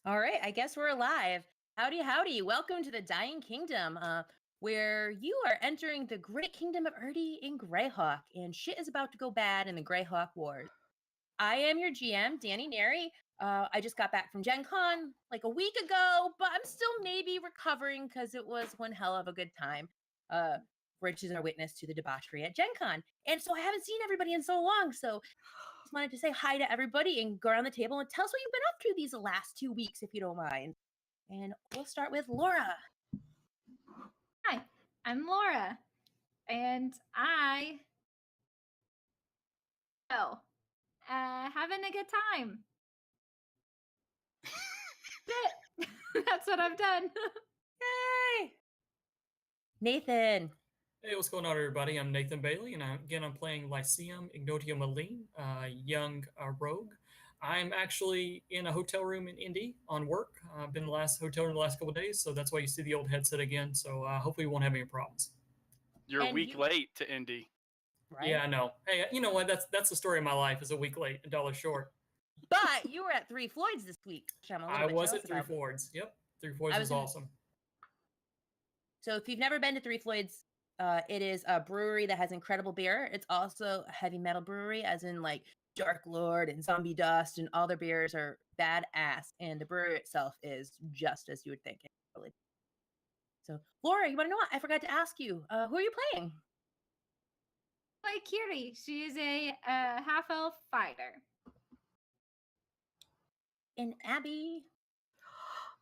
All right, I guess we're alive. Howdy, howdy. Welcome to the Dying Kingdom, where you are entering the great kingdom of Erdi in Greyhawk, and shit is about to go bad in the Greyhawk Wars. I am your GM, Danny Neri. I just got back from Gen Con like a week ago, but I'm still maybe recovering because it was one hell of a good time. Rich is our witness to the debauchery at Gen Con. And so I haven't seen everybody in so long, so just wanted to say hi to everybody and go around the table and tell us what you've been up to these last 2 weeks, if you don't mind. And we'll start with Laura. Hi, I'm Laura, and having a good time. That's what I've done. Yay! Nathan. Hey, what's going on, everybody? I'm Nathan Bailey, and I'm playing Lyceum Ignotium Aline, young rogue. I'm actually in a hotel room in Indy on work. I've been in the last hotel room the last couple of days, so that's why you see the old headset again. So hopefully we won't have any problems. You're a And week you- late to Indy. Right? Yeah, I know. Hey, you know what? That's the story of my life. Is a week late, $1 short. But you were at Three Floyds this week, which I'm a little I bit was jealous at Three about. Fords. Yep, Three Fords I was was in- awesome. So if you've never been to Three Floyds, it is a brewery that has incredible beer. It's also a heavy metal brewery, as in like Dark Lord and Zombie Dust, and all their beers are badass. And the brewery itself is just as you would think. Really. So, Laura, you want to know what? I forgot to ask you. Who are you playing? Play Kiri. She is a half elf fighter. And Abby.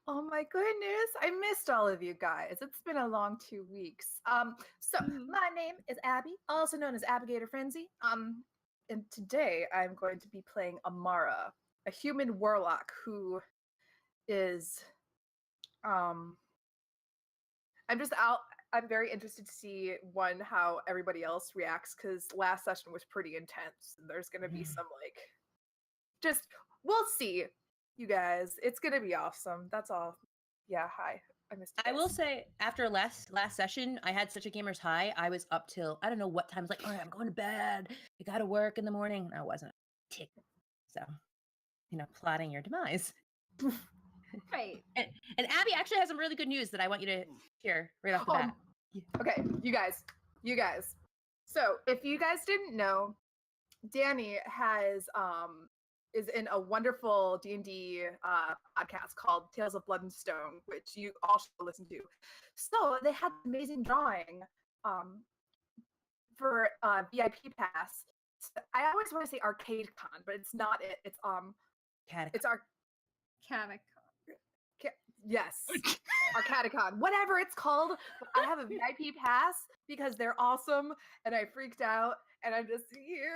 Oh my goodness, I missed all of you guys. It's been a long 2 weeks. My name is Abby, also known as Abigator Frenzy. And today I'm going to be playing Amara, a human warlock who is I'm very interested to see how everybody else reacts, because last session was pretty intense. And there's gonna be some we'll see. You guys, it's gonna be awesome. That's all. Yeah, hi. I missed you I will guys. say, after last session, I had such a gamer's high. I was up till I don't know what time. I was like, all right, I'm going to bed. I got to work in the morning. And I wasn't. Tick. So, plotting your demise. Right. And Abby actually has some really good news that I want you to hear right off the bat. Okay, you guys. So, if you guys didn't know, Danny is in a wonderful D&D podcast called Tales of Blood and Stone, which you all should listen to. So they had an amazing drawing for VIP pass. I always want to say Arcade Con, but it's not it. It's Catacomb. Catacomb. Yes, Arcadicon, whatever it's called. I have a VIP pass because they're awesome, and I freaked out, and I'm just here.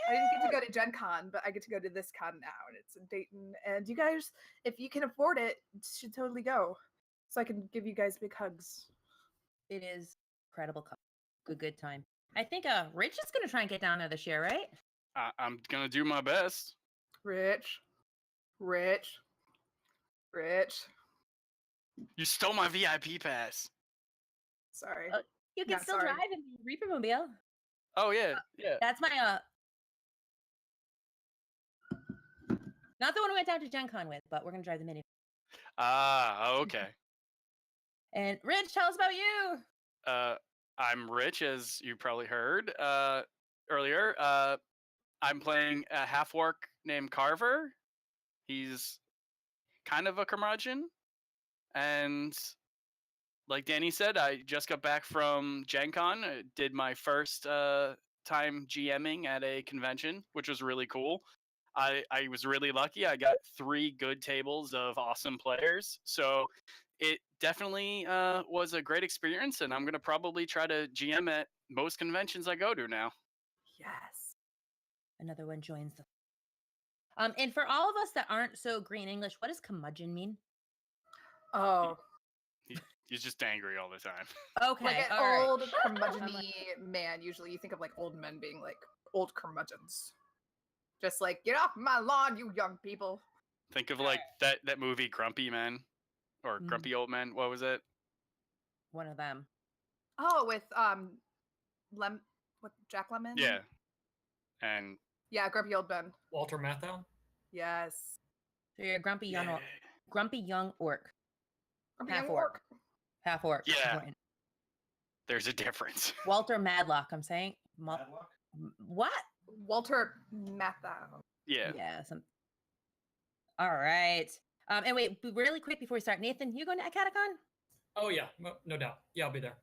I didn't get to go to Gen Con, but I get to go to this con now, and it's in Dayton. And you guys, if you can afford it, should totally go, so I can give you guys big hugs. It is incredible. Good time. I think Rich is gonna try and get down there this year, right? I'm gonna do my best. Rich. You stole my VIP pass. Sorry. You can Yeah, still sorry. drive in the Reaper Mobile. Oh yeah, yeah. That's my not the one we went down to Gen Con with, but we're gonna drive the mini. Okay. And Rich, tell us about you. I'm Rich, as you probably heard earlier. I'm playing a half-orc named Carver. He's kind of a curmudgeon. And like Danny said, I just got back from Gen Con. I did my first time GMing at a convention, which was really cool. I was really lucky. I got 3 good tables of awesome players. So it definitely was a great experience, and I'm going to probably try to GM at most conventions I go to now. Yes. Another one joins the. And for all of us that aren't so green English, what does curmudgeon mean? Oh, He's just angry all the time. Okay, like an all right. old curmudgeon-y man. Usually, you think of like old men being like old curmudgeons. Just like, get off my lawn, you young people. Think of like that movie Grumpy Men or Mm. Grumpy Old Men. What was it? One of them. Oh, with Jack Lemmon? Yeah. And Yeah, Grumpy Old Ben. Walter Matthau. Yes. So you're a grumpy young orc. Grumpy Half young orc. Half orc. Yeah. important. there's a difference. Walter Madlock, I'm saying. What? Walter Matthau. Yeah. Yeah. All right. And wait, really quick before we start, Nathan, you going to Catacon? Oh yeah, no doubt. Yeah, I'll be there.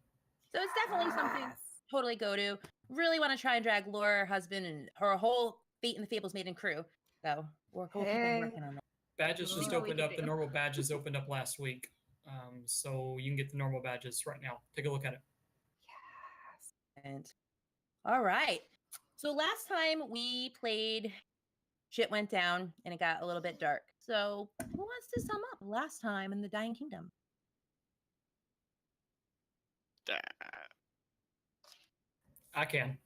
So it's definitely something Yes. totally go to. Really want to try and drag Laura, her husband, and her whole Fate and the Fables maiden crew. So we'll keep on Hey. working on that. Badges We'll just see what we opened can up. The do. normal badges opened up last week, so you can get the normal badges right now. Take a look at it. Yes. And all right. So last time we played, shit went down and it got a little bit dark. So who wants to sum up last time in the Dying Kingdom? I can.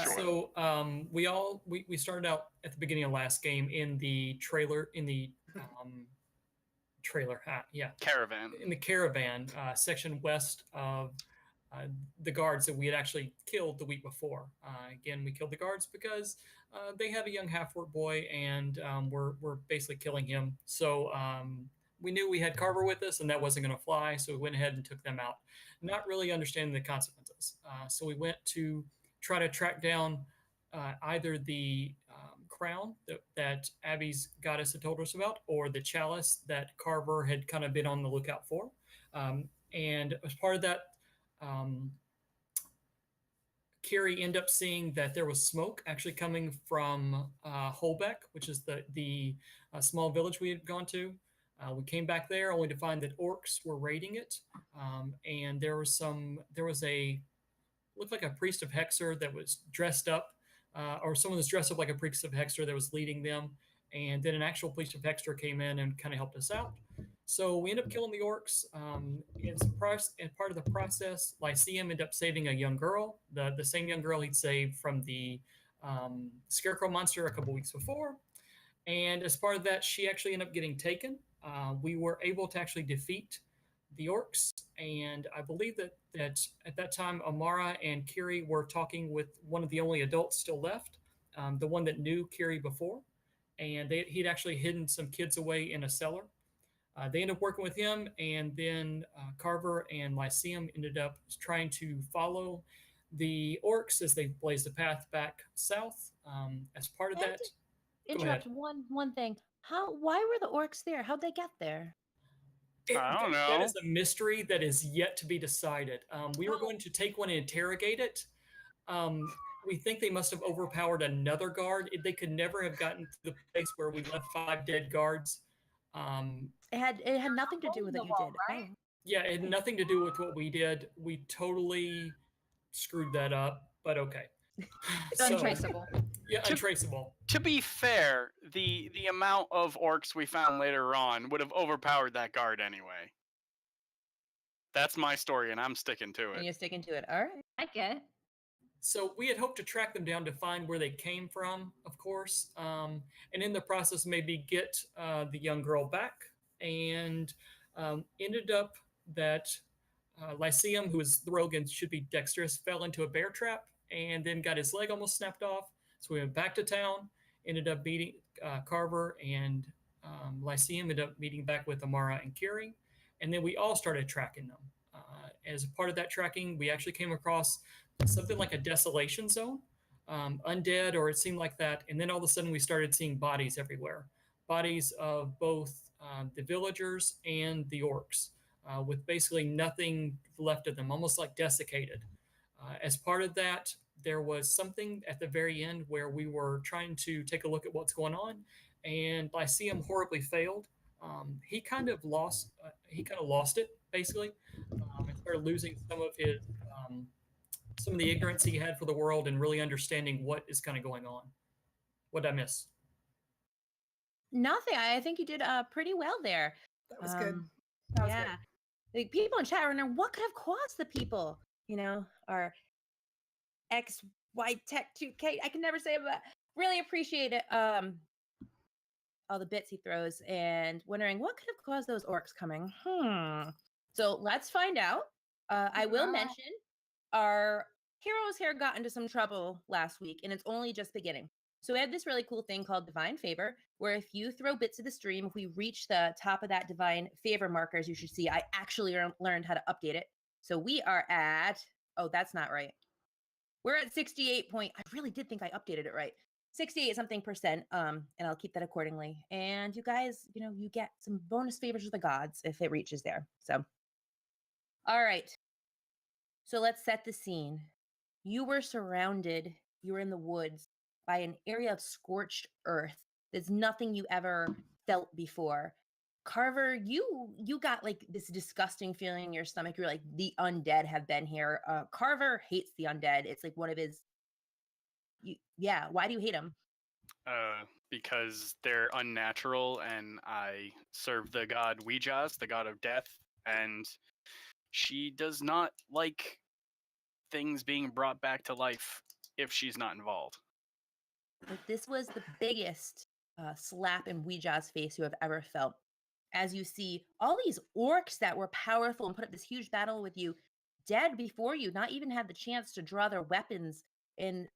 Sure. So we started out at the beginning of last game in the trailer Caravan. in the caravan section west of the guards that we had actually killed the week before. Again, we killed the guards because they had a young half-orc boy, and we're basically killing him. So we knew we had Carver with us, and that wasn't going to fly. So we went ahead and took them out, not really understanding the consequences. So we went to try to track down either the crown that Abby's goddess had told us about, or the chalice that Carver had kind of been on the lookout for. And as part of that, Kiri ended up seeing that there was smoke actually coming from Holbeck, which is the small village we had gone to. We came back there only to find that orcs were raiding it, and there was a looked like a priest of Hexer that was dressed up, or someone that's dressed up like a priest of Hexer that was leading them, and then an actual priest of Hexer came in and kind of helped us out. So we ended up killing the orcs. And part of the process, Lyceum ended up saving a young girl, the same young girl he'd saved from the scarecrow monster a couple weeks before. And as part of that, she actually ended up getting taken. We were able to actually defeat the orcs, and I believe that at that time, Amara and Kiri were talking with one of the only adults still left, the one that knew Kiri before, and he'd actually hidden some kids away in a cellar. They ended up working with him, and then Carver and Lyceum ended up trying to follow the orcs as they blazed the path back south. As part of that, interrupt one thing. Why were the orcs there? How'd they get there? I don't know. That is a mystery that is yet to be decided. We were going to take one and interrogate it. We think they must have overpowered another guard. They could never have gotten to the place where we left 5 dead guards. It had nothing to do with what you did, right? Yeah, it had nothing to do with what we did. We totally screwed that up, but okay. It's untraceable. Yeah, untraceable. To be fair, the amount of orcs we found later on would have overpowered that guard anyway. That's my story, and I'm sticking to it. And you're sticking to it. All right. I get it. So we had hoped to track them down to find where they came from, of course, and in the process maybe get the young girl back. And ended up that Lyceum, who is the rogue and should be dexterous, fell into a bear trap and then got his leg almost snapped off. So we went back to town, ended up meeting Carver, and Lyceum ended up meeting back with Amara and Kiri. And then we all started tracking them. As a part of that tracking, we actually came across something like a desolation zone, undead, or it seemed like that. And then all of a sudden we started seeing bodies everywhere. Bodies of both the villagers and the orcs, with basically nothing left of them, almost like desiccated. As part of that, there was something at the very end where we were trying to take a look at what's going on, and Lyceum horribly failed. He kind of lost it, basically, and started losing some of the ignorance he had for the world and really understanding what is kind of going on. What did I miss? Nothing. I think you did pretty well there. That was good. That was Yeah. good. Like, people in chat are wondering what could have caused the people, our XY Tech 2K. I can never say it, but really appreciate it. All the bits he throws and wondering what could have caused those orcs coming. So let's find out. I will mention our heroes here got into some trouble last week, and it's only just beginning. So we have this really cool thing called Divine Favor, where if you throw bits of the stream, if we reach the top of that Divine Favor marker, as you should see, I actually learned how to update it. So we are at, oh, that's not right. We're at 68 I really did think I updated it right. 68 something %, and I'll keep that accordingly. And you guys, you get some bonus favors with the gods if it reaches there. So, all right. So let's set the scene. You were surrounded, you were in the woods, by an area of scorched earth. There's nothing you ever felt before. Carver, you got like this disgusting feeling in your stomach. You're like, the undead have been here. Carver hates the undead. It's like one of his. Why do you hate them? Because they're unnatural, and I serve the god Ouijas, the god of death, and she does not like things being brought back to life. if she's not involved. But this was the biggest slap in Ouija's face you have ever felt. As you see all these orcs that were powerful and put up this huge battle with you, dead before you, not even had the chance to draw their weapons, and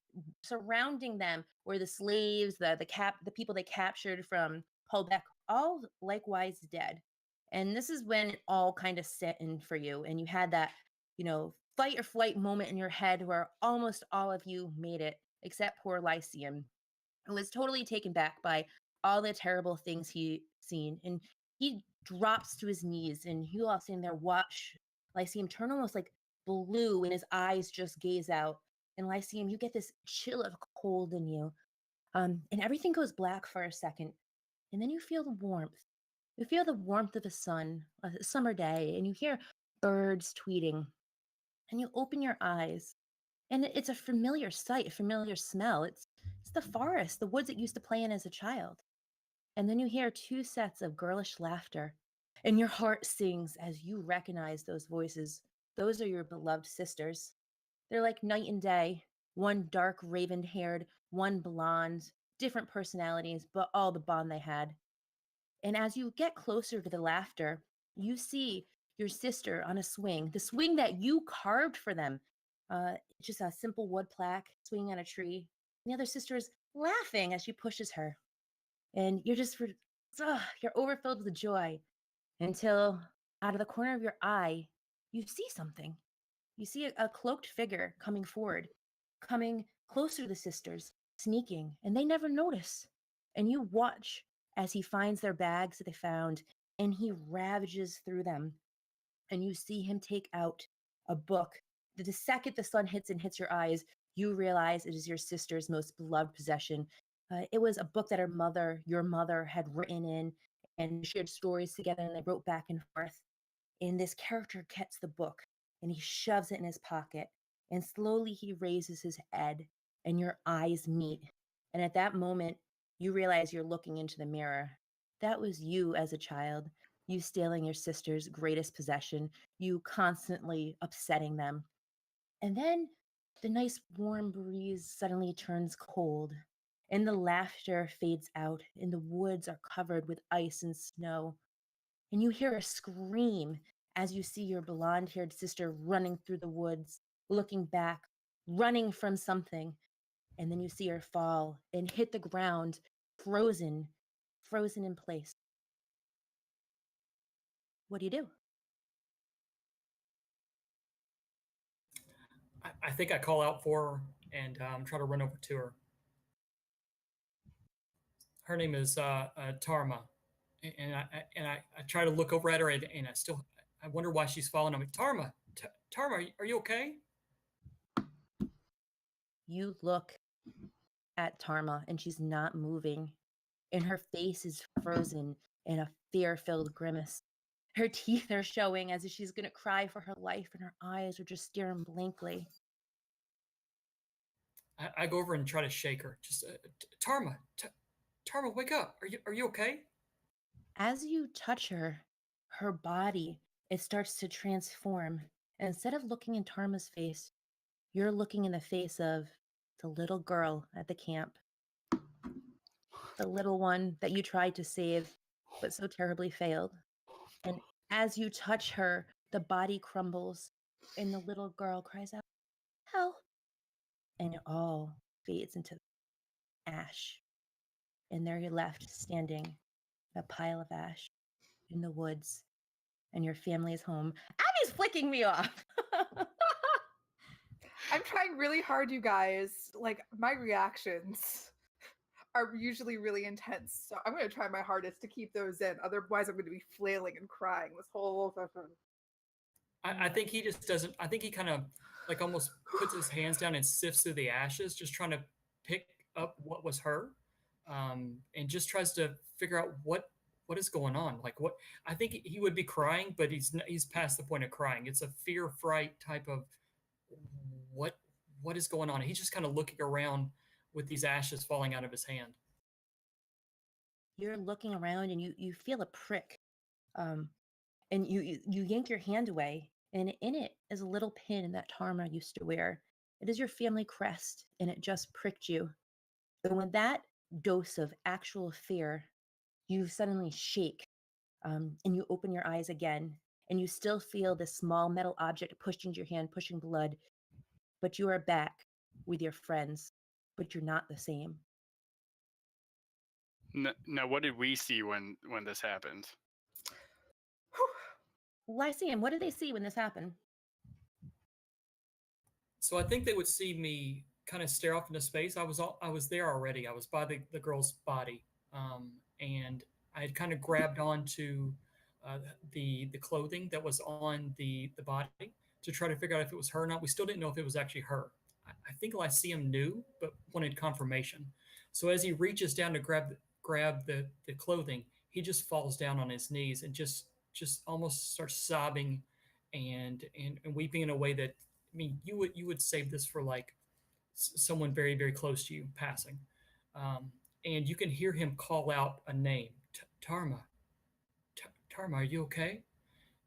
surrounding them were the slaves, the people they captured from Hullbeck, all likewise dead. And this is when it all kind of set in for you, and you had that, fight or flight moment in your head where almost all of you made it, except poor Lycium, who was totally taken back by all the terrible things he seen. And he drops to his knees, and you all sitting there watch Lycium turn almost like blue, and his eyes just gaze out. And Lycium, you get this chill of cold in you. And everything goes black for a second. And then you feel the warmth. You feel the warmth of a summer day, and you hear birds tweeting. And you open your eyes, and it's a familiar sight, a familiar smell. It's the forest, the woods that you used to play in as a child. And then you hear two sets of girlish laughter, and your heart sings as you recognize those voices. Those are your beloved sisters. They're like night and day, one dark raven haired, one blonde, different personalities, but all the bond they had. And as you get closer to the laughter, you see your sister on a swing, the swing that you carved for them. Just a simple wood plaque swinging on a tree. And the other sister is laughing as she pushes her. And you're you're overfilled with joy until out of the corner of your eye, you see something. You see a cloaked figure coming forward, coming closer to the sisters, sneaking, and they never notice. And you watch as he finds their bags that they found, and he ravages through them. And you see him take out a book. The second the sun hits your eyes, you realize it is your sister's most beloved possession. It was a book that your mother, had written in, and shared stories together, and they wrote back and forth. And this character gets the book, and he shoves it in his pocket, and slowly he raises his head, and your eyes meet. And at that moment, you realize you're looking into the mirror. That was you as a child, you stealing your sister's greatest possession, you constantly upsetting them. And then the nice warm breeze suddenly turns cold, and the laughter fades out, and the woods are covered with ice and snow. And you hear a scream as you see your blonde-haired sister running through the woods, looking back, running from something. And then you see her fall and hit the ground, frozen in place. What do you do? I think I call out for her and try to run over to her. Her name is Tarma, and I try to look over at her, and I wonder why she's falling. I'm like, Tarma, Tarma, are you okay? You look at Tarma, and she's not moving, and her face is frozen in a fear-filled grimace. Her teeth are showing as if she's going to cry for her life, and her eyes are just staring blankly. I go over and try to shake her. Just Tarma, Tarma, wake up! Are you okay? As you touch her, her body, it starts to transform. And instead of looking in Tarma's face, you're looking in the face of the little girl at the camp. The little one that you tried to save, but so terribly failed. And as you touch her, the body crumbles, and the little girl cries out, "Help!" And it all fades into ash. And there you're left standing, a pile of ash in the woods, and your family is home. Abby's flicking me off. I'm trying really hard, you guys. Like, my reactions are usually really intense, so I'm going to try my hardest to keep those in. Otherwise, I'm going to be flailing and crying this whole session. I think he just doesn't. I think he kind of like almost puts his hands down and sifts through the ashes, just trying to pick up what was her, and just tries to figure out what is going on. Like what I think he would be crying, but he's past the point of crying. It's a fear fright type of what is going on. He's just kind of looking around with these ashes falling out of his hand. You're looking around, and you feel a prick, and you yank your hand away, and in it is a little pin that Tarma used to wear. It is your family crest, and it just pricked you. And with that dose of actual fear, you suddenly shake, and you open your eyes again, and you still feel this small metal object pushing into your hand, pushing blood. But you are back with your friends, but you're not the same. Now, what did we see when this happened? Lyceum, what did they see when this happened? So I think they would see me kind of stare off into space. I was there already. I was by the girl's body, and I had kind of grabbed onto the clothing that was on the body to try to figure out if it was her or not. We still didn't know if it was actually her. I think Lyceum knew, but wanted confirmation. So as he reaches down to grab the clothing, he just falls down on his knees and just almost starts sobbing and weeping in a way that, I mean, you would save this for like someone very very close to you passing, and you can hear him call out a name, Tarma. Tarma, are you okay?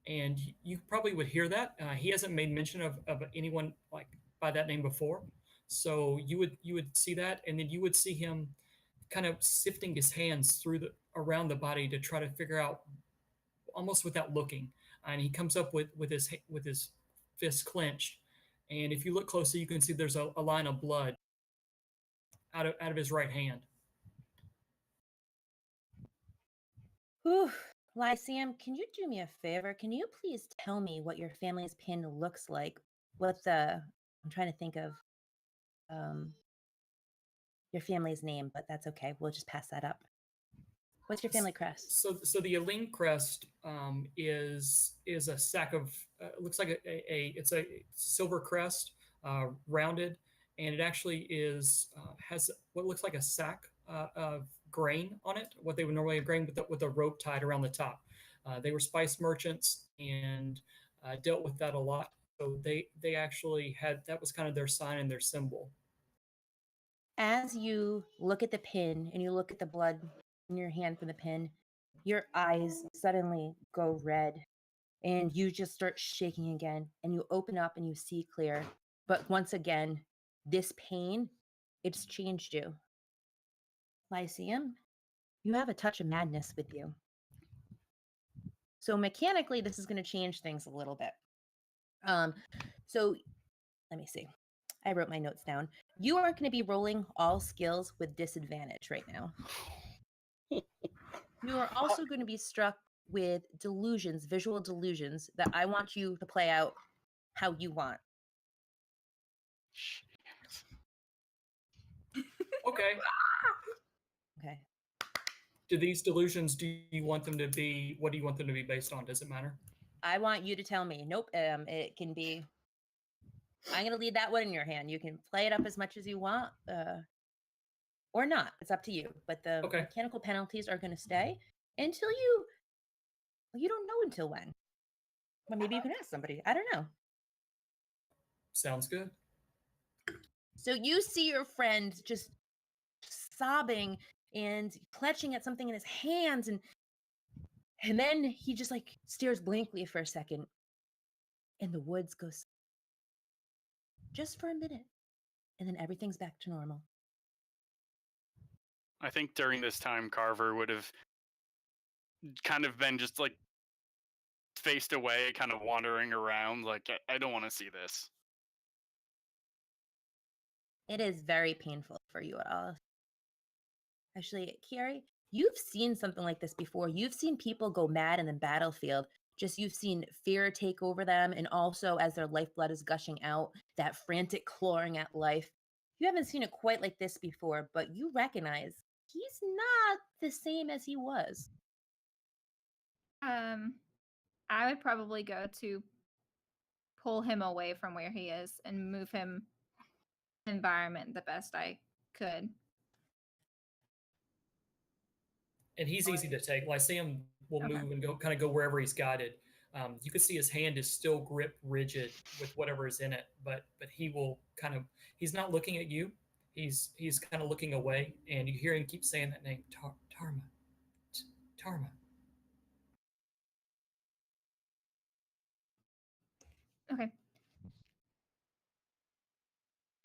And you probably would hear that. He hasn't made mention of anyone like by that name before, so you would see that, and then you would see him kind of sifting his hands through the around the body to try to figure out almost without looking, and he comes up with his fist clenched, and if you look closely, you can see there's a line of blood out of his right hand. Whew. Lyceum, can you do me a favor? Can you please tell me what your family's pin looks like? I'm trying to think of um, your family's name, but that's okay. We'll just pass that up. What's your family crest? So the Aline crest is a sack of it looks like it's a silver crest, rounded, and it actually has what looks like a sack of grain on it, what they would normally have grain with a rope tied around the top. They were spice merchants and dealt with that a lot. So they actually had that was kind of their sign and their symbol. As you look at the pin and you look at the blood in your hand from the pin, your eyes suddenly go red and you just start shaking again, and you open up and you see clear. But once again, this pain, it's changed you. Lyceum, you have a touch of madness with you. So mechanically, this is going to change things a little bit. So let me see. I wrote my notes down. You are going to be rolling all skills with disadvantage right now. You are also going to be struck with delusions, visual delusions, that I want you to play out how you want. Okay. Okay. Do these delusions? Do you want them to be? What do you want them to be based on? Does it matter? I want you to tell me. Nope. It can be. I'm going to leave that one in your hand. You can play it up as much as you want, or not. It's up to you. But the Okay. mechanical penalties are going to stay until you don't know until when. But maybe you can ask somebody. I don't know. Sounds good. So you see your friend just sobbing and clutching at something in his hands, and then he just like stares blankly for a second, and the woods goes just for a minute, and then everything's back to normal. I think during this time, Carver would have kind of been just like faced away, kind of wandering around, like, I don't want to see this. It is very painful for you all. Actually, Kiari, you've seen something like this before. You've seen people go mad in the battlefield. Just you've seen fear take over them, and also as their lifeblood is gushing out, that frantic clawing at life. You haven't seen it quite like this before, but you recognize he's not the same as he was. I would probably go to pull him away from where he is and move him environment the best I could. And he's easy to take. Lyceum will Okay. move and go wherever he's guided. You can see his hand is still gripped rigid with whatever is in it, but he will he's not looking at you. He's kind of looking away, and you hear him keep saying that name, Tarma, Tarma. Okay.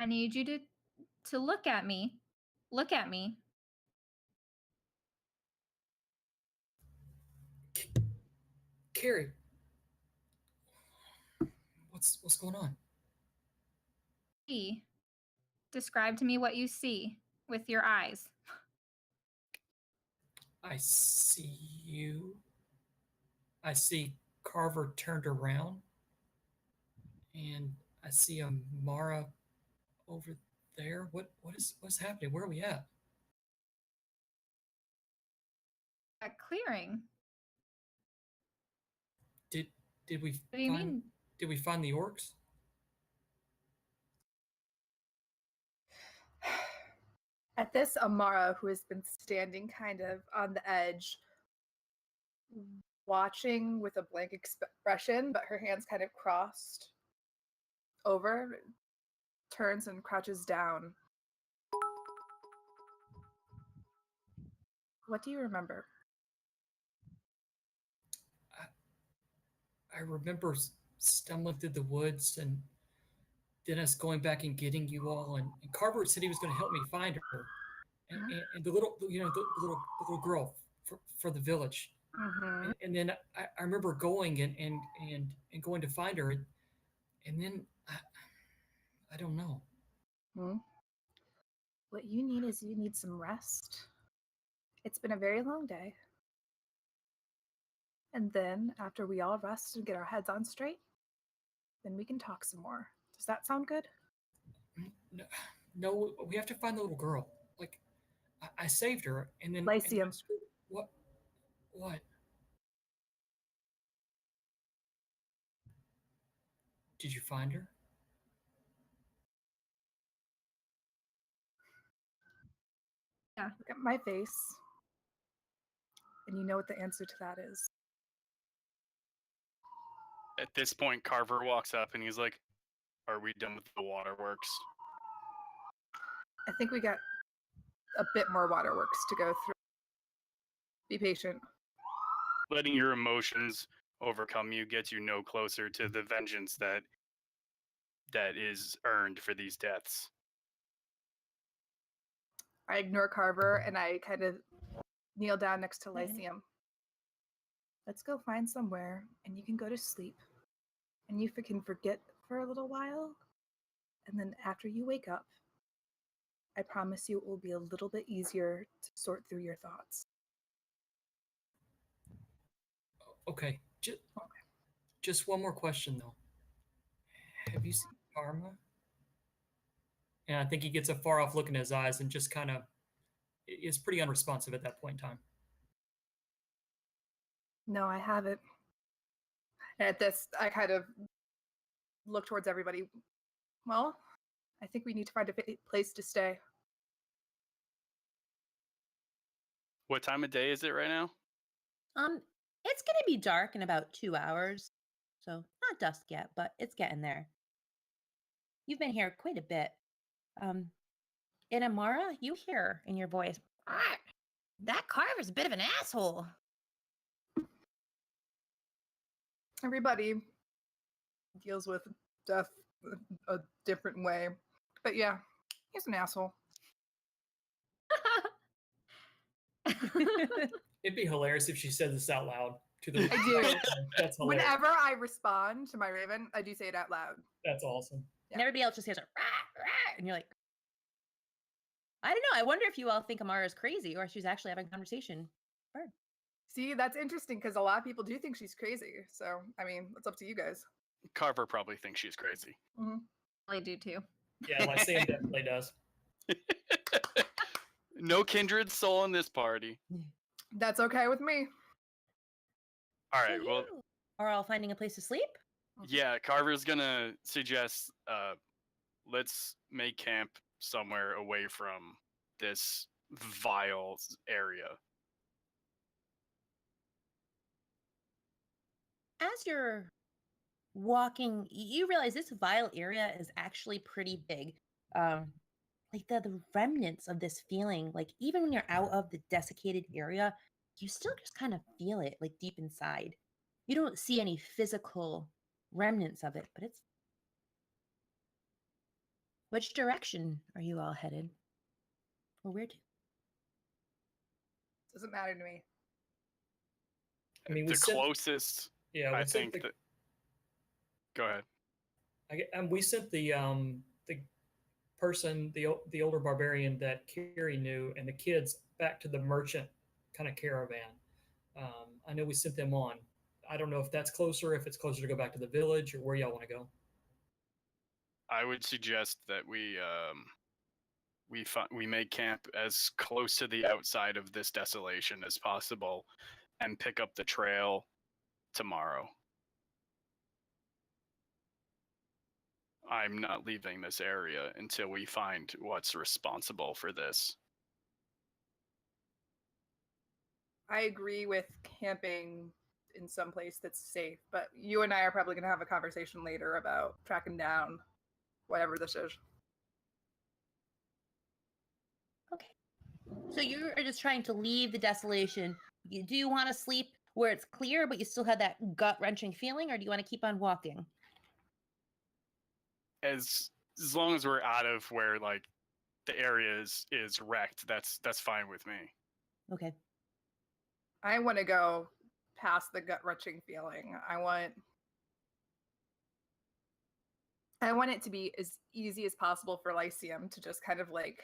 I need you to look at me. Look at me. Carrie, what's going on? See. Describe to me what you see with your eyes. I see you. I see Carver turned around, and I see Mara over there. What's happening? Where are we at? A clearing. Did we What do you find mean? did we find the orcs? At this, Amara, who has been standing kind of on the edge, watching with a blank expression, but her hands kind of crossed over, turns and crouches down. What do you remember? I remember stumbling through the woods and then us going back and getting you all. And Carver said he was going to help me find her, and the little, the little girl for the village. Mm-hmm. And then I remember going and going to find her, and then I don't know. Hmm. What you need is you need some rest. It's been a very long day. And then, after we all rest and get our heads on straight, then we can talk some more. Does that sound good? No, we have to find the little girl. Like, I saved her, and then Lyceum. What? What? Did you find her? Look at my face, and you know what the answer to that is. At this point, Carver walks up and he's like, "Are we done with the waterworks?" I think we got a bit more waterworks to go through. Be patient. Letting your emotions overcome you gets you no closer to the vengeance that is earned for these deaths. I ignore Carver and I kind of kneel down next to Lyceum. Let's go find somewhere and you can go to sleep. And you can forget for a little while. And then after you wake up, I promise you it will be a little bit easier to sort through your thoughts. Okay. Just one more question though. Have you seen Karma? And I think he gets a far off look in his eyes and just kind of is pretty unresponsive at that point in time. No, I haven't. And at this, I kind of look towards everybody. Well, I think we need to find a place to stay. What time of day is it right now? It's gonna be dark in about 2 hours, so not dusk yet, but it's getting there. You've been here quite a bit. And Amara, you hear in your voice, "Ah, that Carver's a bit of an asshole." Everybody deals with death a different way. But yeah, he's an asshole. It'd be hilarious if she said this out loud to the. I do. That's hilarious. Whenever I respond to my raven, I do say it out loud. That's awesome. And everybody else just hears, "Rah, rah," and you're like, I don't know. I wonder if you all think Amara's crazy or if she's actually having a conversation. Bird. See, that's interesting because a lot of people do think she's crazy. So, I mean, it's up to you guys. Carver probably thinks she's crazy. Mm-hmm. I do too. Yeah, Lyceum definitely does. No kindred soul in this party. That's okay with me. All So right, well, you are all finding a place to sleep? yeah, Carver's gonna suggest let's make camp somewhere away from this vile area. As you're walking, you realize this vile area is actually pretty big. Like the remnants of this feeling, like even when you're out of the desiccated area, you still just kind of feel it like deep inside. You don't see any physical remnants of it, but it's Which direction are you all headed? Or where to? Doesn't matter to me. I mean, we The sent, closest, yeah, we I sent think. Go ahead. we sent the person, the older barbarian that Carrie knew, and the kids back to the merchant kind of caravan. I know we sent them on. I don't know if that's closer, if it's closer to go back to the village, or where y'all want to go. I would suggest that we make camp as close to the outside of this desolation as possible, and pick up the trail tomorrow. I'm not leaving this area until we find what's responsible for this. I agree with camping in some place that's safe, but you and I are probably going to have a conversation later about tracking down whatever this is. Okay. So you're just trying to leave the desolation. Do you want to sleep where it's clear, but you still have that gut-wrenching feeling, or do you want to keep on walking? As long as we're out of where like the area is wrecked, that's fine with me. Okay. I want to go past the gut-wrenching feeling. I want it to be as easy as possible for Lyceum to just kind of like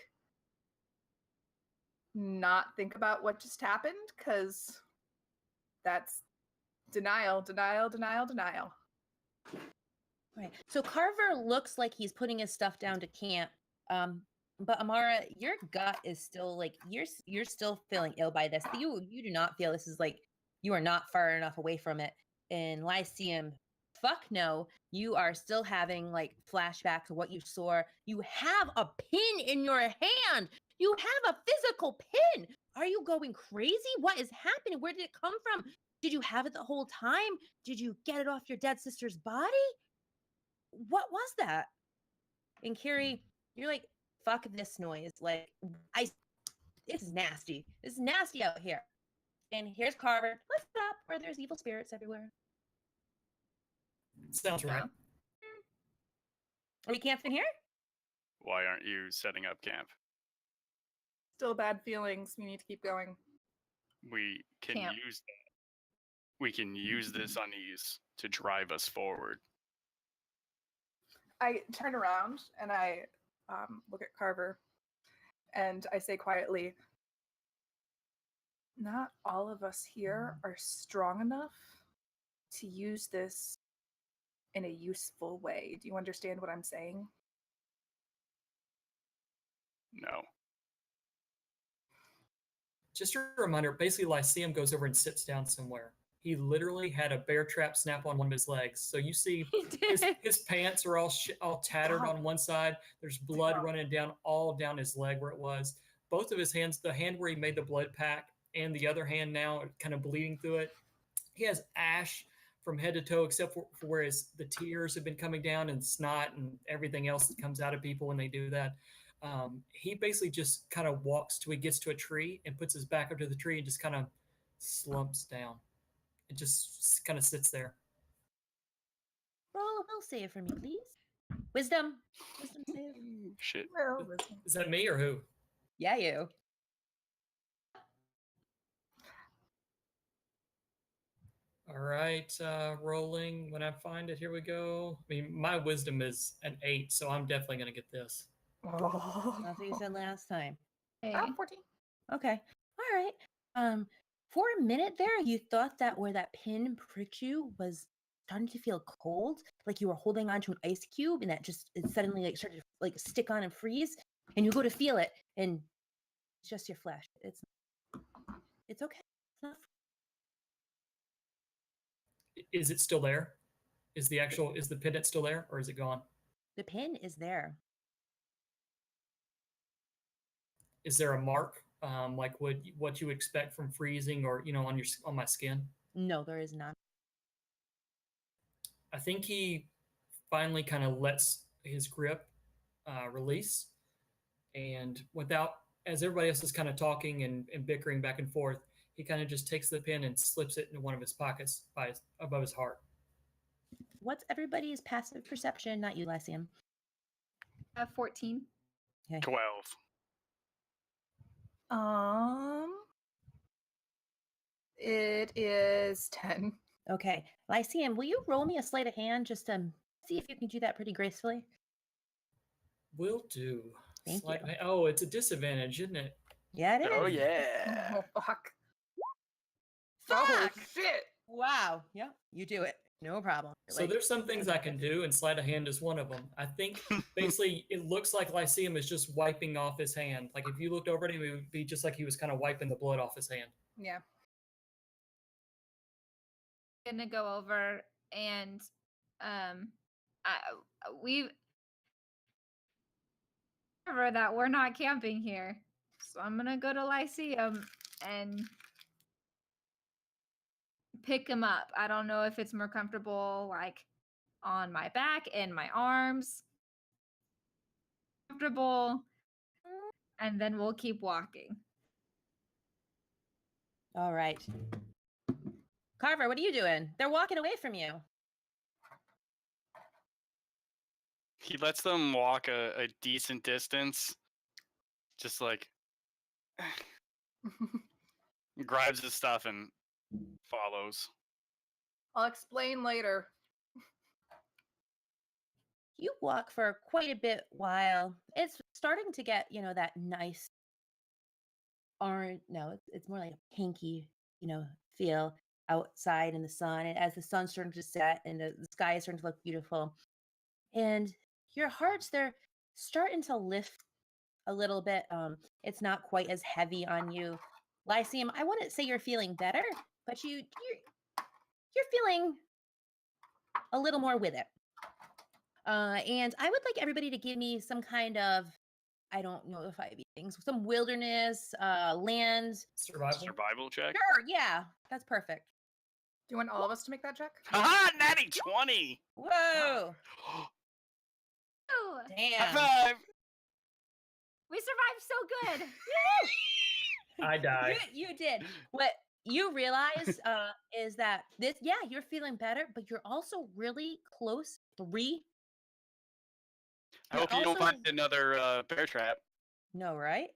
not think about what just happened, because that's denial. Right. So Carver looks like he's putting his stuff down to camp. But Amara, your gut is still like you're still feeling ill by this. You do not feel this is like you are not far enough away from it. In Lyceum, fuck no, you are still having like flashbacks of what you saw. You have a pin in your hand. You have a physical pin. Are you going crazy? What is happening? Where did it come from? Did you have it the whole time? Did you get it off your dead sister's body? What was that? And Carrie, you're like, fuck this noise. Like, it's nasty. It's nasty out here. And here's Carver. Let's stop where there's evil spirits everywhere. Sounds right. Are we camping here? Why aren't you setting up camp? Still bad feelings. We need to keep going. We can Camp. use that. We can use this unease to drive us forward. I turn around and I look at Carver and I say quietly, not all of us here are strong enough to use this in a useful way. Do you understand what I'm saying? No. Just a reminder, basically Lyceum goes over and sits down somewhere. He literally had a bear trap snap on one of his legs. So you see his pants are all tattered on one side. There's blood running all down his leg where it was. Both of his hands, the hand where he made the blood pack and the other hand now kind of bleeding through it. He has ash from head to toe except for where the tears have been coming down and snot and everything else that comes out of people when they do that. He basically just kind of walks till he gets to a tree and puts his back up to the tree and just kind of slumps down. It just kind of sits there. Roll a will save for me, please. Wisdom. Wisdom save. Shit. Is that me or who? Yeah, you. All right, rolling. When I find it, here we go. I mean, my wisdom is an 8, so I'm definitely going to get this. Oh. That's what you said last time. Hey. 14. Okay. All right. For a minute there, you thought that where that pin pricked you was starting to feel cold, like you were holding onto an ice cube, and that just it suddenly like started to like stick on and freeze. And you go to feel it, and it's just your flesh. It's okay. It's not. Is it still there? Is the pendant still there, or is it gone? The pin is there. Is there a mark, like what you expect from freezing, or on my skin? No, there is none. I think he finally kind of lets his grip release, and as everybody else is kind of talking and bickering back and forth, he kind of just takes the pin and slips it into one of his pockets above his heart. What's everybody's passive perception? Not you, Lyceum. 14. 12. It is 10. Okay. Lyceum, will you roll me a sleight of hand just to see if you can do that pretty gracefully? Will do. Thank you. Oh, it's a disadvantage, isn't it? Yeah, it is. Oh yeah. Oh, fuck. Fuck! Oh, shit. Wow. Yep. You do it. No problem. So there's some things I can do, and sleight of hand is one of them. I think basically it looks like Lyceum is just wiping off his hand. Like if you looked over at him, it would be just like he was kind of wiping the blood off his hand. Yeah. Gonna go over and we've remember that we're not camping here, so I'm gonna go to Lyceum and pick him up. I don't know if it's more comfortable like on my back and my arms, comfortable, and then we'll keep walking. All right. Carver, what are you doing? They're walking away from you. He lets them walk a decent distance, just like grabs his stuff and follows. I'll explain later. You walk for quite a bit while. It's starting to get, that nice orange. No, it's more like a pinky, feel outside in the sun. And as the sun's starting to set and the sky is starting to look beautiful. And your hearts, they're starting to lift a little bit. It's not quite as heavy on you. Lyceum, I wouldn't say you're feeling better, but you're feeling a little more with it. And I would like everybody to give me some kind of, I don't know if I have things, some wilderness, land. Survival check. Sure, yeah, that's perfect. Do you want all of us to make that check? Haha, natty 20! Whoa! Oh, Damn. High five! we survived so good. I die. You did. What you realize is that you're feeling better, but you're also really close. 3. I hope you don't find another bear trap. No, right?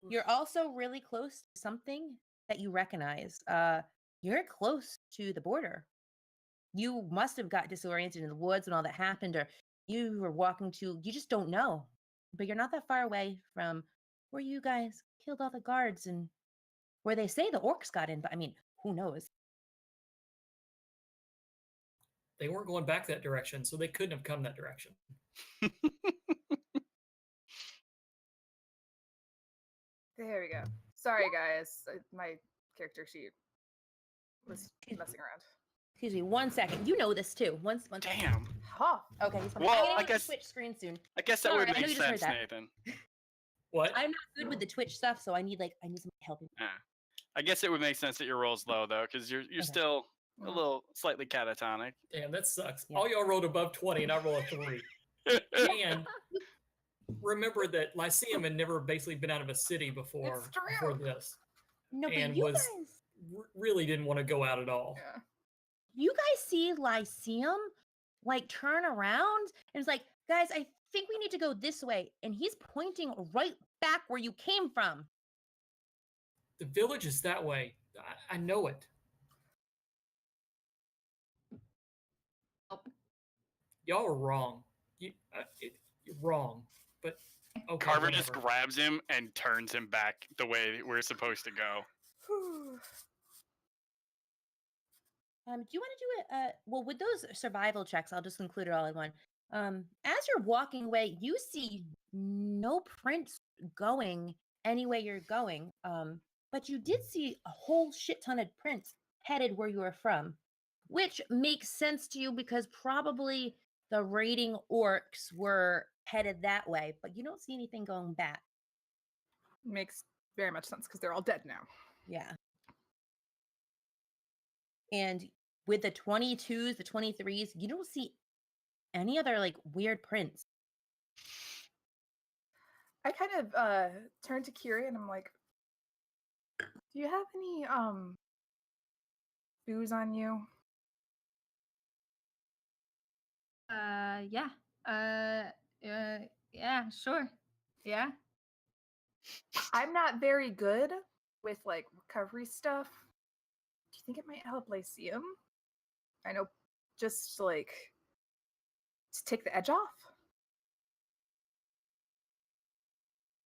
You're also really close to something that you recognize. You're close to the border. You must have got disoriented in the woods when all that happened, or you were walking to, you just don't know. But you're not that far away from where you guys killed all the guards and where they say the orcs got in. But I mean, who knows? They weren't going back that direction, so they couldn't have come that direction. There we go. Sorry, guys. My character sheet was messing around. Excuse me, 1 second. You know this too. One second. Damn. Huh. Okay, he's Well, I I guess- Twitch screen soon. I guess that Sorry, would I know make you just heard sense, that. Nathan. What? I'm not good with the Twitch stuff, so I need some help. I guess it would make sense that your roll's low though, because you're still a little slightly catatonic. Damn, that sucks. Yeah. All y'all rolled above 20, and I roll a 3. And remember that Lyceum had never basically been out of a city before this, No, but and you was guys, really didn't want to go out at all. Yeah. you guys see Lyceum like turn around and it's like, guys, I think we need to go this way, and he's pointing right back where you came from. The village is that way. I know it. Y'all are wrong. You're wrong. But okay, Carver just whatever. grabs him and turns him back the way we're supposed to go. Whew. Do you want to do it? Well, with those survival checks, I'll just include it all in one. As you're walking away, you see no prints going any way you're going. But you did see a whole shit ton of prints headed where you were from, which makes sense to you because probably the raiding orcs were headed that way, but you don't see anything going back. Makes very much sense because they're all dead now. Yeah. And with the 22s, the 23s, you don't see any other like weird prints. I kind of turn to Kiri and I'm like, do you have any booze on you? Yeah. Yeah, sure. Yeah. I'm not very good with like recovery stuff. Do you think it might help Lyceum? I know, just like to take the edge off.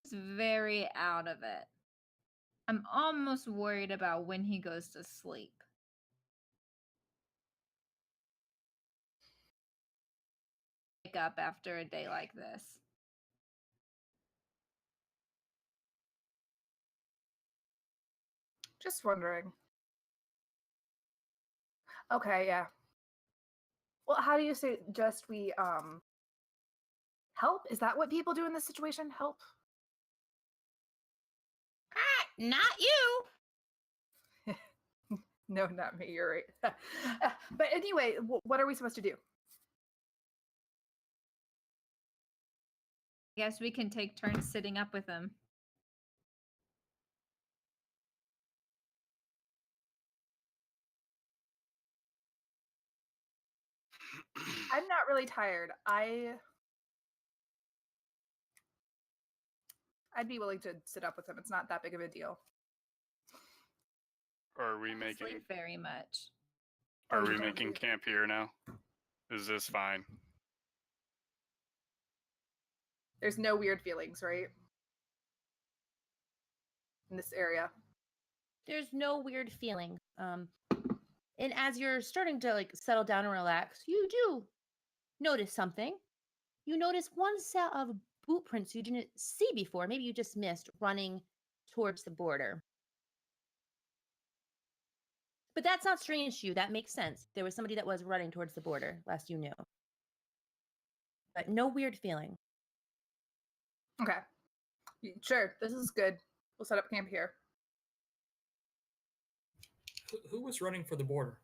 He's very out of it. I'm almost worried about when he goes to sleep. Wake up after a day like this. Just wondering. Okay, yeah. Well, how do you suggest we help? Is that what people do in this situation? Help? Not you. No, not me. You're right. But anyway, what are we supposed to do? I guess we can take turns sitting up with him. I'm not really tired. I'd be willing to sit up with him. It's not that big of a deal. Or are we I making sleep very much. are Oh, we you don't making sleep. camp here now? Is this fine? There's no weird feelings, right? In this area. There's no weird feelings. And as you're starting to like settle down and relax, you do notice something. You notice one set of boot prints you didn't see before. Maybe you just missed running towards the border. But that's not strange to you. That makes sense. There was somebody that was running towards the border, last you knew. But no weird feeling. Okay. Sure, this is good. We'll set up camp here. Who was running for the border?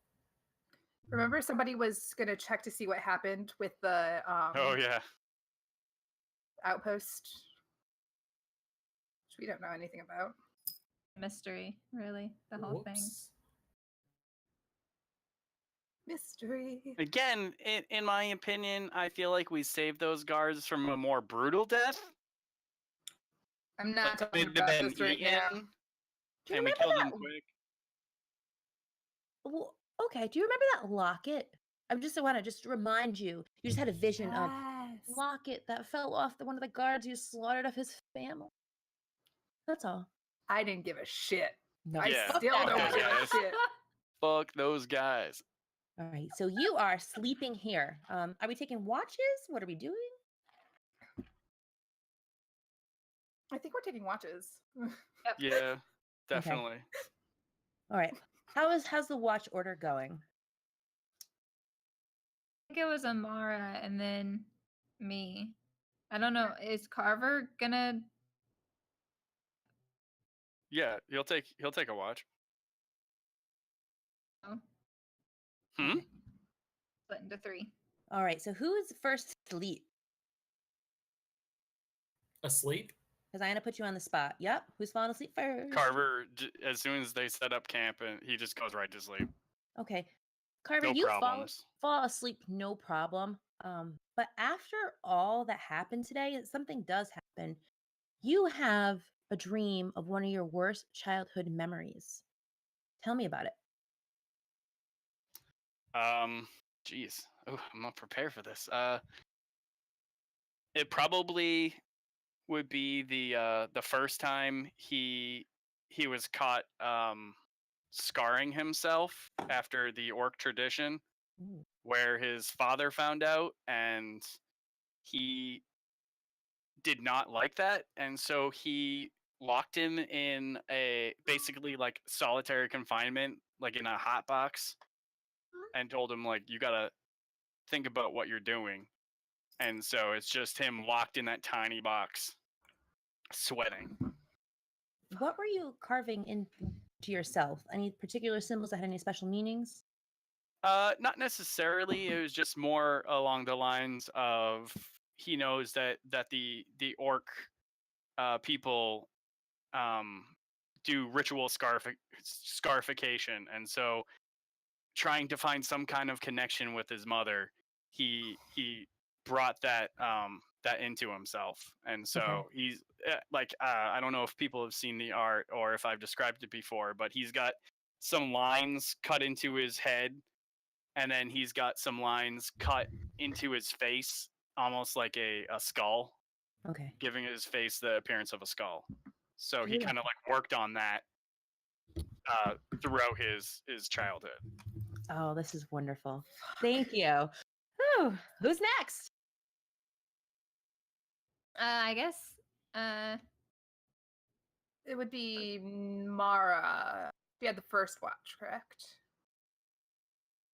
Remember, somebody was going to check to see what happened with the Oh yeah. outpost, which we don't know anything about. Mystery, really, the whole thing. Whoops. Mystery. Again, in my opinion, I feel like we saved those guards from a more brutal death. I'm not Like, talking they'd have about been this right now. eaten, Do you and we remember killed that? them quick. Well, okay. Do you remember that locket? I just want to just remind you. You just had a vision of Yes. locket that fell off one of the guards you slaughtered of his family. That's all. I didn't give a shit. No, I Yeah, still fuck don't that give guy. a guys. shit. Fuck those guys. All right. So you are sleeping here. Are we taking watches? What are we doing? I think we're taking watches. Yep. Yeah, definitely. All right. How's the watch order going? I think it was Amara and then me. I don't know. Is Carver gonna? Yeah, he'll take a watch. Oh, Hmm? split into 3. All right. So who's first to sleep? Asleep? Because I'm gonna put you on the spot. Yep. Who's falling asleep first? Carver, as soon as they set up camp, and he just goes right to sleep. Okay. Carver, No you problems. fall asleep, no problem. But after all that happened today, something does happen. You have a dream of one of your worst childhood memories. Tell me about it. Jeez. Oh, I'm not prepared for this. It probably would be the first time he was caught scarring himself after the orc tradition, Ooh. where his father found out and he did not like that, and so he locked him in a basically like solitary confinement, like in a hot box, and told him like, you gotta think about what you're doing. And so it's just him locked in that tiny box, sweating. What were you carving into yourself? Any particular symbols that had any special meanings? Not necessarily. It was just more along the lines of he knows that the orc people do ritual scarification, and so trying to find some kind of connection with his mother, he brought that that into himself. And so he's like, I don't know if people have seen the art or if I've described it before, but he's got some lines cut into his head, and then he's got some lines cut into his face, almost like a skull, Okay. giving his face the appearance of a skull. So he Beautiful. kind of like worked on that throughout his childhood. Oh, this is wonderful. Thank you. Whew. Who's next? I guess. It would be Mara. She had the first watch, correct?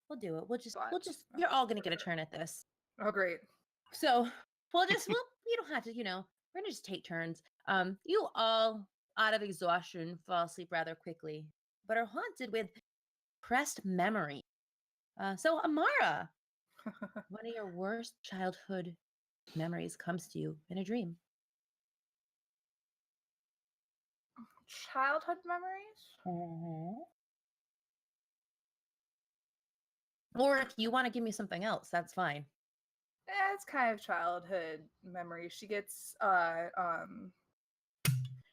We'll do it. We'll just What? you're all gonna get a turn at this. Oh, great. So we'll you don't have to, we're gonna just take turns. You all out of exhaustion fall asleep rather quickly, but are haunted with pressed memory. So Amara, one of your worst childhood memories comes to you in a dream. Childhood memories? Or if you want to give me something else, that's fine. It's kind of childhood memory. She gets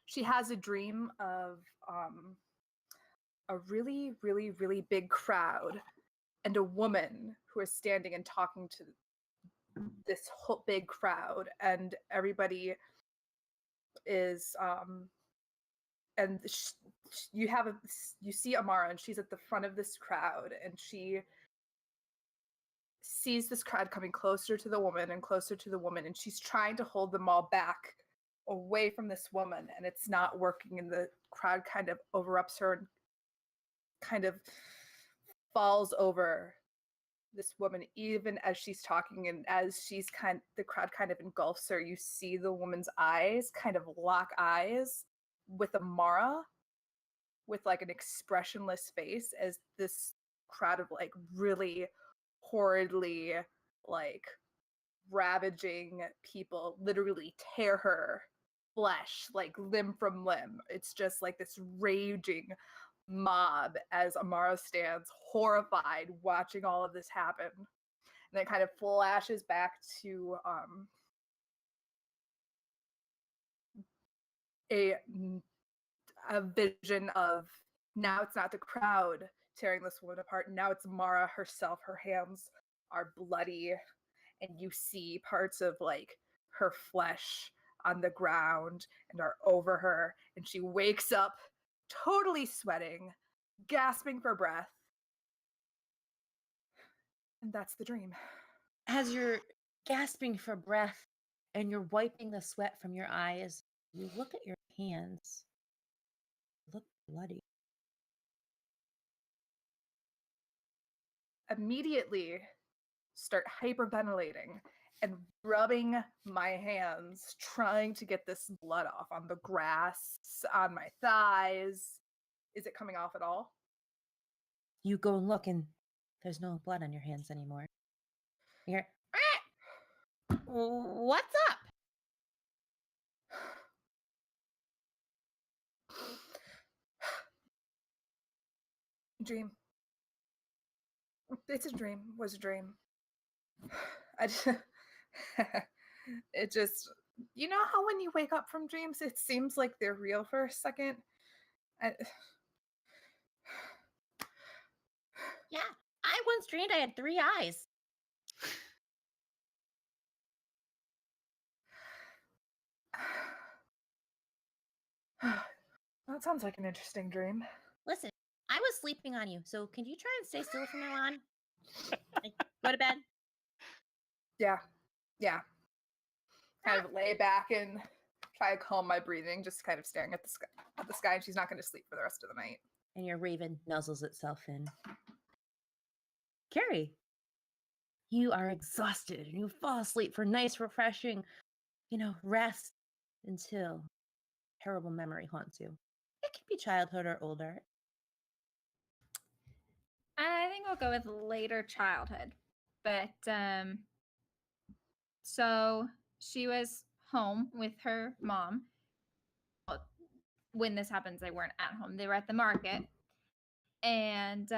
she has a dream of a really, really, really big crowd and a woman who is standing and talking to this whole big crowd, and everybody is and you see Amara, and she's at the front of this crowd, and she sees this crowd coming closer to the woman and closer to the woman, and she's trying to hold them all back away from this woman, and it's not working, and the crowd kind of overrups her and kind of falls over this woman even as she's talking, and as the crowd kind of engulfs her, you see the woman's eyes kind of lock eyes with Amara with like an expressionless face as this crowd of like really horridly like ravaging people literally tear her flesh like limb from limb. It's just like this raging mob as Amara stands horrified watching all of this happen. And it kind of flashes back to a vision of, now it's not the crowd tearing this woman apart, now it's Mara herself. Her hands are bloody, and you see parts of like her flesh on the ground and are over her, and she wakes up totally sweating, gasping for breath. And that's the dream. As you're gasping for breath and you're wiping the sweat from your eyes, you look at your hands. Look bloody. Immediately start hyperventilating and rubbing my hands, trying to get this blood off on the grass, on my thighs. Is it coming off at all? You go and look, and there's no blood on your hands anymore. You hear, "Ah! What's up?" Dream. It's a dream. Was a dream. It just, you know how when you wake up from dreams, it seems like they're real for a second? Yeah, I once dreamed I had 3 eyes. That sounds like an interesting dream. Listen, I was sleeping on you, so can you try and stay still from now on? Like, go to bed. Yeah. Kind of lay back and try to calm my breathing, just kind of staring at the sky, and she's not going to sleep for the rest of the night. And your raven nuzzles itself in. Carrie, you are exhausted and you fall asleep for nice, refreshing, rest until terrible memory haunts you. It can be childhood or older. I think I'll go with later childhood. But so she was home with her mom. When this happens, they weren't at home. They were at the market, and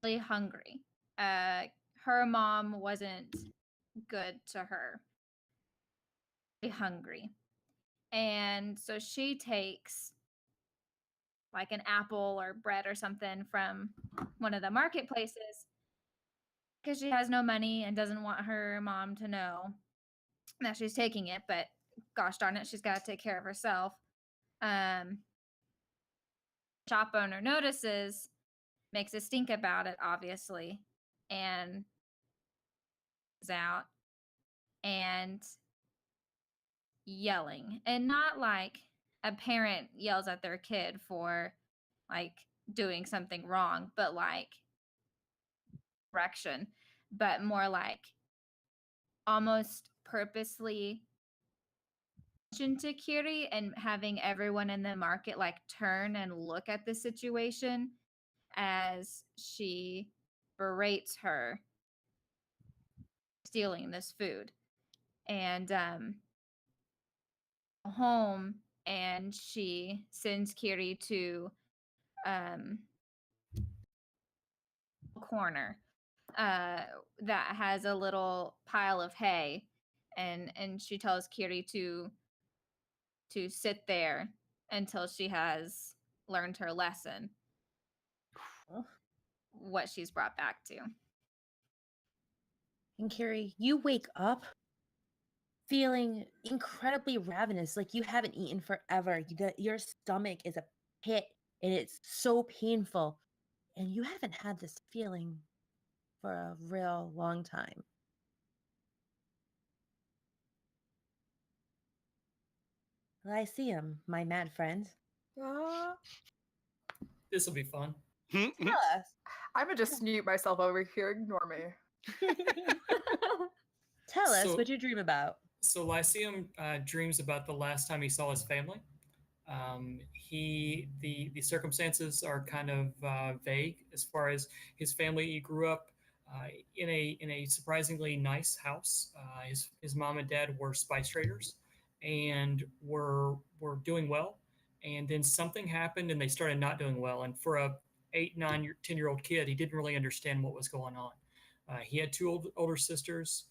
really hungry. Her mom wasn't good to her. Very hungry. And so she takes like an apple or bread or something from one of the marketplaces because she has no money and doesn't want her mom to know that she's taking it, but gosh darn it, she's got to take care of herself. Um, Shop owner notices, makes a stink about it, obviously, and is out and yelling. And not like a parent yells at their kid for like doing something wrong, but like correction, but more like almost purposely to Kiri and having everyone in the market like turn and look at the situation as she berates her stealing this food. And home, and she sends Kiri to corner that has a little pile of hay, and she tells Kiri to sit there until she has learned her lesson, what she's brought back to. And Carrie, you wake up feeling incredibly ravenous, like you haven't eaten forever. Your stomach is a pit and it's so painful. And you haven't had this feeling for a real long time. Lyceum, my mad friend. This will be fun. Tell us. I'm gonna just mute myself over here. Ignore me. Tell us So- what you dream about. So Lyceum dreams about the last time he saw his family. The circumstances are kind of vague as far as his family. He grew up in a surprisingly nice house. His mom and dad were spice traders, and were doing well. And then something happened, and they started not doing well. And for a 8, 9, 10-year-old kid, he didn't really understand what was going on. He had two older sisters,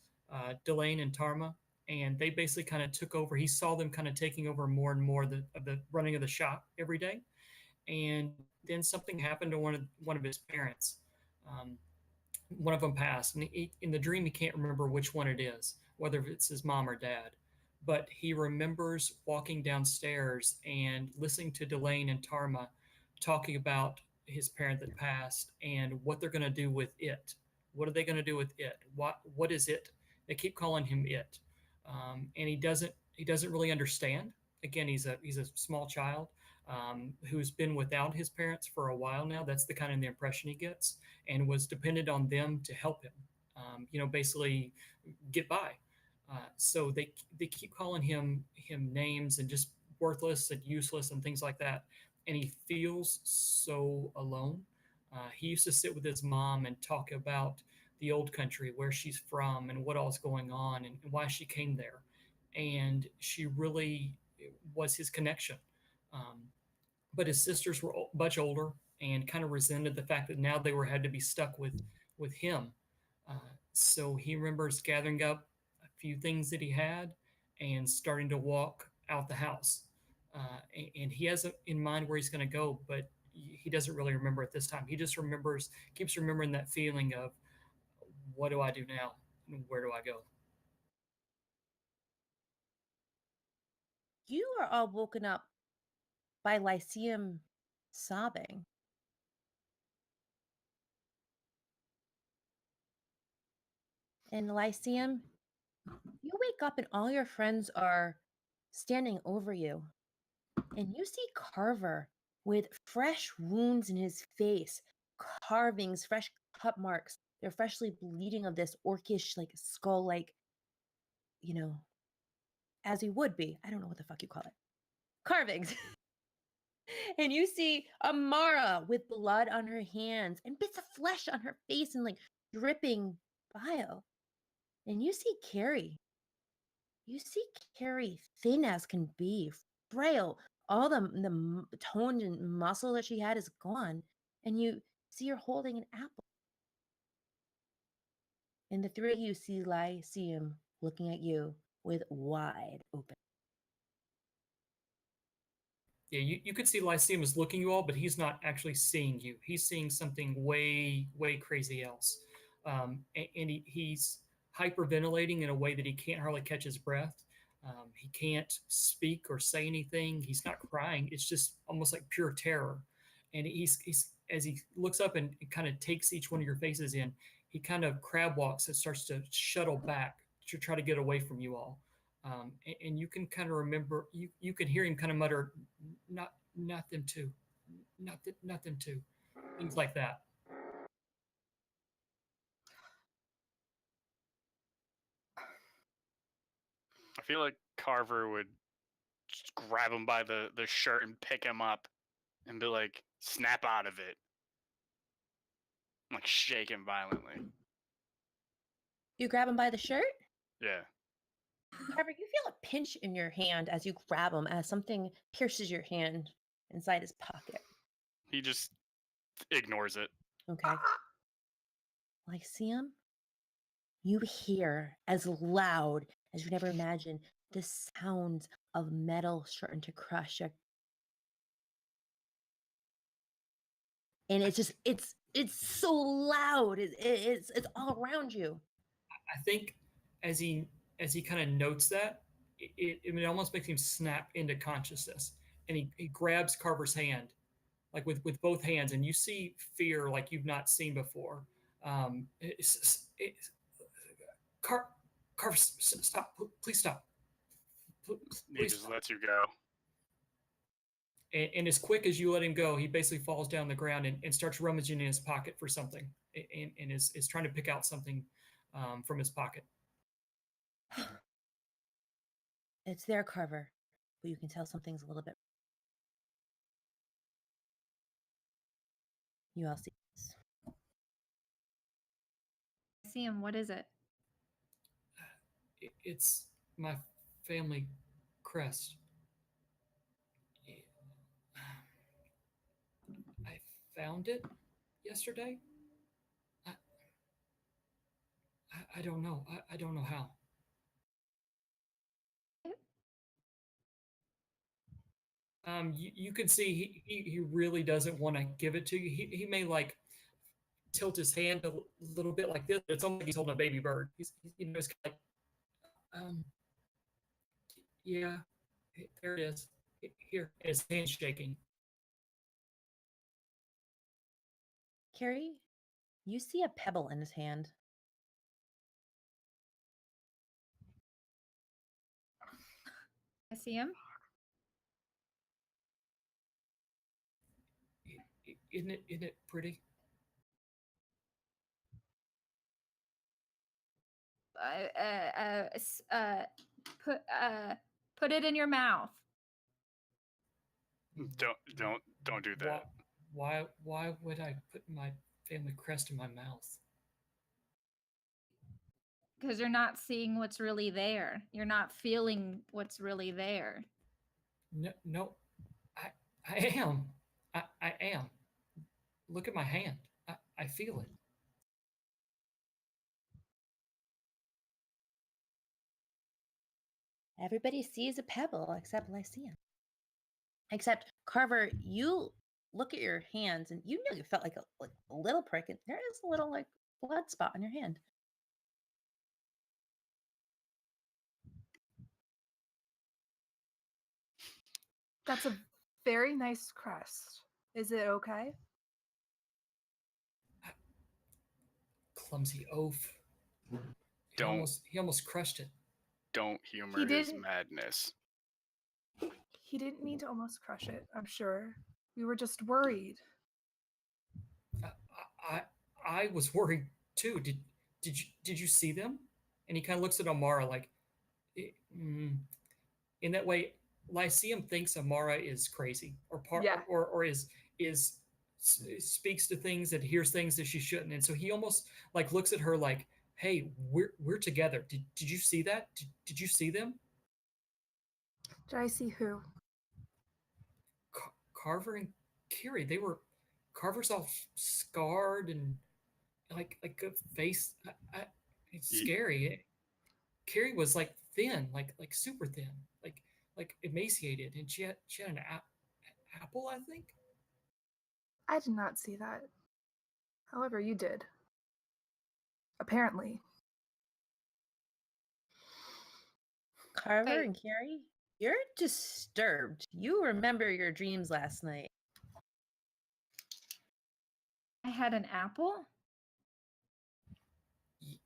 Delane and Tarma, and they basically kind of took over. He saw them kind of taking over more and more of the running of the shop every day. And then something happened to one of his parents. One of them passed, and in the dream he can't remember which one it is, whether it's his mom or dad. But he remembers walking downstairs and listening to Delane and Tarma talking about his parent that passed and what they're going to do with it. What are they going to do with it? What is it? They keep calling him it. And he doesn't really understand. Again, he's a small child who's been without his parents for a while now. That's the kind of the impression he gets, and was dependent on them to help him. Basically get by. So they keep calling him names and just worthless and useless and things like that. And he feels so alone. He used to sit with his mom and talk about the old country, where she's from, and what all's going on, and why she came there. And she really was his connection. But his sisters were much older and kind of resented the fact that now they had to be stuck with him. So he remembers gathering up a few things that he had and starting to walk out the house. And he has in mind where he's going to go, but he doesn't really remember at this time. He just keeps remembering that feeling of, what do I do now? Where do I go? You are all woken up by Lyceum sobbing. And Lyceum, you wake up and all your friends are standing over you. And you see Carver with fresh wounds in his face, carvings, fresh cut marks. They're freshly bleeding of this orcish, like skull, like, as he would be. I don't know what the fuck you call it. Carvings. And you see Amara with blood on her hands and bits of flesh on her face and like dripping bile. And you see Carrie. You see Carrie thin as can be, frail. All the tone and muscle that she had is gone. And you see her holding an apple. And the three of you see Lyceum looking at you with wide open. Yeah, you could see Lyceum is looking you all, but he's not actually seeing you. He's seeing something way, way crazy else. And he's hyperventilating in a way that he can't hardly catch his breath. He can't speak or say anything. He's not crying. It's just almost like pure terror. And he's as he looks up and kind of takes each one of your faces in, he kind of crab walks and starts to shuttle back to try to get away from you all. And you can kind of remember, you can hear him kind of mutter, not them too, not them too, things like that. I feel like Carver would just grab him by the shirt and pick him up and be like, snap out of it. Like, shake him violently. You grab him by the shirt? Yeah. Carver, you feel a pinch in your hand as you grab him, as something pierces your hand inside his pocket. He just ignores it. Okay. Lyceum, you hear as loud as you never imagined the sounds of metal starting to crush. And it's just, it's so loud. It's all around you. I think as he kind of notes that, it almost makes him snap into consciousness, and he grabs Carver's hand, like with both hands, and you see fear like you've not seen before. Carver, stop! Please stop! He just lets you go. And as quick as you let him go, he basically falls down the ground and starts rummaging in his pocket for something, and is trying to pick out something from his pocket. It's there, Carver, but you can tell something's a little bit. You all see this. I see him. What is it? It's my family crest. I found it yesterday. I don't know. I don't know how. You can see he really doesn't want to give it to you. He may like tilt his hand a little bit like this. It's almost like he's holding a baby bird. He's kind of like, yeah, there it is. Here, and his hand's shaking. Carrie, you see a pebble in his hand. I see him. Isn't it pretty? Put it in your mouth. Don't do that. Why would I put my family crest in my mouth? Because you're not seeing what's really there. You're not feeling what's really there. No, I am. I am. Look at my hand. I feel it. Everybody sees a pebble except Lyceum. Except Carver, you look at your hands and you know you felt like a little prick, and there is a little like blood spot on your hand. That's a very nice crest. Is it okay? Clumsy oaf. He almost crushed it. Don't humor his madness. He didn't mean to almost crush it, I'm sure. We were just worried. I was worried too. Did you see them? And he kind of looks at Amara like, in that way, Lyceum thinks Amara is crazy or is speaks to things and hears things that she shouldn't, and so he almost like looks at her like, hey, we're together. Did you see that? Did you see them? Did I see who? Carver and Kiri. They were, Carver's all scarred and like a face. It's scary. Carrie was like thin, like super thin, like emaciated, and she had an apple, I think. I did not see that. However, you did. Apparently. Carver Wait. and Carrie, you're disturbed. You remember your dreams last night. I had an apple?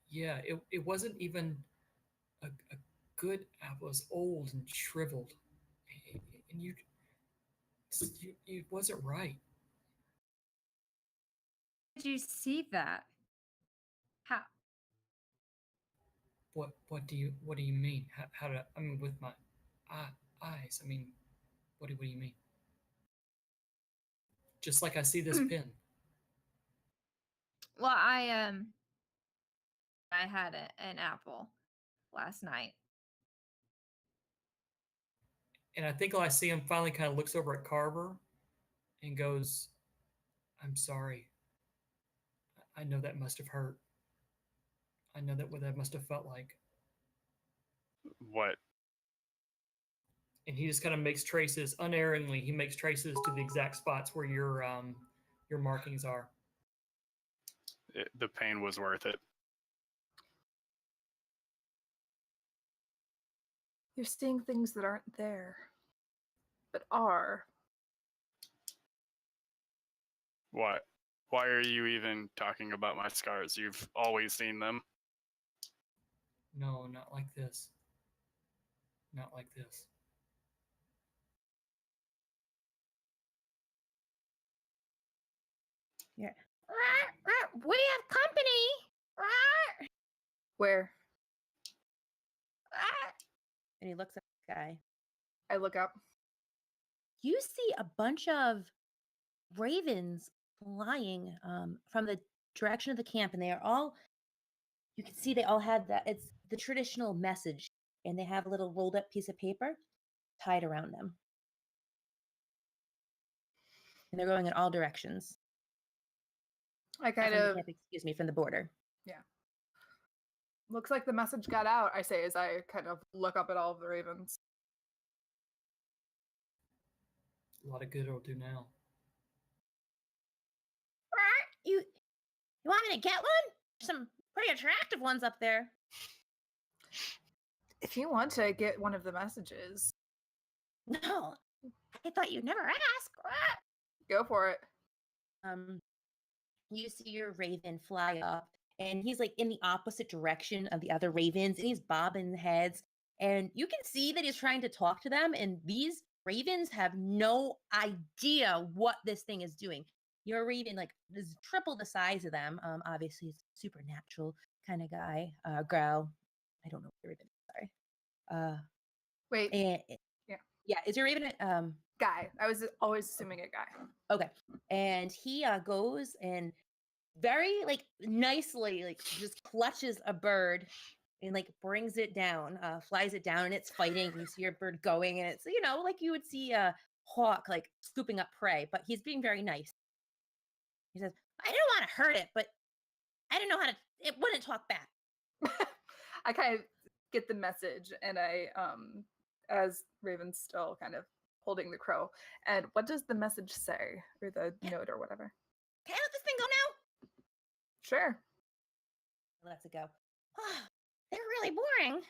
Yeah, it wasn't even a good apple. It was old and shriveled, and you it wasn't right. Did you see that? How? What do you mean? How did I mean with my eyes? I mean, what do you mean? Just like I see this pin. Well, I had an apple last night. And I think I see him finally kind of looks over at Carver and goes, "I'm sorry. I know that must have hurt. I know that what that must have felt like." What? And he just kind of makes traces unerringly. He makes traces to the exact spots where your markings are. The pain was worth it. You're seeing things that aren't there, but are. What? Why are you even talking about my scars? You've always seen them. No, not like this. Not like this. Yeah. We have company. Where? And he looks at the guy. I look up. You see a bunch of ravens flying from the direction of the camp, and they are all. You can see they all have that. It's the traditional message, and they have a little rolled up piece of paper tied around them, and they're going in all directions. I kind From the of camp, excuse me, from the border. looks like the message got out, I say as I kind of look up at all of the ravens. A lot of good it'll do now. You want me to get one? Some pretty attractive ones up there. If you want to get one of the messages, No, I thought you'd never ask. go for it. You see your raven fly up, and he's like in the opposite direction of the other ravens, and he's bobbing heads. And you can see that he's trying to talk to them, and these ravens have no idea what this thing is doing. Your raven, like, is triple the size of them. Obviously, he's a supernatural kind of guy. Girl, I don't know what the raven is. Sorry. Wait, And yeah, is your raven guy. I was always assuming a guy. Okay. And he goes and very like nicely like just clutches a bird and like brings it down, flies it down, and it's fighting. You see your bird going, and it's, you know, like you would see a hawk like scooping up prey, but he's being very nice. He says, "I didn't want to hurt it, but I didn't know how to, it wouldn't talk back." I kind of get the message, and I as Raven's still kind of holding the crow. And what does the message say, or the note, or whatever? Can I let this thing go now? Sure. Lets it go. They're really boring.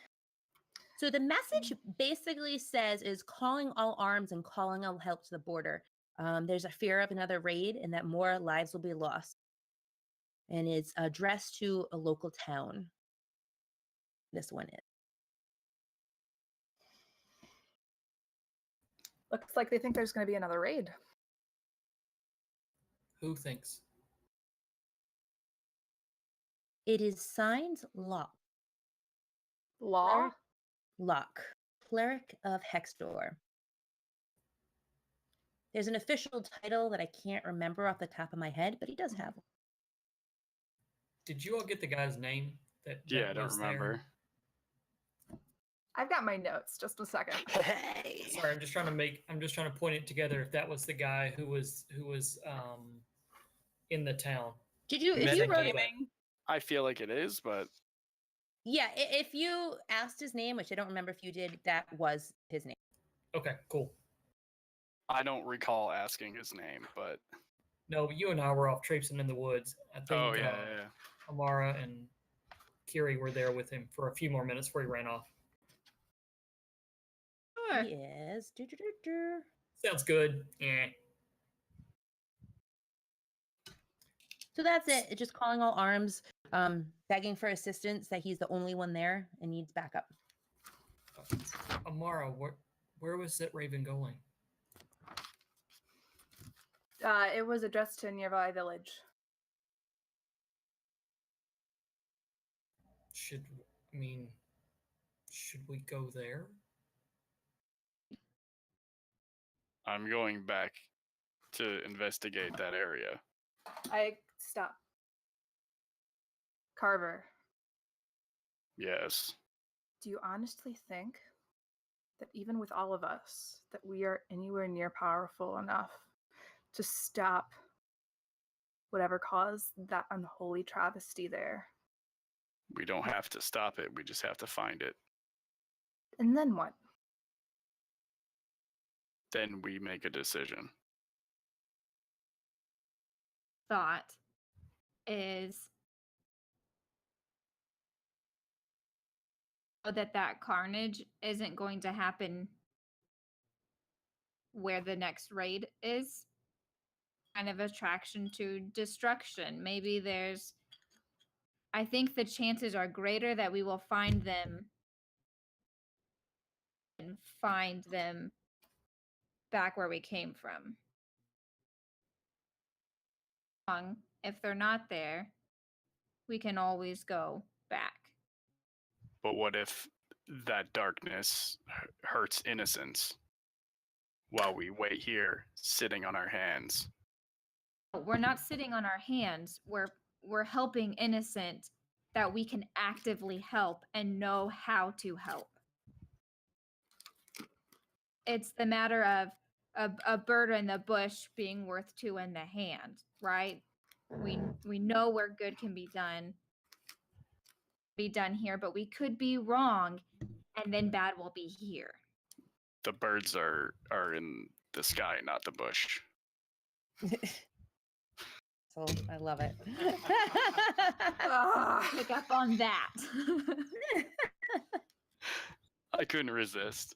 So the message basically says is calling all arms and calling all help to the border. There's a fear of another raid and that more lives will be lost. And it's addressed to a local town. This one is. Looks like they think there's going to be another raid. Who thinks? It is signed Locke. Law? Locke, cleric of Hexdor. There's an official title that I can't remember off the top of my head, but he does have one. Did you all get the guy's name? Yeah, I don't was there? remember. I've got my notes. Just a second. Sorry, I'm just trying to point it together. If that was the guy who was in the town. Did you? If you wrote it, Metagaming? I feel like it is, but Yeah, if you asked his name, which I don't remember if you did, that was his name. Okay, cool. I don't recall asking his name, but No, you and I were off traipsing in the woods. I think oh yeah. Amara and Kiri were there with him for a few more minutes before he ran off. Sure. Yes. Sounds good. Yeah. So that's it. It's just calling all arms, begging for assistance that he's the only one there and needs backup. Amara, where was that raven going? It was addressed to a nearby village. Should we go there? I'm going back to investigate that area. I stop. Carver, Yes. do you honestly think that even with all of us, that we are anywhere near powerful enough to stop whatever caused that unholy travesty there? We don't have to stop it. We just have to find it. And then what? Then we make a decision. Thought is that carnage isn't going to happen where the next raid is. Kind of attraction to destruction. Maybe I think the chances are greater that we will find them and find them back where we came from. If they're not there, we can always go back. But what if that darkness hurts innocence while we wait here, sitting on our hands? We're not sitting on our hands. We're helping innocent that we can actively help and know how to help. It's the matter of a bird in the bush being worth two in the hand, right? We know where good can be done here, but we could be wrong, and then bad will be here. The birds are in the sky, not the bush. So I love it. Pick up on that. I couldn't resist.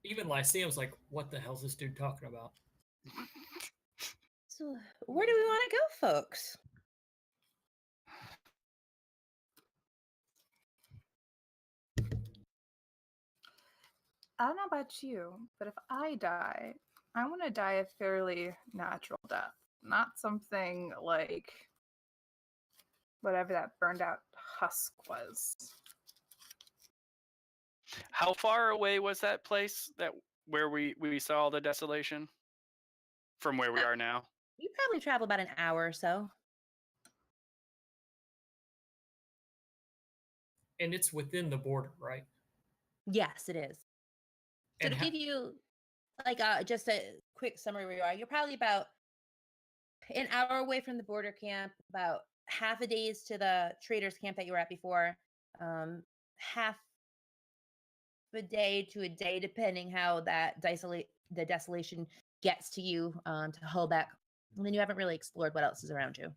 Even Lyceum's like, what the hell's this dude talking about? So where do we want to go, folks? I don't know about you, but if I die, I want to die a fairly natural death, not something like whatever that burned out husk was. How far away was that place where we saw the desolation from where we are now? You probably travel about an hour or so. And it's within the border, right? Yes, it is. So And to give you like just a quick summary where you are, you're probably about an hour away from the border camp, about half a day's to the traders camp that you were at before, half a day to a day, depending how that the desolation gets to you, to Hullback. And then you haven't really explored what else is around you.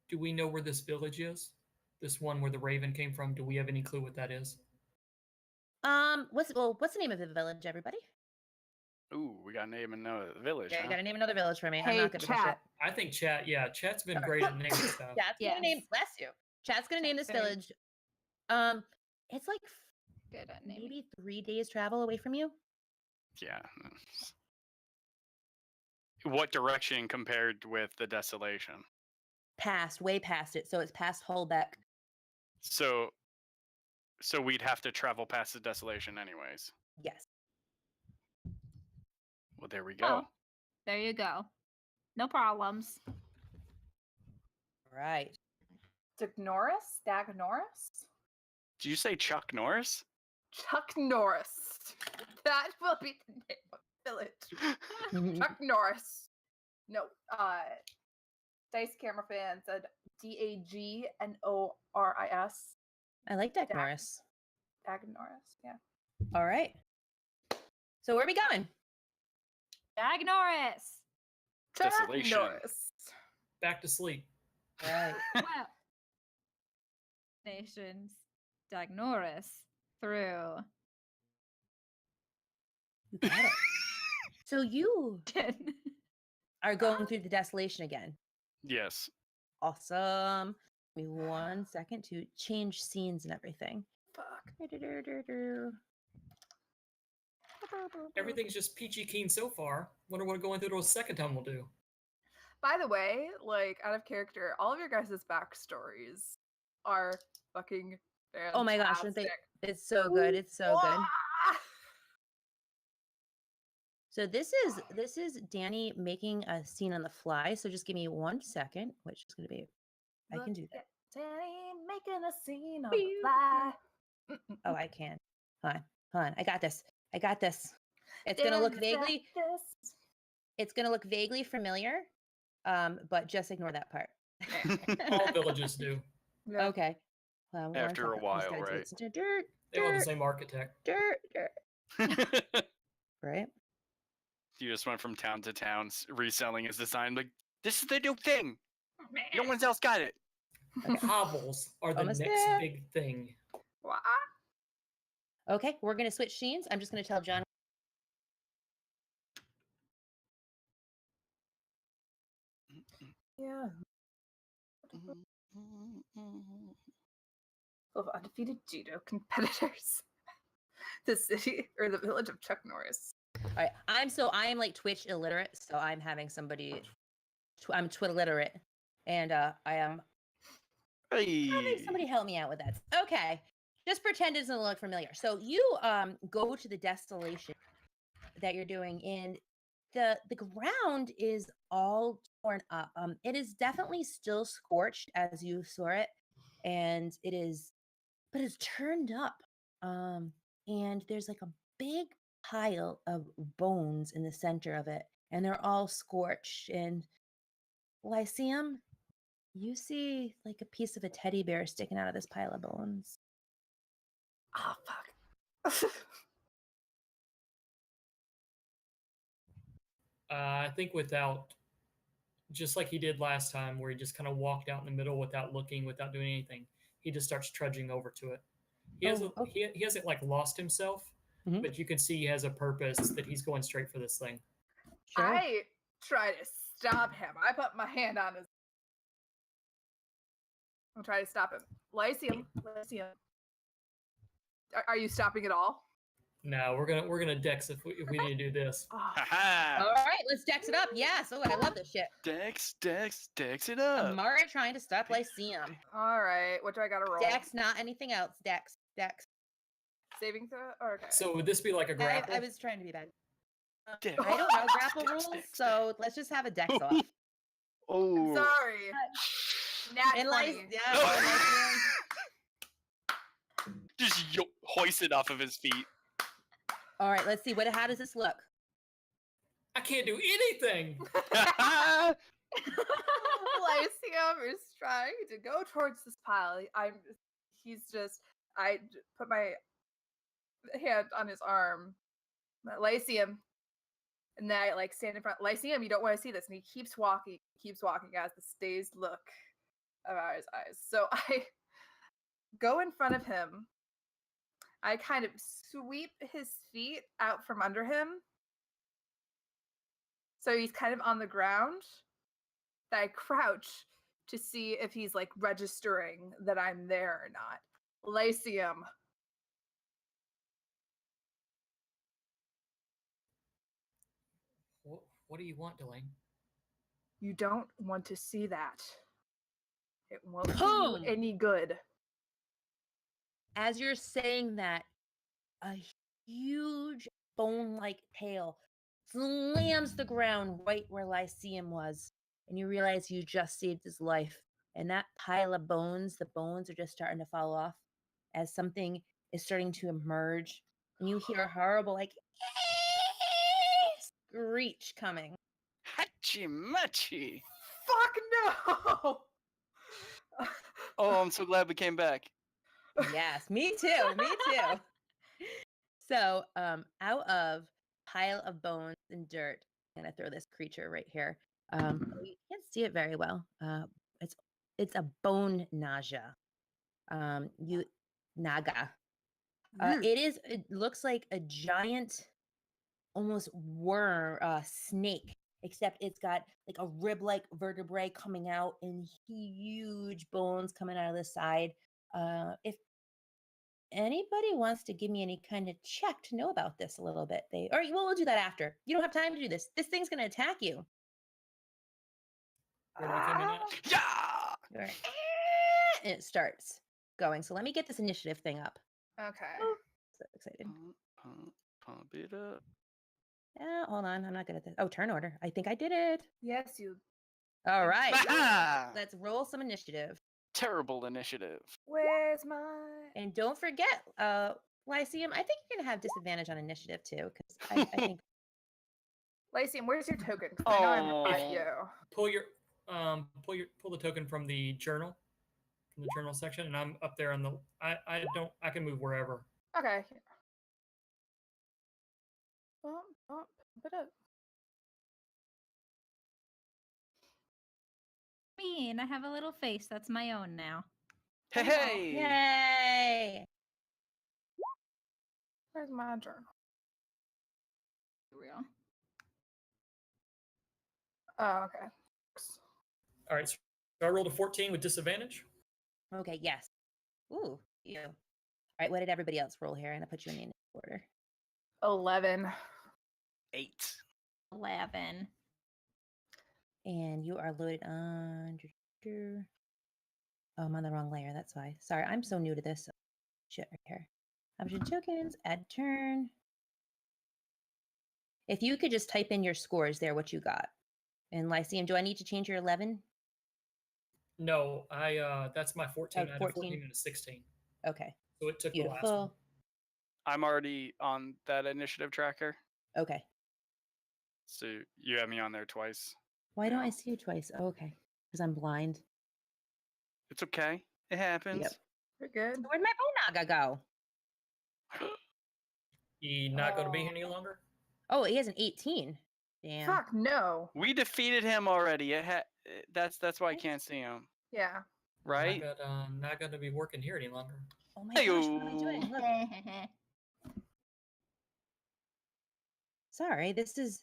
do we know where this village is? This one where the raven came from? Do we have any clue what that is? What's the name of the village, everybody? Ooh, we got to name another village. Yeah, Huh? you gotta name another village for me. I'm Hey, not good with this shit. chat. I think Chat's been Sorry. great at naming stuff. Chat's gonna name. Yes. Bless you. Chat's gonna name this Chat's very- village. It's like Good at naming. maybe 3 days travel away from you. Yeah. What direction compared with the desolation? Way past it. So it's past Hullbeck. So we'd have to travel past the desolation anyways. Yes. Well, there we go. Oh, there you go. No problems. Right. Dag Norris? Did you say Chuck Norris? Chuck Norris. That will be the name of the village. Chuck Norris. No, Dice Camera Fan said Dagnoris. I like Dagnoris. Dagnoris, yeah. All right. So where are we going? Agnoris. Desolation. Dagnoris. Back to sleep. All right. Well, nations. Dagnoris through. You got it. So you are going through the desolation again. Yes. Awesome. Give me 1 second to change scenes and everything. Fuck. Everything's just peachy keen so far. Wonder what going through it a second time will do. By the way, like out of character, all of your guys' backstories are fucking fantastic. Oh my gosh, it's so good. It's so good. So this is Danny making a scene on the fly. So just give me 1 second, which is going to be, I can do that. Danny making a scene on the fly. Oh, I can. Hold on. I got this. It's going to look vaguely, it's going to look vaguely familiar, but just ignore that part. All villages do. Yeah. Okay. Hold on 1 After a second. I just while, gotta do right? this. Dirt, They all have the dirt, same architect. dirt. Right? You just went from town to town reselling his design. Like, this is the new thing. No one else got it. Hovels are the Almost next there. big thing. Wah. Okay, we're going to switch scenes. I'm just going to tell John. Yeah. Of undefeated judo competitors. The city or the village of Chuck Norris. All right. I am like Twitch illiterate, so I'm having somebody I'm Twitterliterate. And I am having Hey. somebody help me out with that. Okay. Just pretend it doesn't look familiar. So you go to the desolation that you're doing, and the ground is all torn up. It is definitely still scorched as you saw it, and but it's turned up. And there's like a big pile of bones in the center of it, and they're all scorched. And Lyceum, you see like a piece of a teddy bear sticking out of this pile of bones. Oh fuck. I think without, just like he did last time, where he just kind of walked out in the middle without looking, without doing anything, he just starts trudging over to it. He hasn't, he hasn't like lost himself, Mhm. but you can see he has a purpose that he's going straight for this thing. Sure. I try to stop him. I put my hand on his. I'm trying to stop him. Lyceum. Are you stopping at all? No, we're gonna dex if we need to do this. Oh, All Haha. right, let's dex it up. Yes. Oh, I love this shit. Dex it up. Amara trying to stop Lyceum. all right. What do I gotta roll? Dex, not anything else. Dex. Saving throw? Okay. So would this be like a grapple? I was trying to be bad. Dex. I don't know grapple Dex, rules, dex, so let's just have a dex off. Oh. Sorry. Nat And 20. Lyceum. Just hoisted off of his feet. All right, let's see. How does this look? I can't do anything. Lyceum is trying to go towards this pile. I put my hand on his arm. Lyceum. And then I like stand in front. Lyceum, you don't want to see this. And he keeps walking as the dazed look about his eyes. So I go in front of him. I kind of sweep his feet out from under him. So he's kind of on the ground. I crouch to see if he's like registering that I'm there or not. Lyceum. What do you want, Delane? You don't want to see that. It won't do Boom! you any good. As you're saying that, a huge bone-like tail slams the ground right where Lyceum was, and you realize you just saved his life. And that pile of bones, the bones are just starting to fall off as something is starting to emerge, and you hear a horrible like screech coming. Hachi machi. Fuck no! Oh, I'm so glad we came back. Yes, me too. Me too. So, out of pile of bones and dirt, I'm gonna throw this creature right here. You can't see it very well. It's it's a bone nausea. You naga. It looks like a giant, almost worm, snake, except it's got like a rib-like vertebrae coming out and huge bones coming out of the side. If anybody wants to give me any kind of check to know about this a little bit, we'll do that after. You don't have time to do this. This thing's gonna attack you. Where do we come in at? Yeah. All right. And it starts going. So let me get this initiative thing up. Okay. So excited. Pump it up. Yeah, hold on. I'm not good at this. Oh, turn order. I think I did it. Yes, you. All right. Ah! Let's roll some initiative. Terrible initiative. Where's my? And don't forget, Lyceum, I think you're gonna have disadvantage on initiative too, because I think Lyceum, where's your token? 'Cause I know I'm with Oh. you. Pull the token from the journal, section, and I'm up there on the. I can move wherever. Okay. Bump it up. And I have a little face that's my own now. Hey, hey. yay! Where's my journal? Real. Oh, okay. All right. So I rolled a 14 with disadvantage. Okay, yes. Ooh, you. All right, what did everybody else roll here? And I put you in the initiative order. 11. 8. 11. And you are loaded on. Oh, I'm on the wrong layer. That's why. Sorry, I'm so new to this. Shit, right here. Option tokens, add turn. If you could just type in your scores there, what you got. And Lyceum, do I need to change your 11? No, that's my 14. Oh, I had a 14. 14 and a 16. Okay, So it took the last one. beautiful. I'm already on that initiative tracker. Okay. So you have me on there twice. Why don't I Yeah. see you twice? Oh, okay. Because I'm blind. It's okay. It happens. Yep. We're good. Where'd my Bonaga go? He not going to be here any longer. Oh, he has an 18. Damn. Fuck no. We defeated him already. That's why I can't see him. Yeah. Right? Not going to be working here any longer. Oh my gosh, what am I doing? Look. Sorry, this is.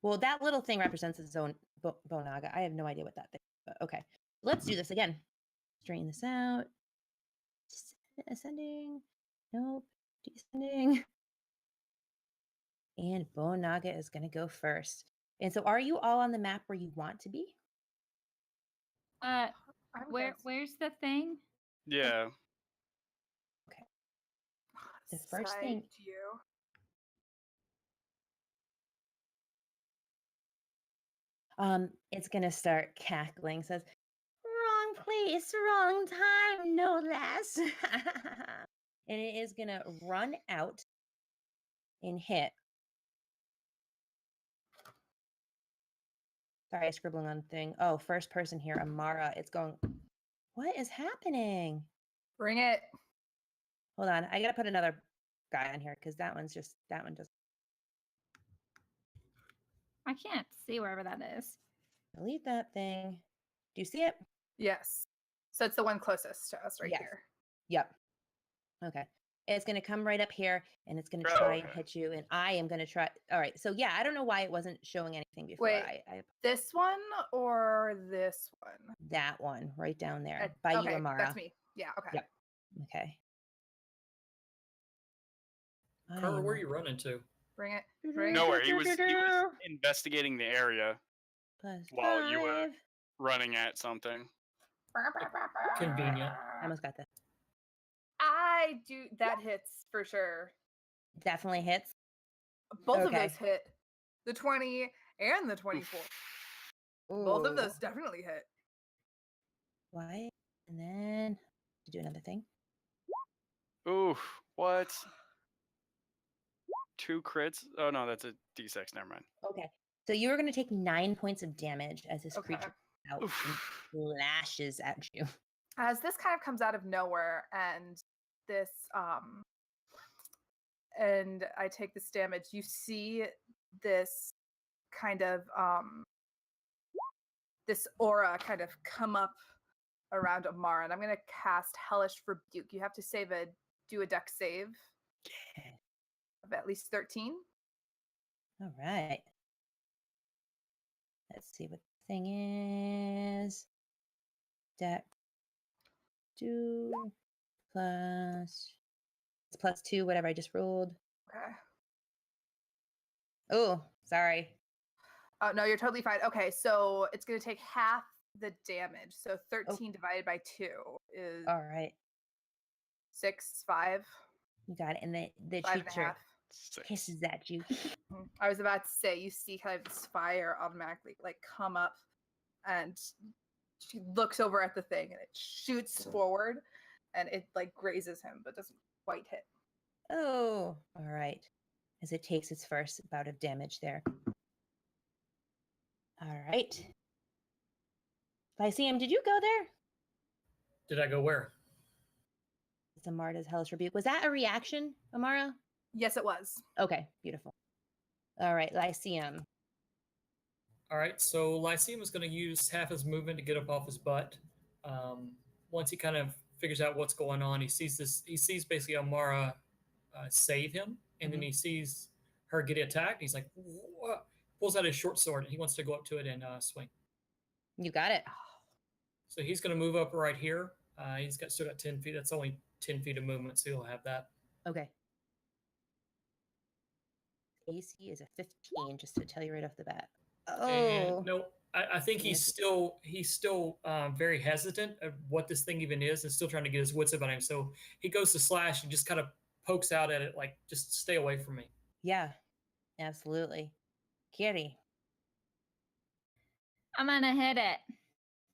Well, that little thing represents its own Bonaga. I have no idea what that thing is, but okay. Let's do this again. Straighten this out. Ascending. Nope. Descending. And Bonaga is going to go first. And so are you all on the map where you want to be? I would guess. Where's the thing? Yeah. The first thing. Psyched you. It's going to start cackling. Says, wrong place, wrong time, no less. And it is going to run out and hit. Sorry, scribbling on the thing. Oh, first person here, Amara. It's going. What is happening? Bring it. Hold on. I got to put another guy on here because that one doesn't. I can't see wherever that is. Delete that thing. Do you see it? Yes. So it's the one closest to us right Yes. here. Yep. Okay. It's going to come right up here and it's going to Oh, try and okay. hit you. And I am going to try. All right. So, yeah, I don't know why it wasn't showing anything before. Wait. I This one or this one? that one right down there by okay, you, Amara. that's me. Yeah, okay. Yep. Okay. Carver, where are you running to? Bring it. Bring Nowhere. it. He was investigating the area Plus while you were 5. running at something. Convenient. I almost got this. I do. That hits for sure. Definitely hits. Both of Okay. those hit. The 20 and the 24. Both of Ooh. those definitely hit. Why? And then to do another thing. Ooh, what? 2 crits? Oh no, that's a D6. Never mind. Okay. So you are going to take 9 points of damage as this Okay. creature out and Oof. lashes at you. As this kind of comes out of nowhere, and this and I take this damage, you see this kind of this aura kind of come up around Amara, and I'm gonna cast Hellish Rebuke. You have to do a dex save of at least 13. All right. Let's see what the thing is. Dex 2 plus it's +2, whatever I just rolled. Okay. Oh, sorry. Oh no, you're totally fine. Okay, so it's gonna take half the damage. So 13 divided by 2 is All right. 6, 5, You got it. And the 5 and a creature half. hisses at you. I was about to say, you see kind of this fire automatically like come up, and she looks over at the thing, and it shoots forward, and it like grazes him, but doesn't quite hit. Oh, all right. As it takes its first bout of damage there. All right. Lyceum, did you go there? Did I go where? It's Amara's Hellish Rebuke. Was that a reaction, Amara? Yes, it was. Okay, beautiful. All right, Lyceum. All right, so Lyceum is going to use half his movement to get up off his butt. Once he kind of figures out what's going on, he sees basically Amara save him, and then he sees her get attacked. He's like, "What?" Pulls out his short sword, and he wants to go up to it and swing. You got it. So he's going to move up right here. He's still got 10 feet. That's only 10 feet of movement, so he'll have that. Okay. AC is a 15, just to tell you right off the bat. Oh. And no, I think he's still very hesitant of what this thing even is, and still trying to get his wits about him. So he goes to slash and just kind of pokes out at it, like, just stay away from me. Yeah, absolutely. Kiri, I'm gonna hit it.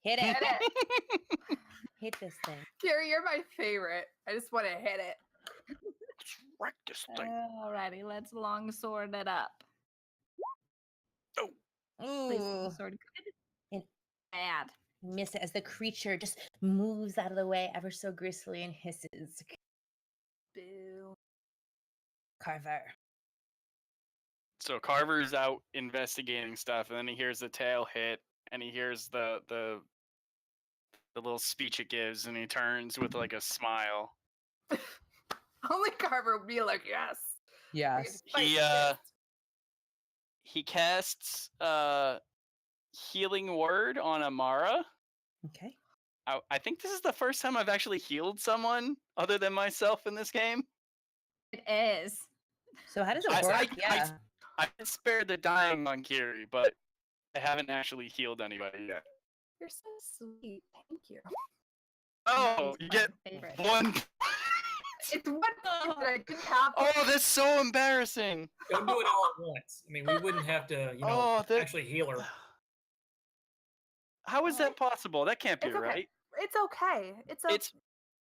hit it. Hit it. Hit this thing. Carrie, you're my favorite. I just want to hit it. Wreck this thing. Alrighty, let's longsword it up. Please, Ooh. sword good. And- Bad. Miss it as the creature just moves out of the way ever so gracefully and hisses. Boo. Carver. So Carver's out investigating stuff, and then he hears the tail hit, and he hears the little speech it gives, and he turns with like a smile. Only Carver would be like, yes. Yes. He casts healing word on Amara. Okay. I think this is the first time I've actually healed someone other than myself in this game. It is. So how does I- it work? I- Yeah. I spared the dying on Kiri, but I haven't actually healed anybody yet. You're so sweet. Thank you. Oh, you get Favorite. one. It's one thing that I didn't have. Oh, that's so embarrassing. Don't do it all at once. I mean, we wouldn't have to, actually heal her. How is that possible? That can't be It's okay. right. It's okay.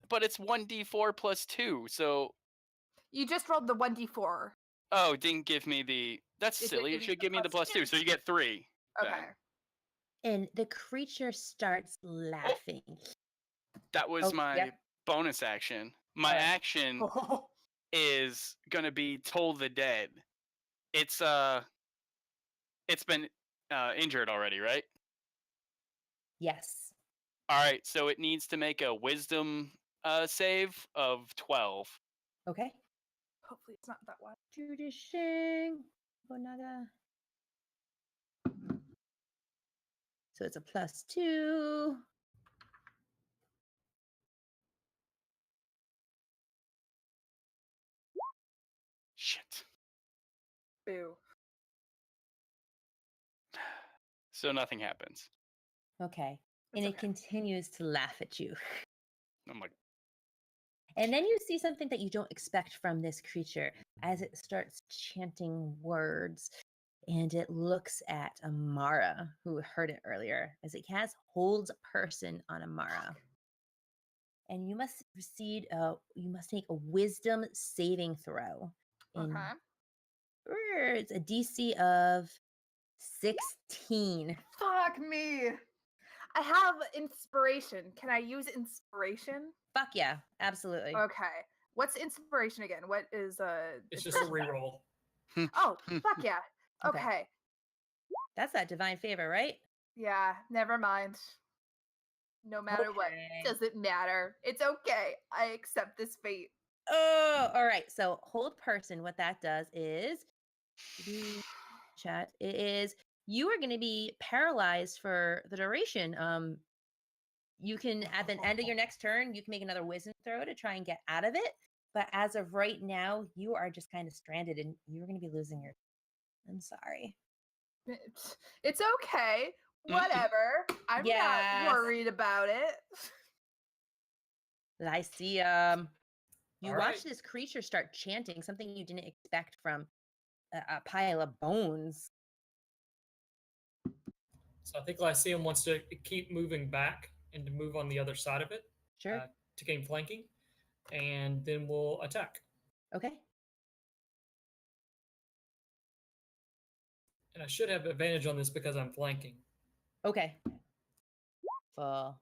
But it's 1d4 plus 2, so You just rolled the 1d4. oh, it didn't give me the. That's It didn't silly. give It you should the give me the plus plus 2, so you get 3. Okay. then. And the creature starts laughing. That was Oh, my yep. bonus action. My Alright. action is gonna be Toll the Dead. It's been injured already, right? Yes. All right, so it needs to make a Wisdom save of 12. Okay. Hopefully it's not that one. Judishing. Bonada. So it's a +2. Shit. Boo. So nothing happens. Okay. And It's it okay. continues to laugh at you. I'm like, And then you see something that you don't expect from this creature as it starts chanting words. And it looks at Amara, who heard it earlier, as it casts holds person on Amara. And you must make a wisdom saving throw. In Okay. words, a DC of 16. Fuck me. I have inspiration. Can I use inspiration? Fuck yeah, absolutely. Okay. What's inspiration again? What is It's just a inspiration? reroll. Oh, fuck yeah. Okay. Okay. That's that divine favor, right? Yeah, never mind. No matter what, Okay. doesn't matter. It's okay. I accept this fate. Oh, all right. So hold person, what that does is chat. It is you are going to be paralyzed for the duration. You can at the end of your next turn, you can make another wisdom throw to try and get out of it. But as of right now, you are just kind of stranded and you're going to be losing your. I'm sorry. It's okay. Whatever. I'm Yes. not worried about it. Lyceum. You All watch right. this creature start chanting something you didn't expect from a pile of bones. So I think Lyceum wants to keep moving back and to move on the other side of it Sure. to gain flanking, and then we'll attack. Okay. And I should have advantage on this because I'm flanking. Okay. Full.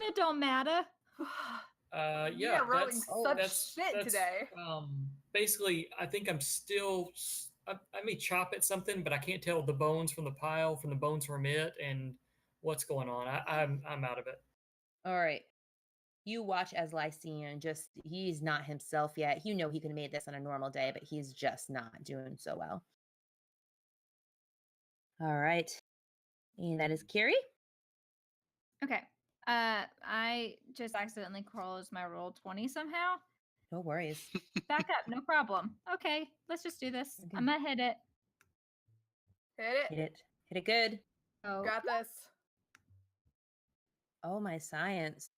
It don't matter. Yeah, rolling such that's shit today. Basically, I think I'm still. I may chop at something, but I can't tell the bones from the pile, from the bones from it, and what's going on. I'm out of it. All right. You watch as Lyceum he's not himself yet. You know he could have made this on a normal day, but he's just not doing so well. All right. And that is Carrie. Okay. I just accidentally closed my roll 20 somehow. No worries. Back up, no problem. Okay, let's just do this. Okay. I'm gonna hit it. Hit it. Hit it. Hit it good. Oh, Got this. Oh, my science.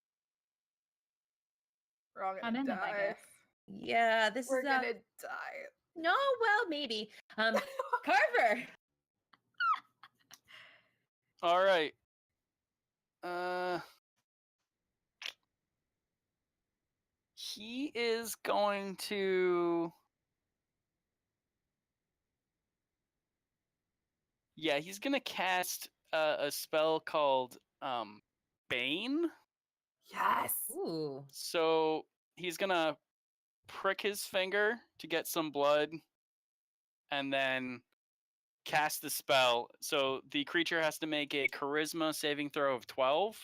We're all I'm gonna in it, I die. guess. Yeah, this We're is gonna die. no, well, maybe. Carver. All right. He is going to. Yeah, he's gonna cast a spell called Bane. Yes. Ooh. So he's gonna prick his finger to get some blood, and then cast the spell. So the creature has to make a Charisma saving throw of 12.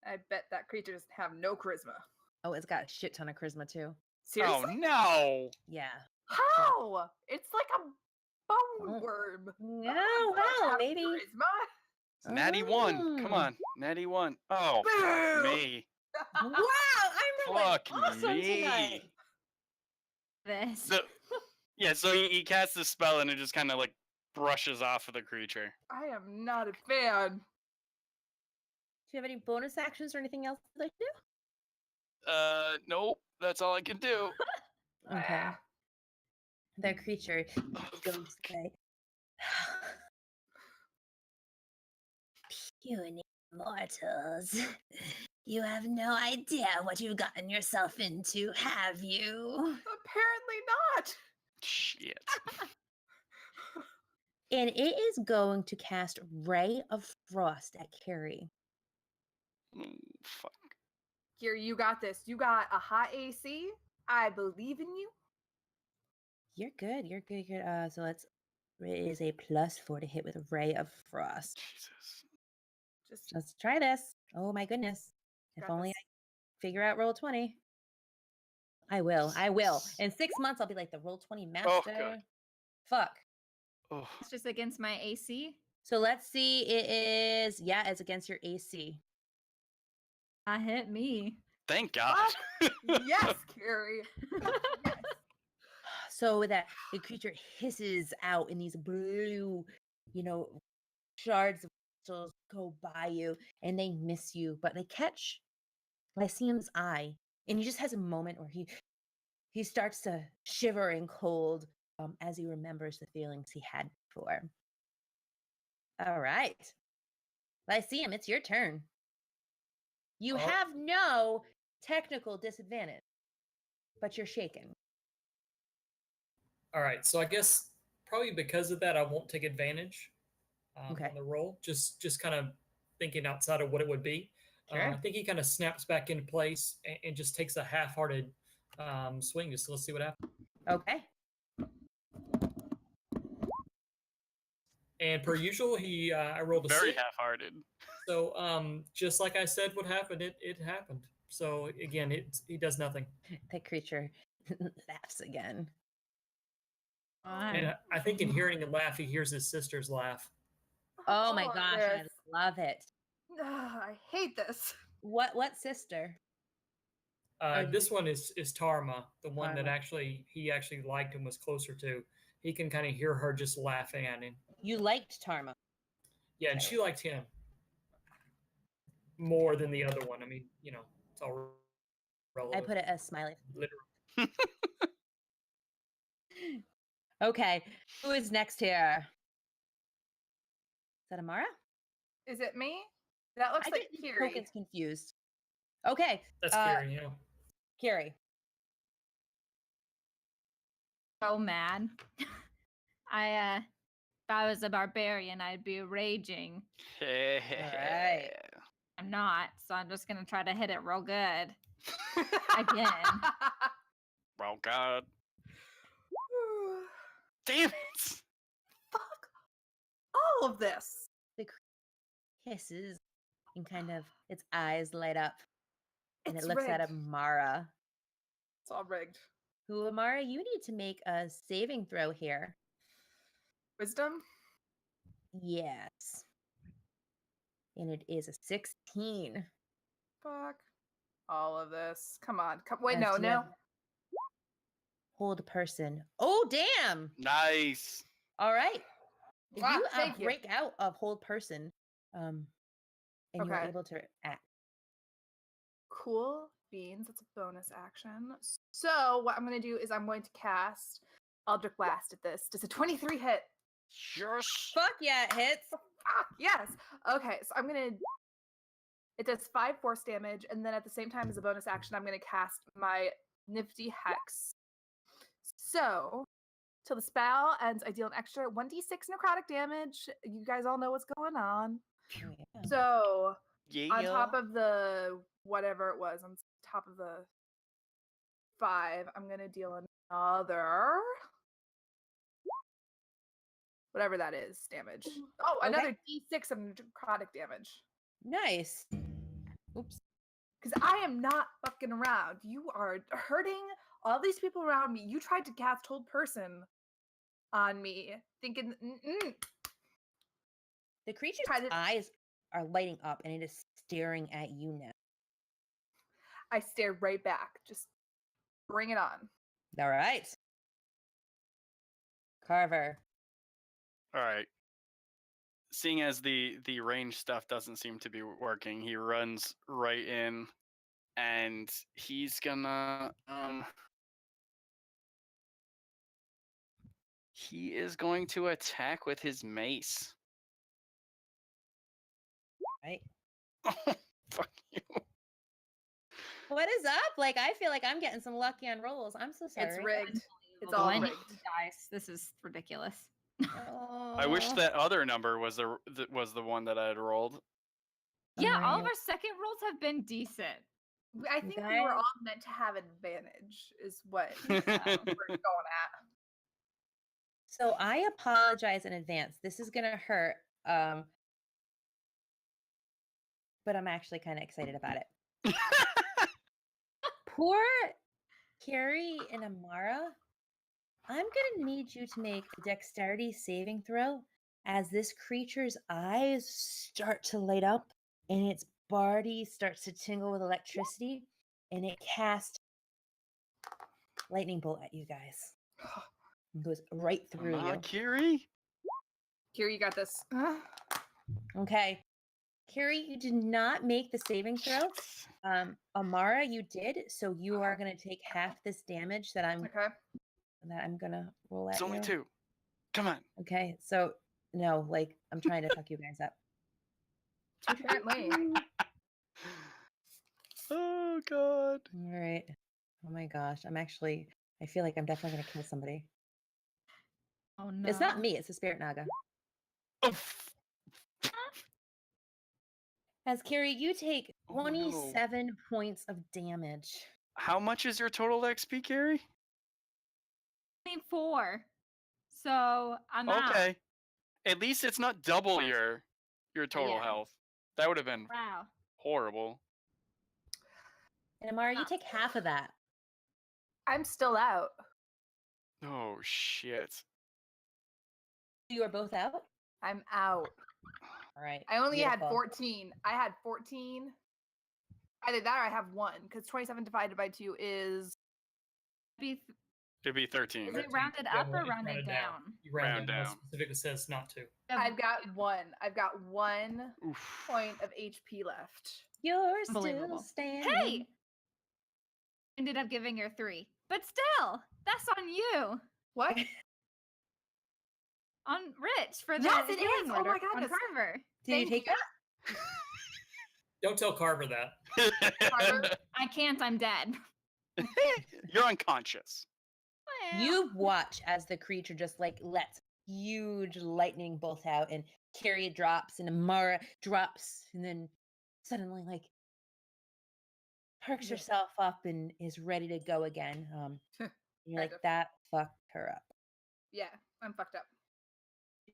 I bet that creature doesn't have no charisma. Oh, it's got a shit ton of charisma too. Seriously? Oh no! Yeah. How? It's like a bone Oh. worm. No, Bones don't well, have maybe. charisma. Natty 1. Come Oh. on. Natty 1. Oh, Boo! me. Wow, I'm really Fuck awesome me. tonight. This. So, yeah, so he casts the spell and it just kind of like brushes off of the creature. I am not a fan. Do you have any bonus actions or anything else you'd like to Nope. That's all I can do. do? Okay. Ah. The creature is Oh, going to fuck. say, puny mortals, you have no idea what you've gotten yourself into, have you? Apparently not. Shit. And it is going to cast Ray of Frost at Carrie. Oh, fuck. Here, you got this. You got a high AC. I believe in you. You're good. You're good. You're good. So it is a +4 to hit with a Ray of Frost. Jesus. Just Let's try this. Oh my goodness. If got only this. I figure out roll 20. I will. I will. In 6 months, I'll be like the roll 20 master. Oh, God. Fuck. Oh, It's just against my AC. So let's see. It is, yeah, it's against your AC. I hit me. thank God. Yes, Carrie. Yes. So that the creature hisses out and these blue, shards of crystals go by you and they miss you, but they catch Lyceum's eye. And he just has a moment where he starts to shiver in cold as he remembers the feelings he had before. All right. Lyceum, it's your turn. You Oh. have no technical disadvantage, but you're shaken. All right, so I guess probably because of that, I won't take advantage Okay. on the roll. Just kind of thinking outside of what it would be. Sure. I think he kind of snaps back into place and just takes a half-hearted swing. Just let's see what happens. Okay. And per usual, I rolled a Very 6. half-hearted. So just like I said would happen, it happened. So again, he does nothing. The creature laughs again. And Fine. I think in hearing him laugh, he hears his sister's laugh. Oh my gosh, I this. love it. I hate this. What sister? This one is Tarma, the one that Tarma. he actually liked and was closer to. He can kind of hear her just laughing at him. You liked Tarma. Yeah, and she liked him more than the other one. I mean, it's all relevant. I put it as smiley. Literally. Okay, who is next here? Is that Amara? Is it me? That looks I like get Kiri. tokens confused. Okay, That's scary, yeah. Kiri. So mad. If I was a barbarian, I'd be raging. right. I'm not, so I'm just gonna try to hit it real good. Again. Well, God. Damn it! Fuck all of this. The hisses and kind of its eyes light up, and It's it looks at rigged. Amara. It's all rigged. Who, Amara, you need to make a saving throw here. Wisdom? Yes. And it is a 16. Fuck all of this. Come on. Wait, As no, you no. have Hold person. Oh, damn. Nice. All right. Wow, You thank you. break out of hold person, and you're Okay. able to act. Cool beans. That's a bonus action. So what I'm going to do is I'm going to cast Eldritch Blast at this. Does a 23 hit? Yes. Fuck yeah, it hits. Fuck, yes. Okay, so I'm going to... It does 5 force damage, and then at the same time as a bonus action, I'm going to cast my Nifty Hex. So, till the spell ends, I deal an extra 1d6 necrotic damage. You guys all know what's going on. Oh, yeah. So, Yeah. on top of the whatever it was, on top of the 5, I'm going to deal another whatever that is damage. Oh, Okay. another d6 of necrotic damage. Nice. Oops. Because I am not fucking around. You are hurting all these people around me. You tried to cast Hold Person on me, thinking, The creature's Try to- eyes are lighting up, and it is staring at you now. I stare right back. Just bring it on. All right. Carver. All right. Seeing as the range stuff doesn't seem to be working, he runs right in, and he's gonna he is going to attack with his mace. Right. Fuck you. What is up? Like, I feel like I'm getting some lucky on rolls. I'm so sorry. It's rigged. It's Unbelievable. all I need rigged. dice. This is ridiculous. I wish Oh. that other number was the one that I had rolled. Yeah, all of Alright. our second rolls have been decent. I think we were all meant to have advantage, is what we're going at. So I apologize in advance. This is gonna hurt. But I'm actually kind of excited about it. Poor Carrie and Amara. I'm gonna need you to make a dexterity saving throw as this creature's eyes start to light up and its body starts to tingle with electricity, and it casts lightning bolt at you guys. It goes right through Come on, you. Kiri. Here, you got this. Okay. Carrie, you did not make the saving throw. Amara, you did, so you are gonna take half this damage that I'm Okay. gonna roll at It's only you. 2. Come on. Okay, so no, like I'm trying to fuck you guys up. Apparently. Oh God. All right. Oh my gosh, I feel like I'm definitely gonna kill somebody. Oh no. It's not me, it's the spirit naga. Oh, As Carrie, you take Oh, no. 27 points of damage. how much is your total XP, Carrie? 24. So I'm out. Okay. At least it's not double your total Yeah. health. That would have been Wow. horrible. And Amara, you take half of that. I'm still out. Oh shit. You are both out? I'm out. All right. I only had beautiful. 14. I had 14. Either that or I have 1, because 27 divided by 2 is... Be It'd be 13. Is it 13. rounded Yeah, up or it's rounded down? You round Round down. It down. specifically says not to. I've got 1. I've got 1 Oof. point of HP left. You're still Unbelievable. standing. Hey! Ended up giving her 3. But still, that's on you. What? On Rich for the Yes, it healing is! Oh word my on goodness. Carver. Did you Thank take you. that? Don't tell Carver that. Carver? I can't, I'm dead. You're unconscious. Well, You watch as the creature just like lets huge lightning bolt out, and Carrie drops, and Amara drops, and then suddenly like perks Yeah. herself up and is ready to go again. You're like, Kind of. that fucked her up. Yeah, I'm fucked up.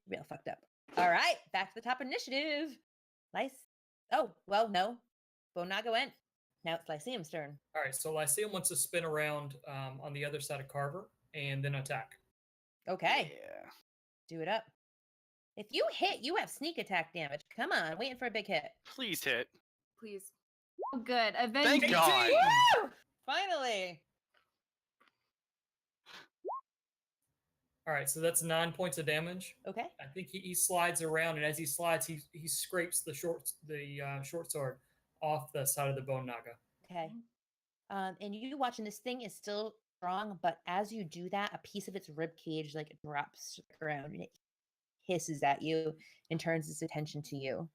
Real fucked up. All right, back to the top initiative. Nice. Oh, well, no. Bonaga went. Now it's Lyceum's turn. All right, so Lyceum wants to spin around on the other side of Carver and then attack. Okay, Yeah. do it up. If you hit, you have sneak attack damage. Come on, waiting for a big hit. Please hit. Please. oh, good. Avenge Thank me. God. Woo! Finally. All right, so that's 9 points of damage. Okay. I think he slides around, and as he slides, he scrapes the short sword off the side of the bone naga. Okay. And you watching this thing is still strong, but as you do that, a piece of its rib cage like drops to the ground and it hisses at you and turns its attention to you.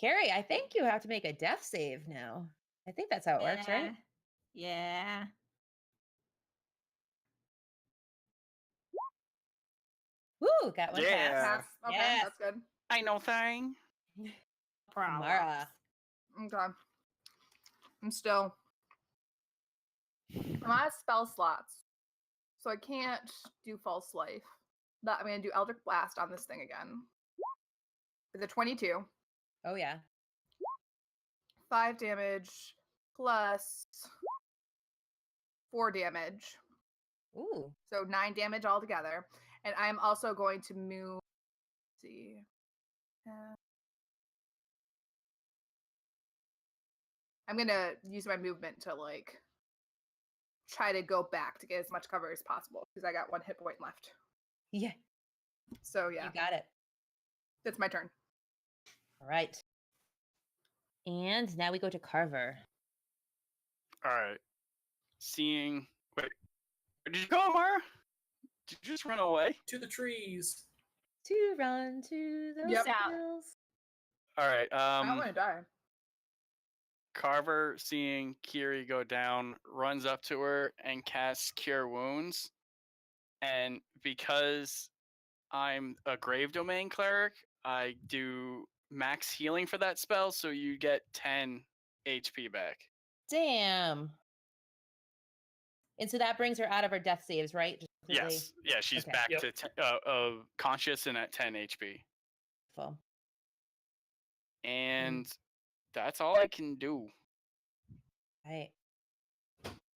Carrie, I think you have to make a death save now. I think that's how it works, right? Yeah. Woo, got one Yeah. pass. Pass. Okay, Yes. that's good. I know thing. Problem. Mara. Okay. I'm still... I'm out of spell slots, so I can't do False Life. But I'm going to do Eldritch Blast on this thing again. It's a 22. Oh yeah. 5 damage plus 4 damage. Ooh. So 9 damage altogether. And I'm also going to move. Let's see. I'm going to use my movement to like try to go back to get as much cover as possible because I got 1 hit point left. Yeah, So yeah, you got it. it's my turn. All right. And now we go to Carver. All right. Seeing. Wait. Where did you go, Mara? Did you just run away? To the trees. To run to those Yep. hills. All right. I don't want to die. Carver, seeing Kiri go down, runs up to her and casts Cure Wounds. And because I'm a Grave Domain cleric, I do max healing for that spell, so you get 10 HP back. Damn. And so that brings her out of her death saves, right? Just completely Yes. Yeah, she's Okay. back Yep. to conscious and at 10 HP. full. And that's all I can do. Right.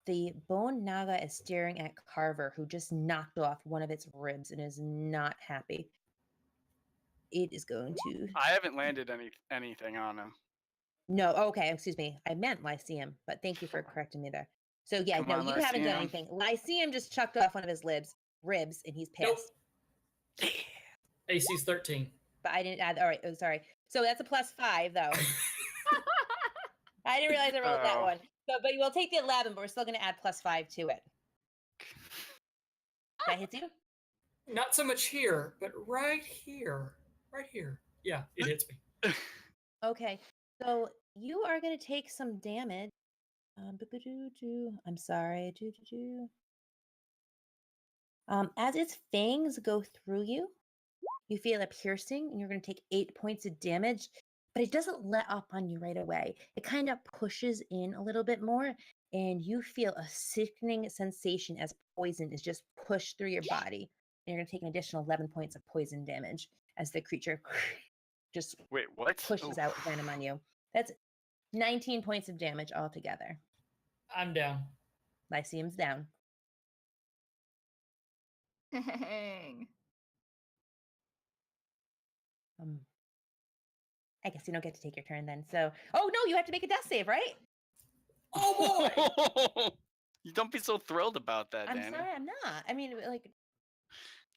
The bone naga is staring at Carver, who just knocked off one of its ribs and is not happy. It is going to. I haven't landed anything on him. No, okay, excuse me. I meant Lyceum, but thank you for correcting me there. So yeah, Come no, on, you haven't done Lyceum. anything. Lyceum just chucked off one of his ribs, and he's Nope. pissed. AC's 13. But I didn't add. All right, oh sorry. So that's a +5 though. I didn't realize I rolled that Oh. one. But we'll take the 11, but we're still going to add +5 to it. That hits you? Not so much here, but right here. Right here. Yeah, it hits me. Okay, so you are going to take some damage. I'm sorry. As its fangs go through you, you feel a piercing, and you're going to take 8 points of damage. But it doesn't let up on you right away. It kind of pushes in a little bit more, and you feel a sickening sensation as poison is just pushed through your body. And you're going to take an additional 11 points of poison damage as the creature just Wait, what? pushes Oh. out venom on you. That's 19 points of damage altogether. I'm down. Lyceum's down. Dang. I guess you don't get to take your turn then. So, oh no, you have to make a death save, right? Oh boy! You don't be so thrilled about that, I'm Danny. sorry, I'm not. I mean, like,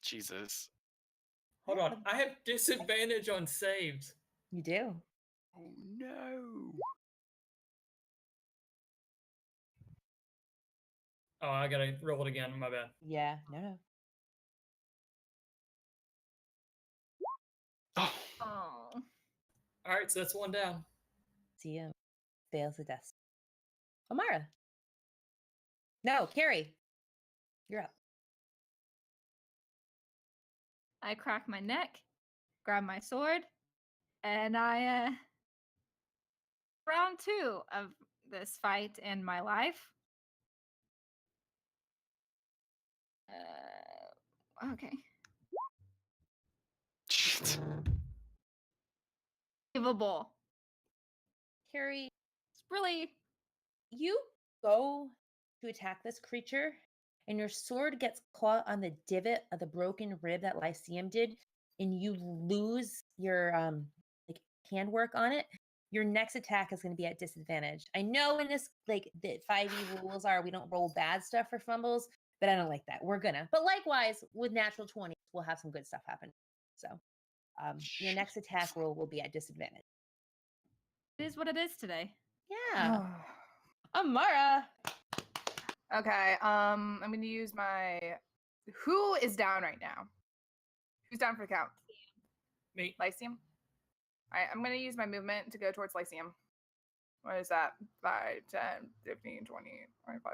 Jesus. Hold on. I have disadvantage on saves. you do. Oh no. Oh, I gotta roll it again. My bad. Yeah, no. Oh. Oh. All right, so that's one down. See him fails the death. Amara. No, Carrie. You're up. I crack my neck, grab my sword, and round 2 of this fight in my life. Okay. Shit. Believable. Carrie, It's really you go to attack this creature, and your sword gets caught on the divot of the broken rib that Lyceum did, and you lose your like handwork on it. Your next attack is going to be at disadvantage. I know in this like the 5e rules are we don't roll bad stuff for fumbles, but I don't like that. We're gonna. But likewise, with natural 20s, we'll have some good stuff happen. So your next attack roll will be at disadvantage. it is what it is today. Yeah. Amara. Okay, I'm gonna use my. Who is down right now? Who's down for the count? Me. Lyceum. All right, I'm gonna use my movement to go towards Lyceum. What is that? 5, 10, 15, 20, 25.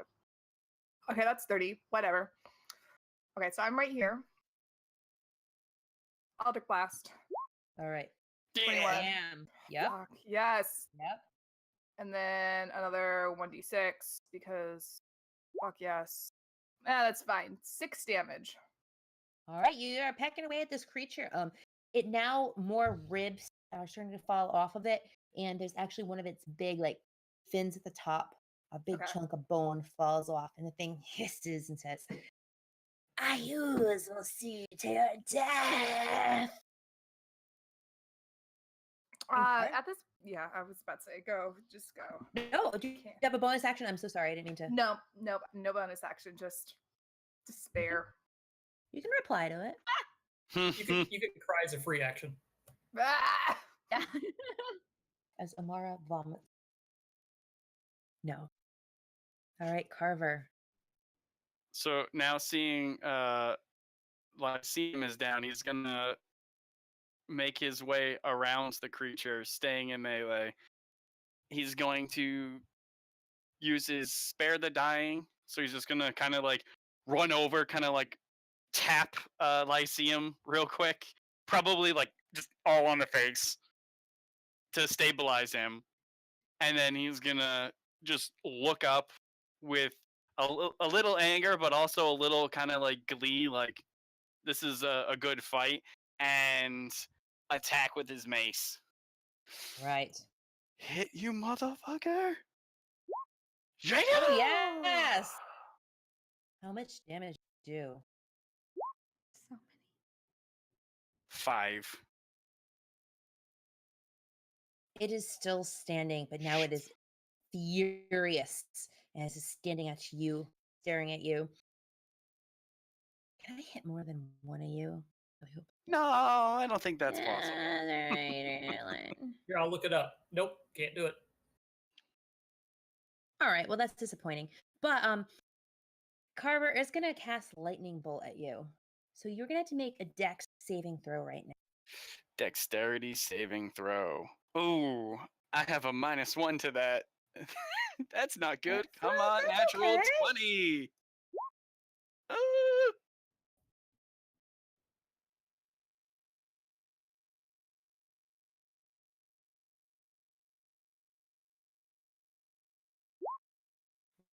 Okay, that's 30. Whatever. Okay, so I'm right here. Eldritch Blast. All right. 21. Bam. Yep. Fuck, yes. Yep. And then another 1d6 because fuck yes. That's fine. 6 damage. All right, you are pecking away at this creature. It now more ribs are starting to fall off of it, and there's actually one of its big like fins at the top. A big Okay. chunk of bone falls off, and the thing hisses and says, "I use will see you to your death." Okay. At this, yeah, I was about to say, go, just go. No, do you have a bonus action? I'm so sorry, I didn't mean to. No bonus action, just despair. You can reply to it. You can cry as a free action. Ah! Yeah. As Amara vomits. No. All right, Carver. So now seeing Lyceum is down, he's gonna make his way around the creature, staying in melee. He's going to use his spare the dying, so he's just gonna kind of like run over, kind of like tap Lyceum real quick, probably like just all on the face to stabilize him, and then he's gonna just look up with a little anger, but also a little kind of like glee, like this is a good fight, and attack with his mace. Right. Hit you, motherfucker! Oh, yes! How much damage do? So many. 5. It is still standing, but now it is furious as it's standing at you, staring at you. Can I hit more than one of you? I hope. No, I don't think that's possible. Here, I'll look it up. Nope, can't do it. All right, well that's disappointing. But Carver is gonna cast lightning bolt at you. So you're gonna have to make a dex saving throw right now. Dexterity saving throw. Ooh, I have a -1 to that. That's not good. That's Come not- on, that's natural okay. 20.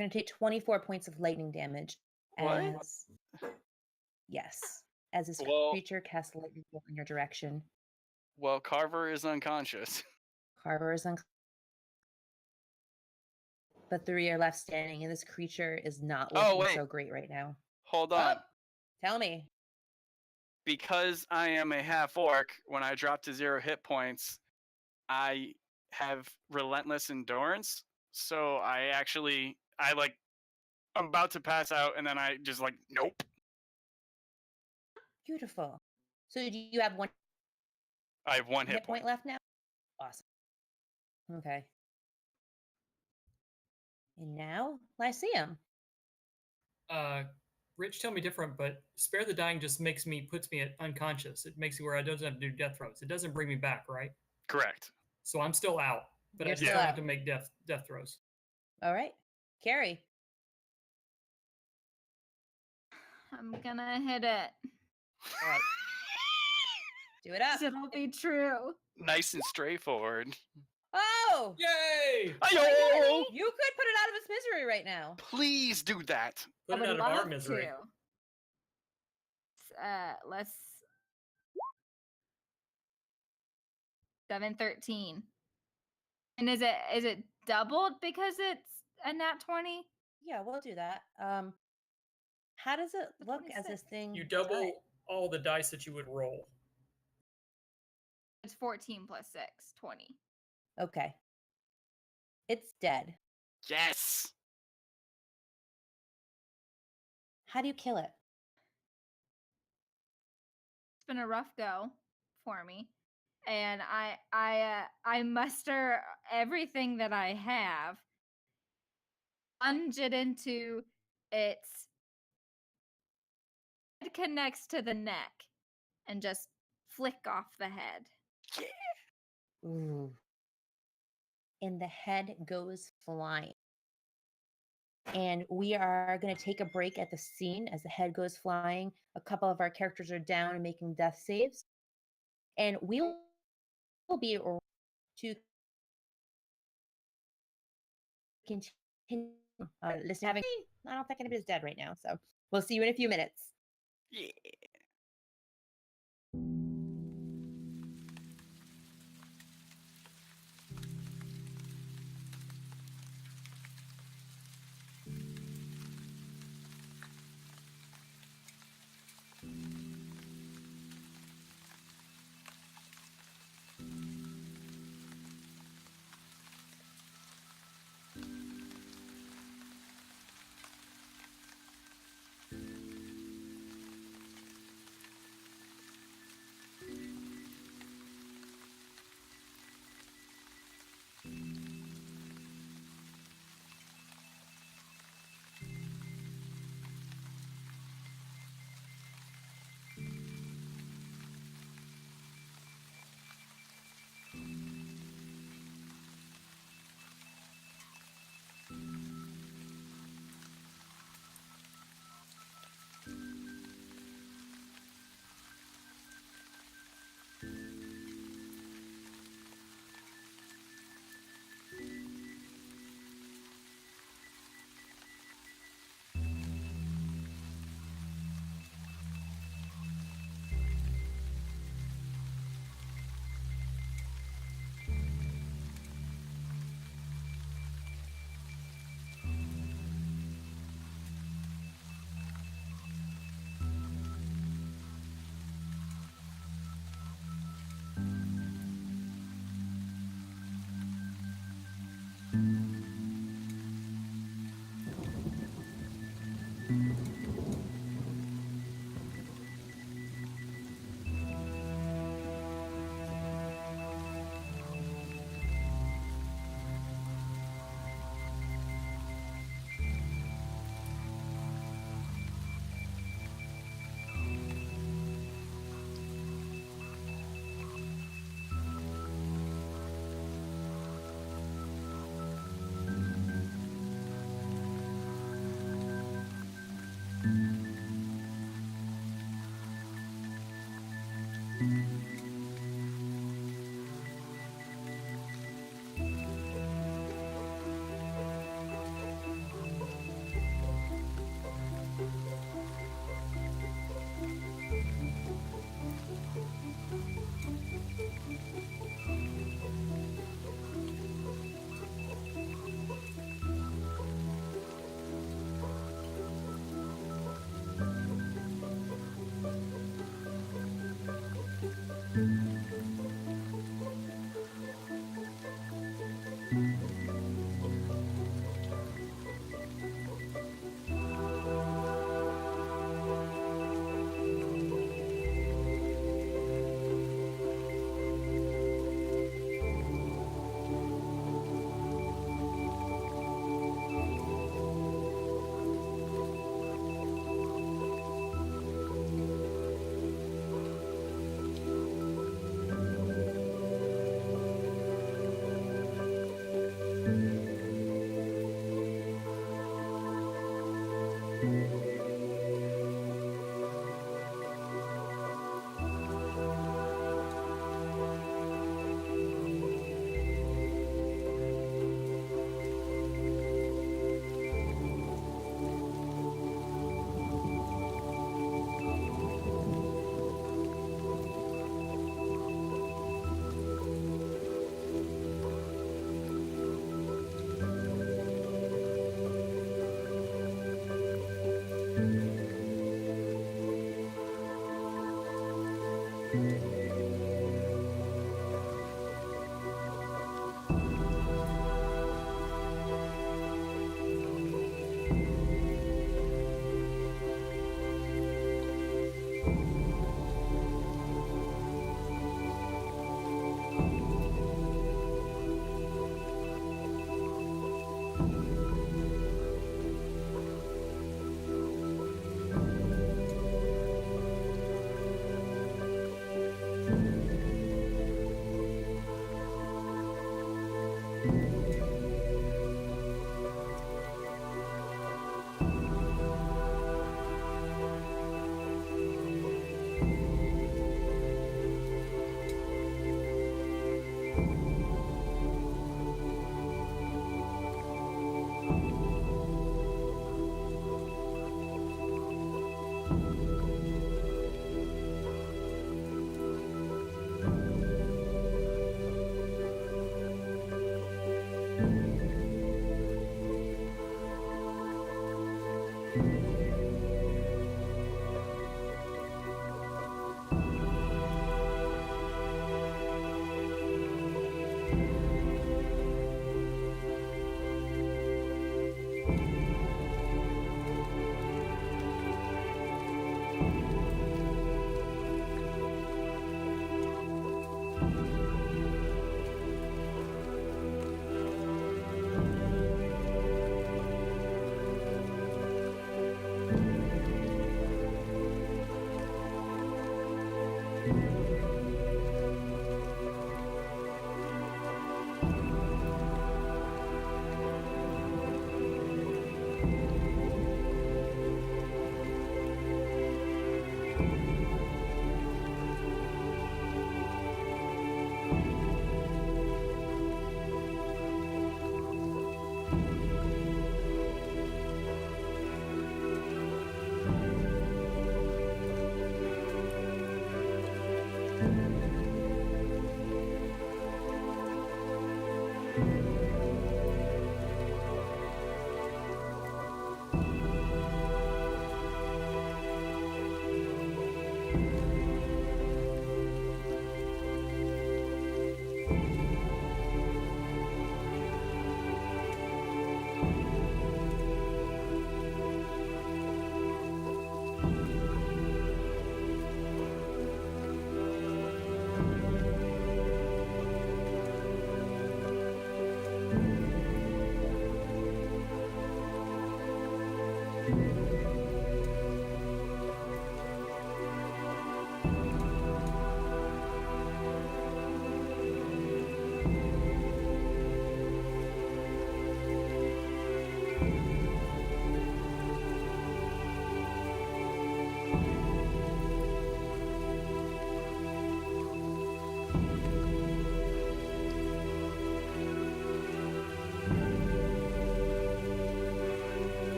You're going to take 24 points of lightning damage. What? Yes. As this Well- creature casts lightning bolt in your direction. Well, Carver is unconscious. Carver is but 3 are left standing, and this creature is not Oh, looking wait. so great right now. Hold on. Oh, tell me. Because I am a half orc, when I drop to 0 hit points, I have relentless endurance. So I'm about to pass out, and then I just like, nope. Beautiful. So do you have 1 I have 1 hit point left now? Awesome. Okay. And now, Lyceum. Rich, tell me different, but spare the dying just puts me at unconscious. It makes me where I don't have to do death throws. It doesn't bring me back, right? Correct. So I'm still out, but You're I just still don't out. have to make death throws. All right. Carrie. I'm gonna hit it. All right. Do it up. It'll be true. Nice and straightforward. Oh! Yay! Ayo! You could put it out of its misery right now. Please do that. Put I it would out of our love misery. to. Let's 713. And is it doubled because it's a nat 20? Yeah, we'll do that. How does it The look as 26. this thing? You dies? double all the dice that you would roll. It's 14 plus 6, 20. Okay. It's dead. Yes. How do you kill it? It's been a rough go for me. And I muster everything that I have, plunge it into its head connects to the neck, and just flick off the head. Ooh. And the head goes flying. And we are going to take a break at the scene as the head goes flying. A couple of our characters are down and making death saves. And we will be to continue listen having. I don't think anybody's dead right now. So we'll see you in a few minutes. Yeah.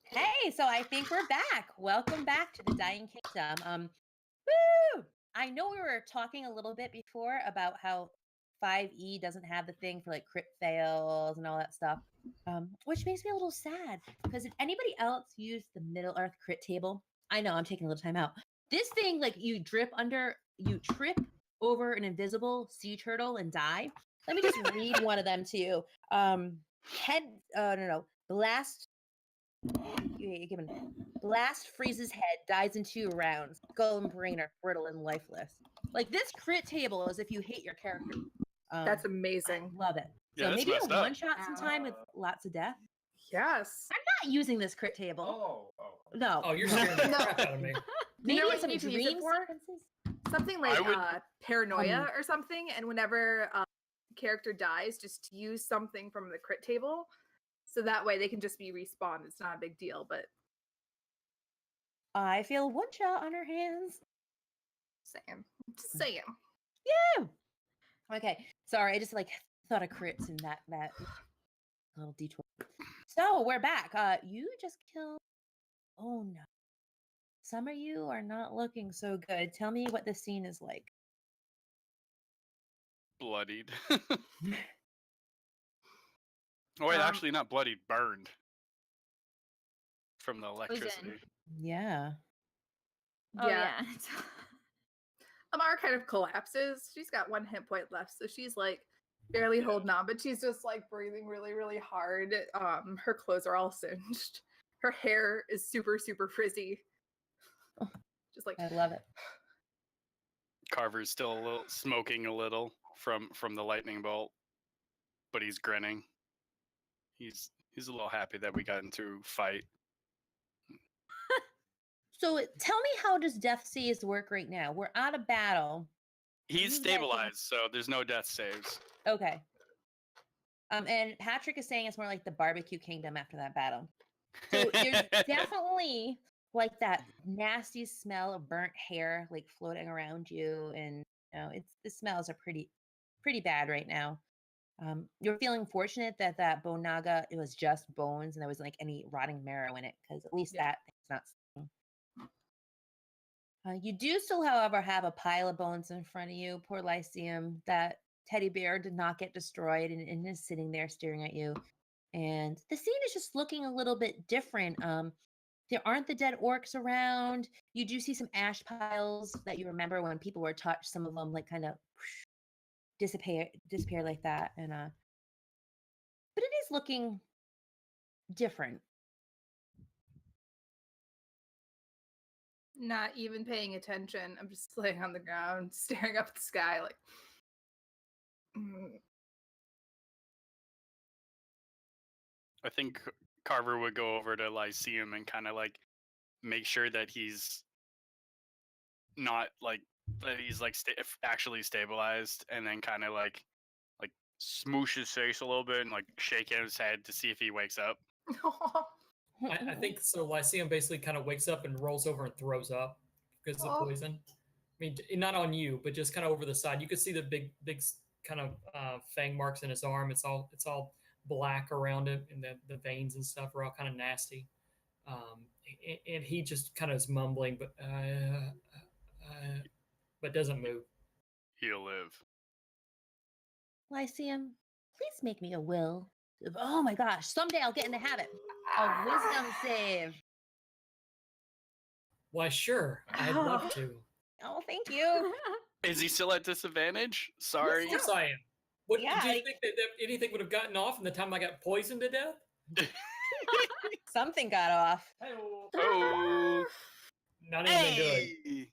Hey, so I think we're back. Welcome back to the Dying Kingdom. Woo! I know we were talking a little bit before about how 5e doesn't have the thing for like crit fails and all that stuff, which makes me a little sad because if anybody else used the Middle Earth crit table, I know I'm taking a little time out. This thing, like you trip over an invisible sea turtle and die. Let me just read one of them to you. Blast. Blast freezes head, dies in 2 rounds. Skull and brain are brittle and lifeless. Like this crit table is if you hate your character. That's amazing. I love it. Yeah, So that's maybe a messed up. one shot sometime with lots of death. Yes. I'm not using this crit table. No. Oh, you're scaring the crap out of me. Maybe You know what some you need to use it dream for? sequences. Something like would- paranoia or something, and whenever character dies, just use something from the crit table, so that way they can just be respawned. It's not a big deal, but I feel one shot on her hands. just saying. Yeah. Okay. Sorry, I just like thought of crits in that little detour. So we're back. You just killed. Oh no. Some of you are not looking so good. Tell me what the scene is like. Bloodied. Oh wait, actually not bloodied, burned from the electricity. Yeah. Oh Yeah. yeah. Amara kind of collapses. She's got 1 hit point left, so she's like barely holding on, but she's just like breathing really, really hard. Her clothes are all singed. Her hair is super, super frizzy. Oh, Just like I love it. Carver's still a little smoking a little from the lightning bolt, but he's grinning. He's a little happy that we got into a fight. So tell me, how does death saves work right now? We're out of battle. He's You guys are- stabilized, so there's no death saves. Okay. And Patrick is saying it's more like the barbecue kingdom after that battle. So there's definitely like that nasty smell of burnt hair like floating around you, and the smells are pretty bad right now. You're feeling fortunate that bone naga, it was just bones and there wasn't like any rotting marrow in it, because at least that thing's not stinging. You do still, however, have a pile of bones in front of you. Poor Lyceum. That teddy bear did not get destroyed and is sitting there staring at you. And the scene is just looking a little bit different. There aren't the dead orcs around. You do see some ash piles that you remember when people were touched. Some of them like kind of disappear like that. And but it is looking different. not even paying attention. I'm just laying on the ground, staring up at the sky, like. I think Carver would go over to Lyceum and kind of like make sure that he's not like that he's like actually stabilized, and then kind of like smoosh his face a little bit and like shake his head to see if he wakes up. I think so. Lyceum basically kind of wakes up and rolls over and throws up because of the poison. I mean, not on you, but just kind of over the side. You could see the big kind of fang marks in his arm. It's all black around it, and the veins and stuff are all kind of nasty. And he just kind of is mumbling, but doesn't move. He'll live. Lyceum, please make me a will. Oh my gosh, someday I'll get in the habit. A wisdom save. Why, sure, I'd love to. Oh, thank you. Is he still at disadvantage? Of Sorry. course I am. What Yeah, did you think that anything would have gotten off in the time I got poisoned to death? Something got off. Oh. Not even good. Hey.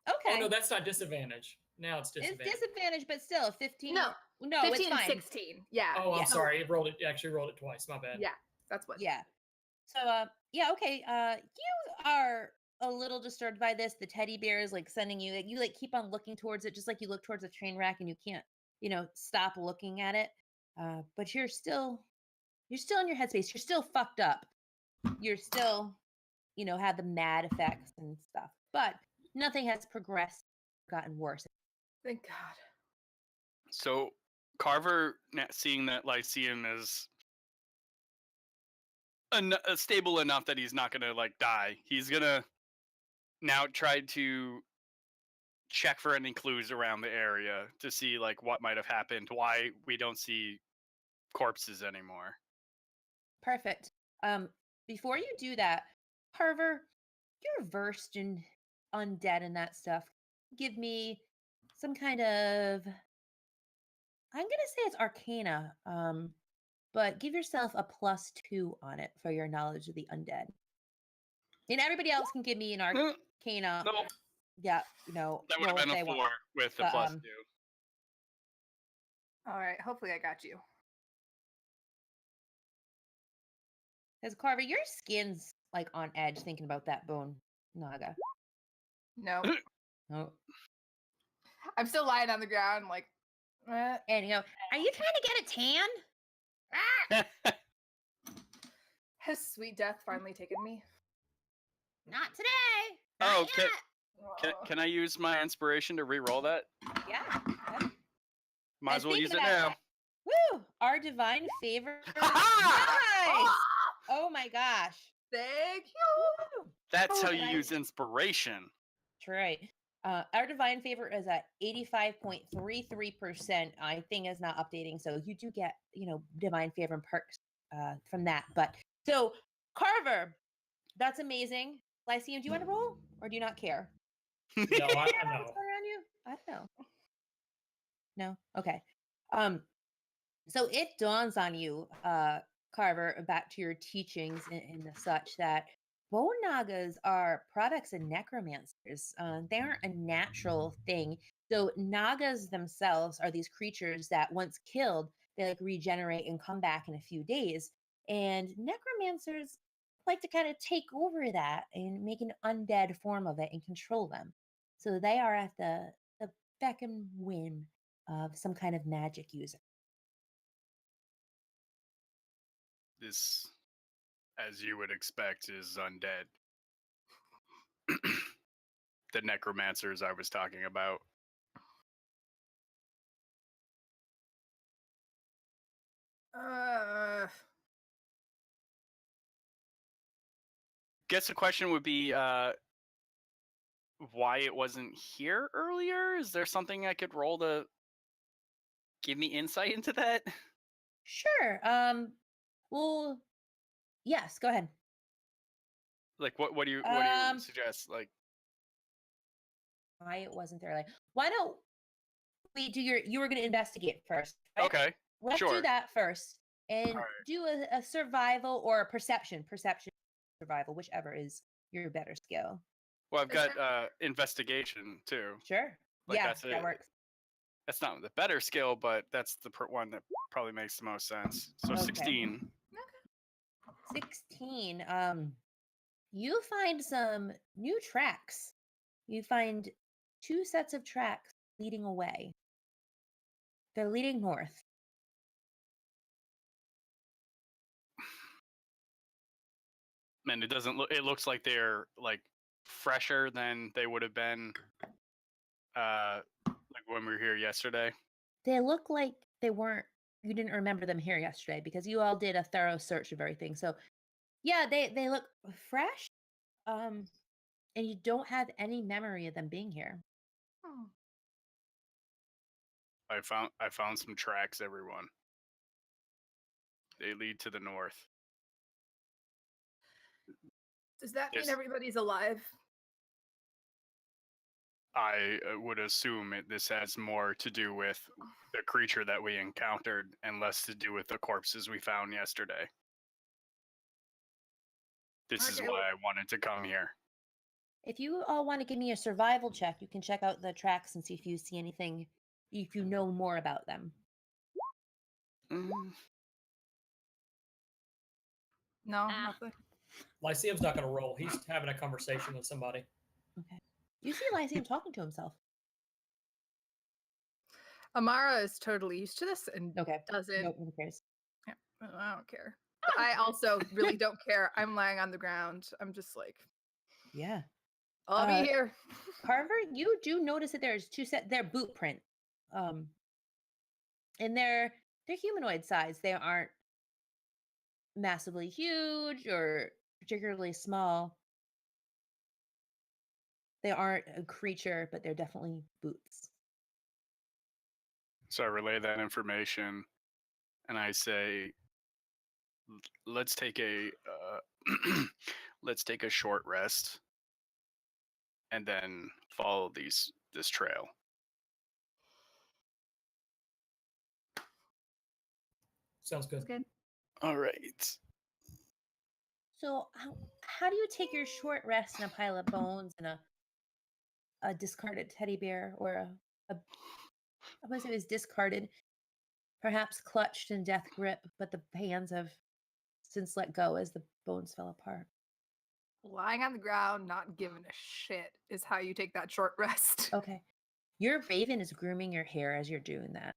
Oh Okay. no, that's not disadvantage. Now it's It's disadvantage. disadvantage, but still 15. No, No, 15 it's and fine. 16. Yeah. Oh, I'm Yeah. sorry. It actually rolled it twice. My bad. Yeah. That's what. Yeah. So yeah, okay. You are a little disturbed by this. The teddy bear is like sending you, you like keep on looking towards it, just like you look towards a train wreck and you can't, stop looking at it. But you're still in your headspace. You're still fucked up. You're still, have the mad effects and stuff. But nothing has progressed, gotten worse. Thank God. So Carver, seeing that Lyceum is stable enough that he's not gonna like die, he's gonna now try to check for any clues around the area to see like what might have happened, why we don't see corpses anymore. Perfect. Before you do that, Carver, you're versed in undead and that stuff. Give me some kind of, I'm gonna say it's Arcana, but give yourself a +2 on it for your knowledge of the undead. And everybody else can give me an Arcana. No, Yeah, that would roll have been if a they 4 want. with the But, +2. All right. Hopefully, I got you. Because Carver, your skin's like on edge thinking about that bone naga. No. Oh. I'm still lying on the ground, like. And are you trying to get a tan? Ah! Has sweet death finally taken me? Not today. Oh, Not yet. can I use my inspiration to re-roll that? Yeah. Might as well think use it about now. that. Woo! Our divine favor. Ha-ha! Nice. Oh my gosh. Thank you. Woo! That's how Oh, you nice. use inspiration. That's right. Our divine favor is at 85.33%. I think is not updating, so you do get divine favor and perks from that. But so Carver, that's amazing. Lyceum, do you want to roll or do you not care? No, Do you I care what's know. going on you? I don't know. No. Okay. So it dawns on you, Carver, back to your teachings and the such that bone nagas are products of necromancers. They aren't a natural thing. So nagas themselves are these creatures that once killed, they like regenerate and come back in a few days. And necromancers like to kind of take over that and make an undead form of it and control them. So they are at the beck and whim of some kind of magic user. This, as you would expect, is undead. The necromancers I was talking about. Guess the question would be why it wasn't here earlier? Is there something I could roll to give me insight into that? Sure. Well, yes, go ahead. Like what do you suggest? Like Why it wasn't there? Like, why don't we do you were going to investigate first, right? okay. Let's sure. do that first and Alright. do a survival or a perception, survival, whichever is your better skill. Well, I've got investigation too. Sure. Like, yeah, that's that it. works. That's not the better skill, but that's the one that probably makes the most sense. So Okay. 16. 16. You find some new tracks. You find 2 sets of tracks leading away. They're leading north. And it doesn't look. It looks like they're like fresher than they would have been, like when we were here yesterday. They look like they weren't, you didn't remember them here yesterday because you all did a thorough search of everything. So yeah, they look fresh. And you don't have any memory of them being here. Hmm. I found some tracks, everyone. They lead to the north. Does that mean Yes. everybody's alive? I would assume this has more to do with the creature that we encountered and less to do with the corpses we found yesterday. This is Okay. why I wanted to come here. If you all want to give me a survival check, you can check out the tracks and see if you see anything, if you know more about them. Mm, No, Ah. nothing. Lyceum's not going to roll. He's having a conversation with somebody. Okay. You see Lyceum talking to himself. Amara is totally used to this and Okay. doesn't. Nope, who cares? I don't care. But I also really don't care. I'm lying on the ground. I'm just like, Yeah. I'll be here. Carver, you do notice that there's their boot print. And they're humanoid size. They aren't massively huge or particularly small. They aren't a creature, but they're definitely boots. So I relay that information, and I say, "Let's take a let's take a short rest, and then follow this trail." Sounds good. That's good. All right. So how do you take your short rest in a pile of bones and a discarded teddy bear or I want to say it was discarded, perhaps clutched in death grip, but the hands have since let go as the bones fell apart. Lying on the ground, not giving a shit, is how you take that short rest. Okay. Your raven is grooming your hair as you're doing that.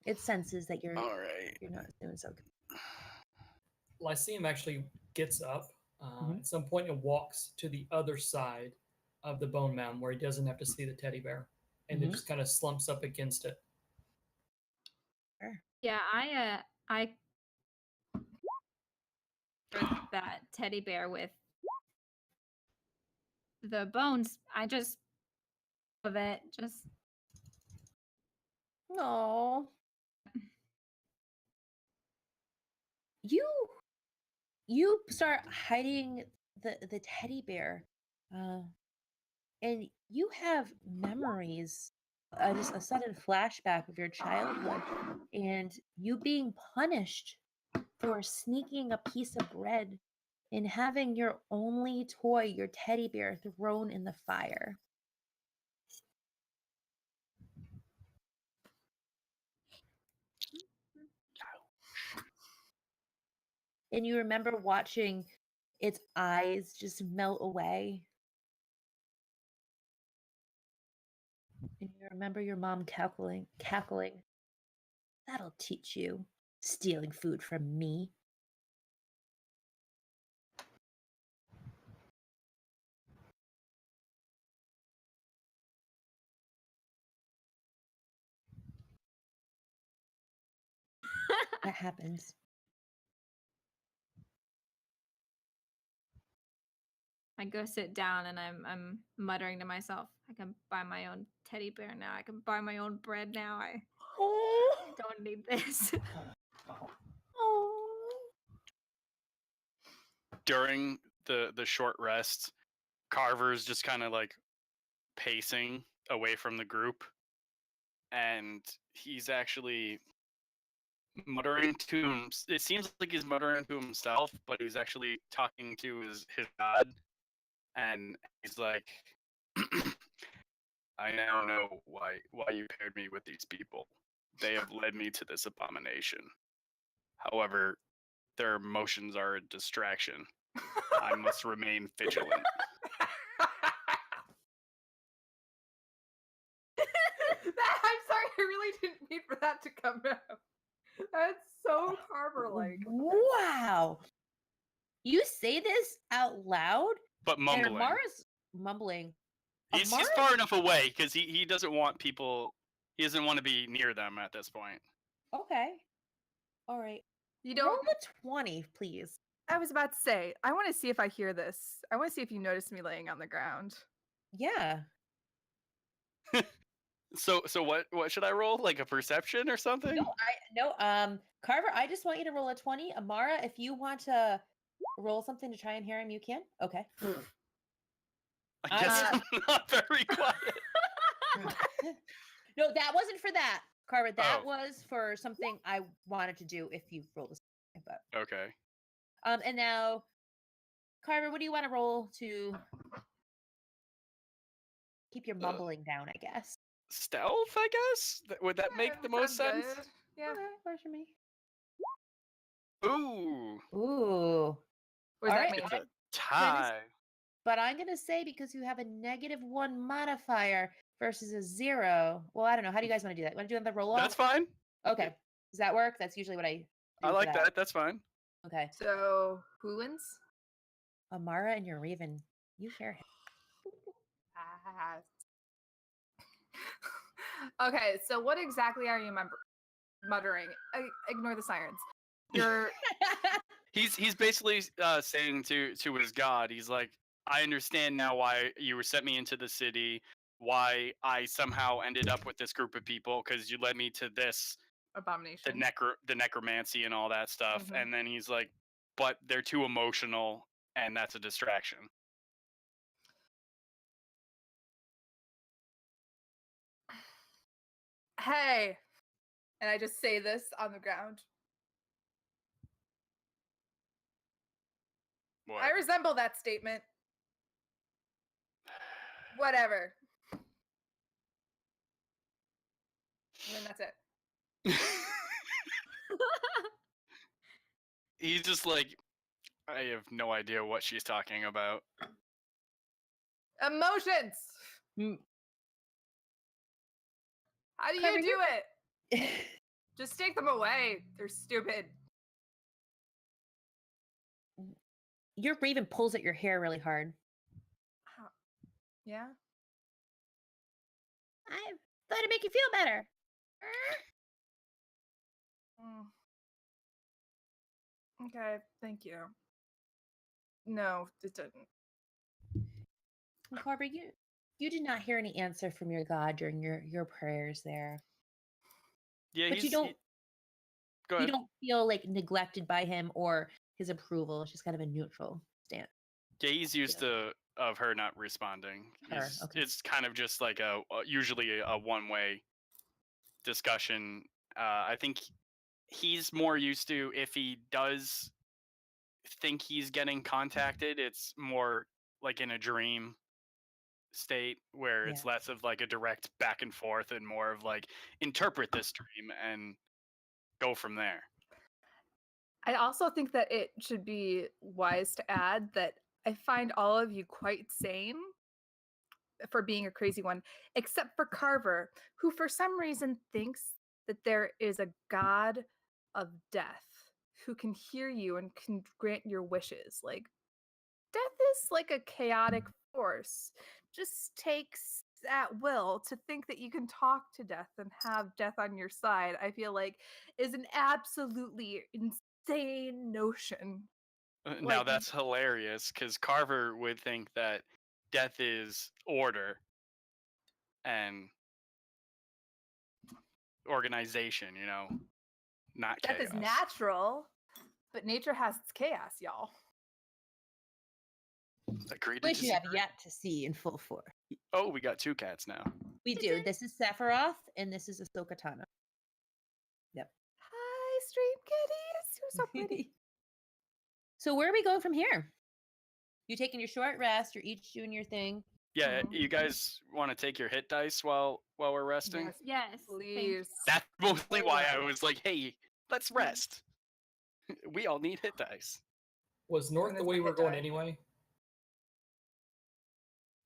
It senses that you're All right. not doing so good. Lyceum actually gets up Mhm. at some point and walks to the other side of the bone mound where he doesn't have to see the teddy bear, and it Mhm. just kind of slumps up against it. Yeah, I for that teddy bear with the bones. I just of it. Just No. You start hiding the teddy bear, and you have memories, just a sudden flashback of your childhood and you being punished for sneaking a piece of bread and having your only toy, your teddy bear, thrown in the fire. And you remember watching its eyes just melt away. And you remember your mom cackling. That'll teach you, stealing food from me. That happens. I go sit down and I'm muttering to myself, I can buy my own teddy bear now. I can buy my own bread now. I don't need this. During the short rest, Carver's just kind of like pacing away from the group, and he's actually muttering to him. It seems like he's muttering to himself, but he's actually talking to his god, and he's like, "I now know why you paired me with these people. They have led me to this abomination. However, their emotions are a distraction. I must remain vigilant." I'm sorry, I really didn't mean for that to come out. That's so Carver-like. Wow. You say this out loud? But And mumbling. Amara's mumbling. He's Amara's- far enough away because he doesn't want people. He doesn't want to be near them at this point. Okay. All right. You Roll don't. a 20, please. I was about to say, I want to see if I hear this. I want to see if you notice me laying on the ground. Yeah. So what should I roll? Like a perception or something? Carver, I just want you to roll a 20. Amara, if you want to roll something to try and hear him, you can. Okay. I guess I'm not very quiet. No, that wasn't for that, Carver. That Oh. was for something I wanted to do if you roll this. But Okay. and now, Carver, what do you want to roll to keep your mumbling down? I guess. Stealth, I guess. Would that make the most sounds sense? good. Yeah. Okay, works for me. Ooh, Ooh. What does All that right, mean? it's a Dennis, tie. but I'm gonna say because you have a -1 modifier versus a 0. Well, I don't know. How do you guys want to do that? Want to do another roll off? That's fine. Okay. Does that work? That's usually what I do. I for like that. That's fine. Okay. So who wins? Amara and your Raven. You hear him. Pass. Okay, so what exactly are you muttering? Ignore the sirens. You're He's basically saying to his god, he's like, I understand now why you sent me into the city, why I somehow ended up with this group of people, because you led me to this, abomination. the necromancy and all that stuff. Mhm. And then he's like, but they're too emotional, and that's a distraction. Hey, and I just say this on the ground. What? I resemble that statement. Whatever. And then that's it. He's just like, I have no idea what she's talking about. Emotions. Mm. How do Carver, you do it? Just take them away. They're stupid. Your Raven pulls at your hair really hard. Yeah. I thought it'd make you feel better. Mm. Okay, thank you. No, it didn't. And Carver, you did not hear any answer from your god during your prayers there. Yeah, But you don't Go you ahead. don't feel like neglected by him or his approval. It's just kind of a neutral stance. Yeah, he's used to of her not responding. Her, okay. It's kind of just like usually a one-way discussion. I think he's more used to if he does think he's getting contacted, it's more like in a dream state where it's less of like a direct back and forth and more of like interpret this dream and go from there. I also think that it should be wise to add that I find all of you quite sane for being a crazy one, except for Carver, who for some reason thinks that there is a god of death who can hear you and can grant your wishes. Like, death is like a chaotic force, just takes at will. To think that you can talk to death and have death on your side, I feel like is an absolutely insane notion. Now Like- that's hilarious because Carver would think that death is order and organization, not Death chaos. is natural, but nature has its chaos, y'all. Agreed to Which you have disagree. yet to see in full force. Oh, we got two cats now. We do. This is Sephiroth and this is Ahsoka Tano. Hi, stream kitties. You're so pretty. So where are we going from here? You taking your short rest? You're each doing your thing. Yeah, Mhm. you guys want to take your hit dice while we're resting? Yes, Yes. thank you. please. That's mostly Very why I well. was like, hey, let's rest. We all need hit dice. Was north When the is way my we're hit going die? anyway?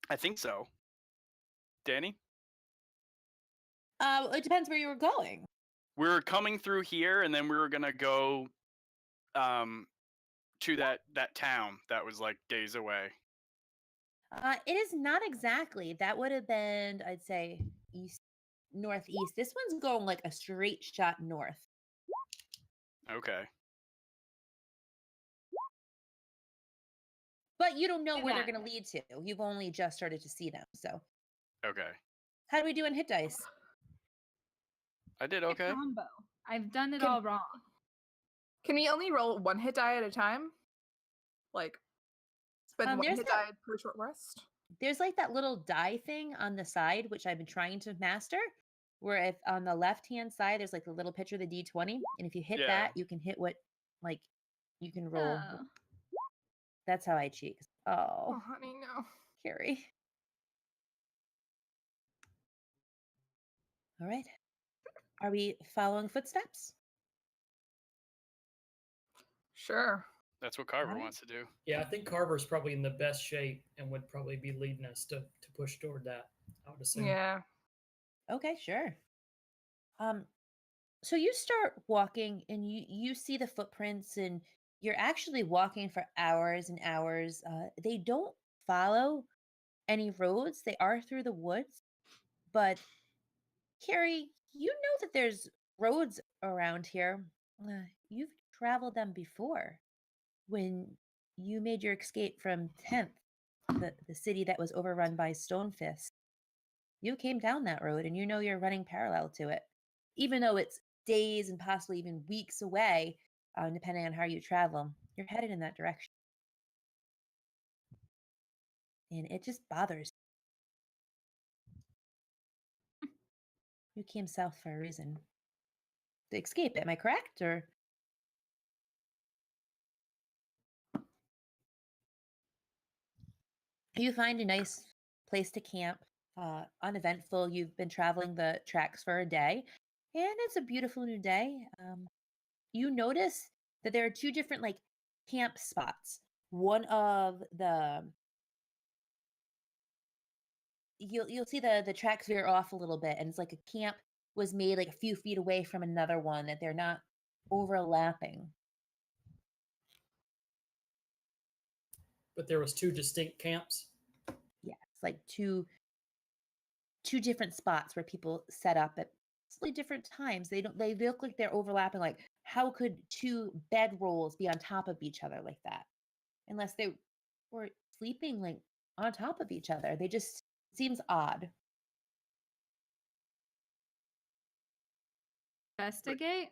I think so. Danny? It depends where you were going. We were coming through here and then we were gonna go to that town that was like days away. It is not exactly. That would have been, I'd say, northeast. This one's going like a straight shot north. Okay. But you don't know Do where they're that. going to lead to. You've only just started to see them. So, Okay. how do we do in hit dice? I did A okay. combo. I've done it Can- all wrong. Can we only roll one hit die at a time? Like, spend one there's hit that- die per short rest? there's like that little die thing on the side, which I've been trying to master, where if on the left-hand side, there's like a little picture of the D20. And if you hit Yeah. that, you can hit what, like, you can roll. Oh. That's how I cheat. Oh, Oh, honey, no. Carrie. All right. Are we following footsteps? Sure. That's what Carver Alright. wants to do. Yeah, I think Carver's probably in the best shape and would probably be leading us to push toward that. I would assume. Yeah. Okay, sure. So you start walking and you see the footprints and you're actually walking for hours and hours. They don't follow any roads. They are through the woods, but Carrie, you know that there's roads around here. You've traveled them before when you made your escape from 10th, the city that was overrun by Stonefist. You came down that road and you know you're running parallel to it, even though it's days and possibly even weeks away, depending on how you travel. You're headed in that direction. And it just bothers you. You came south for a reason. To escape, am I correct? Or you find a nice place to camp, uneventful. You've been traveling the tracks for a day, and it's a beautiful new day. You notice that there are two different like camp spots. One of the you'll see the tracks veer off a little bit, and it's like a camp was made like a few feet away from another one that they're not overlapping. But there was two distinct camps. Yeah, it's like two different spots where people set up at slightly different times. They look like they're overlapping. Like, how could two bed rolls be on top of each other like that? Unless they were sleeping like on top of each other. They just seems odd. Investigate.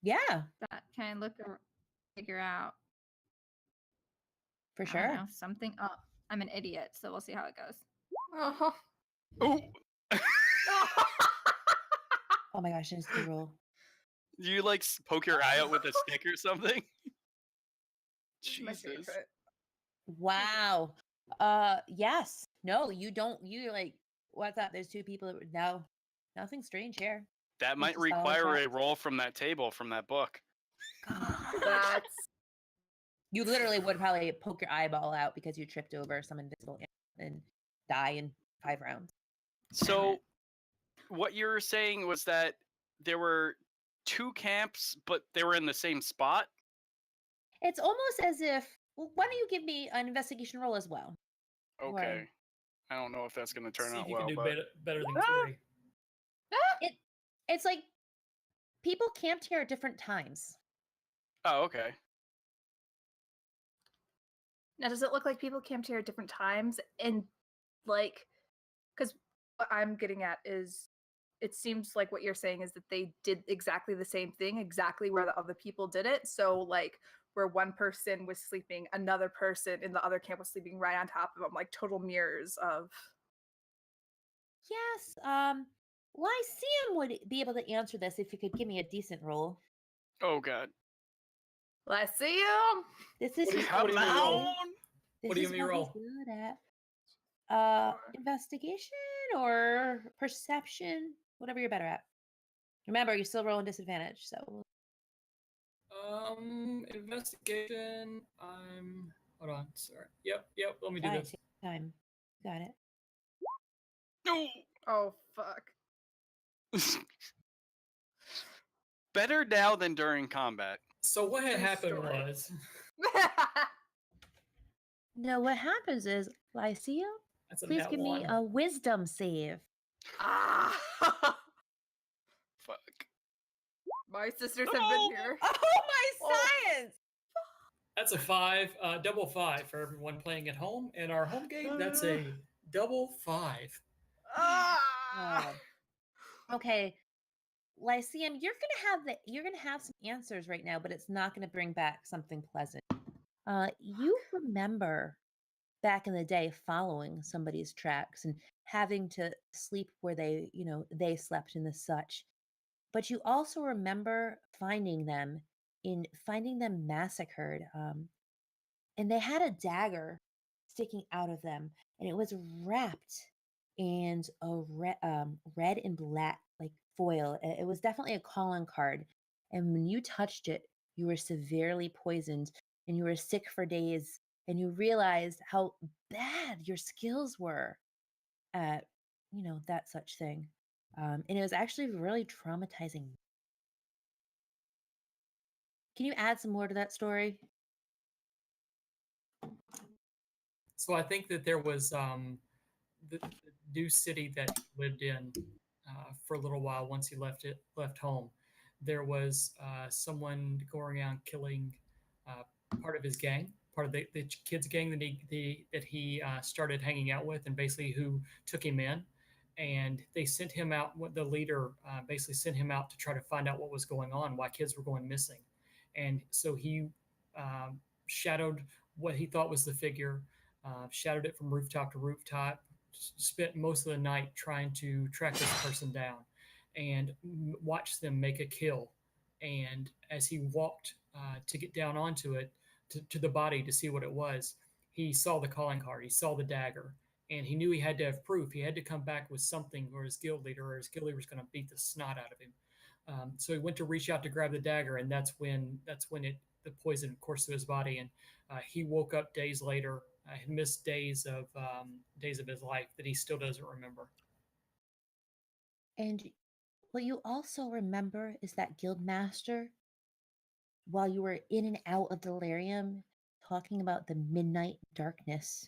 Yeah, That can I look figure out. for I don't sure. know, something. Oh, I'm an idiot, so we'll see how it goes. Oh. Oh, Oh my gosh, I just roll. you like poke your eye out with a stick or something? This is my Jesus. favorite. Wow. Yes. No, you don't. You like, what's up? There's two people. No, nothing strange here. That Let's might just follow require a tracks. roll from that table from that book. That's You literally would probably poke your eyeball out because you tripped over some invisible animal and die in 5 rounds. So, what you were saying was that there were two camps, but they were in the same spot? It's almost as if, well, why don't you give me an investigation roll as well? Okay. I don't know if that's going to turn See if out you well, can do but better than Ah! Carrie. It's like people camped here at different times. oh, okay. now. Does it look like people camped here at different times? And like, because what I'm getting at is, it seems like what you're saying is that they did exactly the same thing, exactly where the other people did it. So like, where one person was sleeping, another person in the other camp was sleeping right on top of them, like total mirrors of. Yes, Lyceum would be able to answer this if you could give me a decent roll. Oh, God. Let's see you. This is What do you- his what do you roll? This What do you is mean what roll? he's good at. Investigation or perception, whatever you're better at. Remember, you're still rolling disadvantage, so Investigation. Hold on. Sorry. Yep. Let me do fine, this. take your time. Got it. No. Oh fuck. Better now than during combat. So what had True happened story. was No, what happens is, Lyceum, that's a please nat give me one. a wisdom save. Ah. Fuck. My sisters have Oh. been here. Oh, my science! That's a 5, double 5 for everyone playing at home. And our home game, that's a double 5. Ah. Okay, Lyceum, you're gonna have some answers right now, but it's not gonna bring back something pleasant. You remember back in the day following somebody's tracks and having to sleep where they slept and the such. But you also remember finding them massacred. And they had a dagger sticking out of them, and it was wrapped in a red and black like foil. It was definitely a calling card, and when you touched it, you were severely poisoned, and you were sick for days, and you realized how bad your skills were at that such thing. And it was actually really traumatizing. Can you add some more to that story? So I think that there was the new city that he lived in for a little while once he left home. There was someone going around killing part of his gang, part of the kids gang that he started hanging out with, and basically who took him in. And they sent him out. What the leader basically sent him out to try to find out what was going on, why kids were going missing. And so he shadowed what he thought was the figure, shadowed it from rooftop to rooftop, spent most of the night trying to track this person down and watched them make a kill. And as he walked to get down onto it, to the body to see what it was, he saw the calling card, he saw the dagger, and he knew he had to have proof. He had to come back with something, or his guild leader was going to beat the snot out of him. So he went to reach out to grab the dagger, and that's when the poison coursed through his body, and he woke up days later. Had missed days of his life that he still doesn't remember. And what you also remember is that Guildmaster, while you were in and out of delirium, talking about the midnight darkness.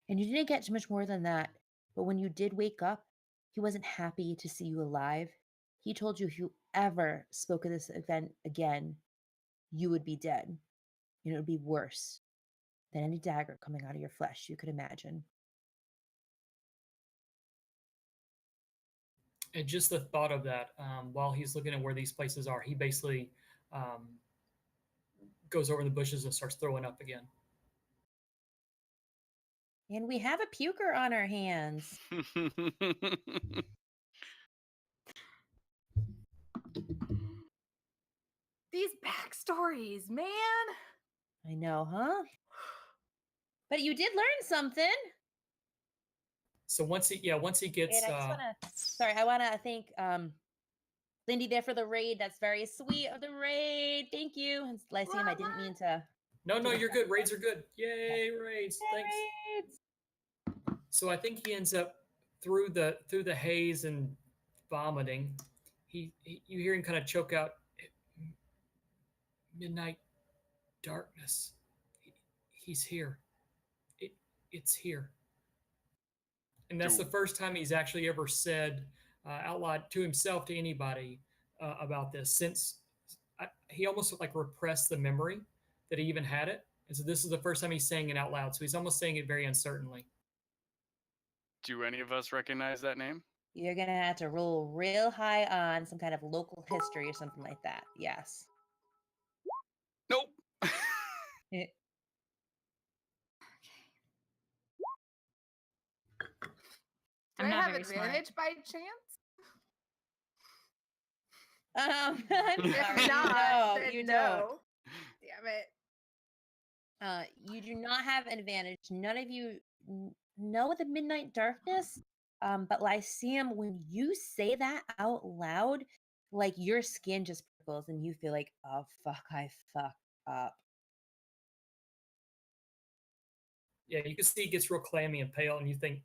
And you didn't get too much more than that, but when you did wake up, he wasn't happy to see you alive. He told you if you ever spoke of this event again, you would be dead. And it would be worse than any dagger coming out of your flesh you could imagine. And just the thought of that, while he's looking at where these places are, he basically goes over the bushes and starts throwing up again. And we have a puker on our hands. These backstories, man. I know, huh? But you did learn something. So once he gets, And I want to thank Lindy there for the raid. That's very sweet of the raid. Thank you. And Lyceum, I didn't mean to. No, you're good. Raids are good. Yay, raids! Thanks. Raids. So I think he ends up through the haze and vomiting. You hear him kind of choke out, midnight darkness. He's here. It's here. And that's the first time he's actually ever said out loud to himself, to anybody, about this. Since he almost like repressed the memory that he even had it. And so this is the first time he's saying it out loud. So he's almost saying it very uncertainly. Do any of us recognize that name? You're going to have to roll real high on some kind of local history or something like that. Yes. Nope. Do I have advantage by chance? I'm If sorry. not, No, then you no. don't. Damn it. You do not have an advantage. None of you know the midnight darkness. But Lyceum, when you say that out loud, like your skin just prickles and you feel like, oh fuck, I fucked up. Yeah, you can see he gets real clammy and pale, and you think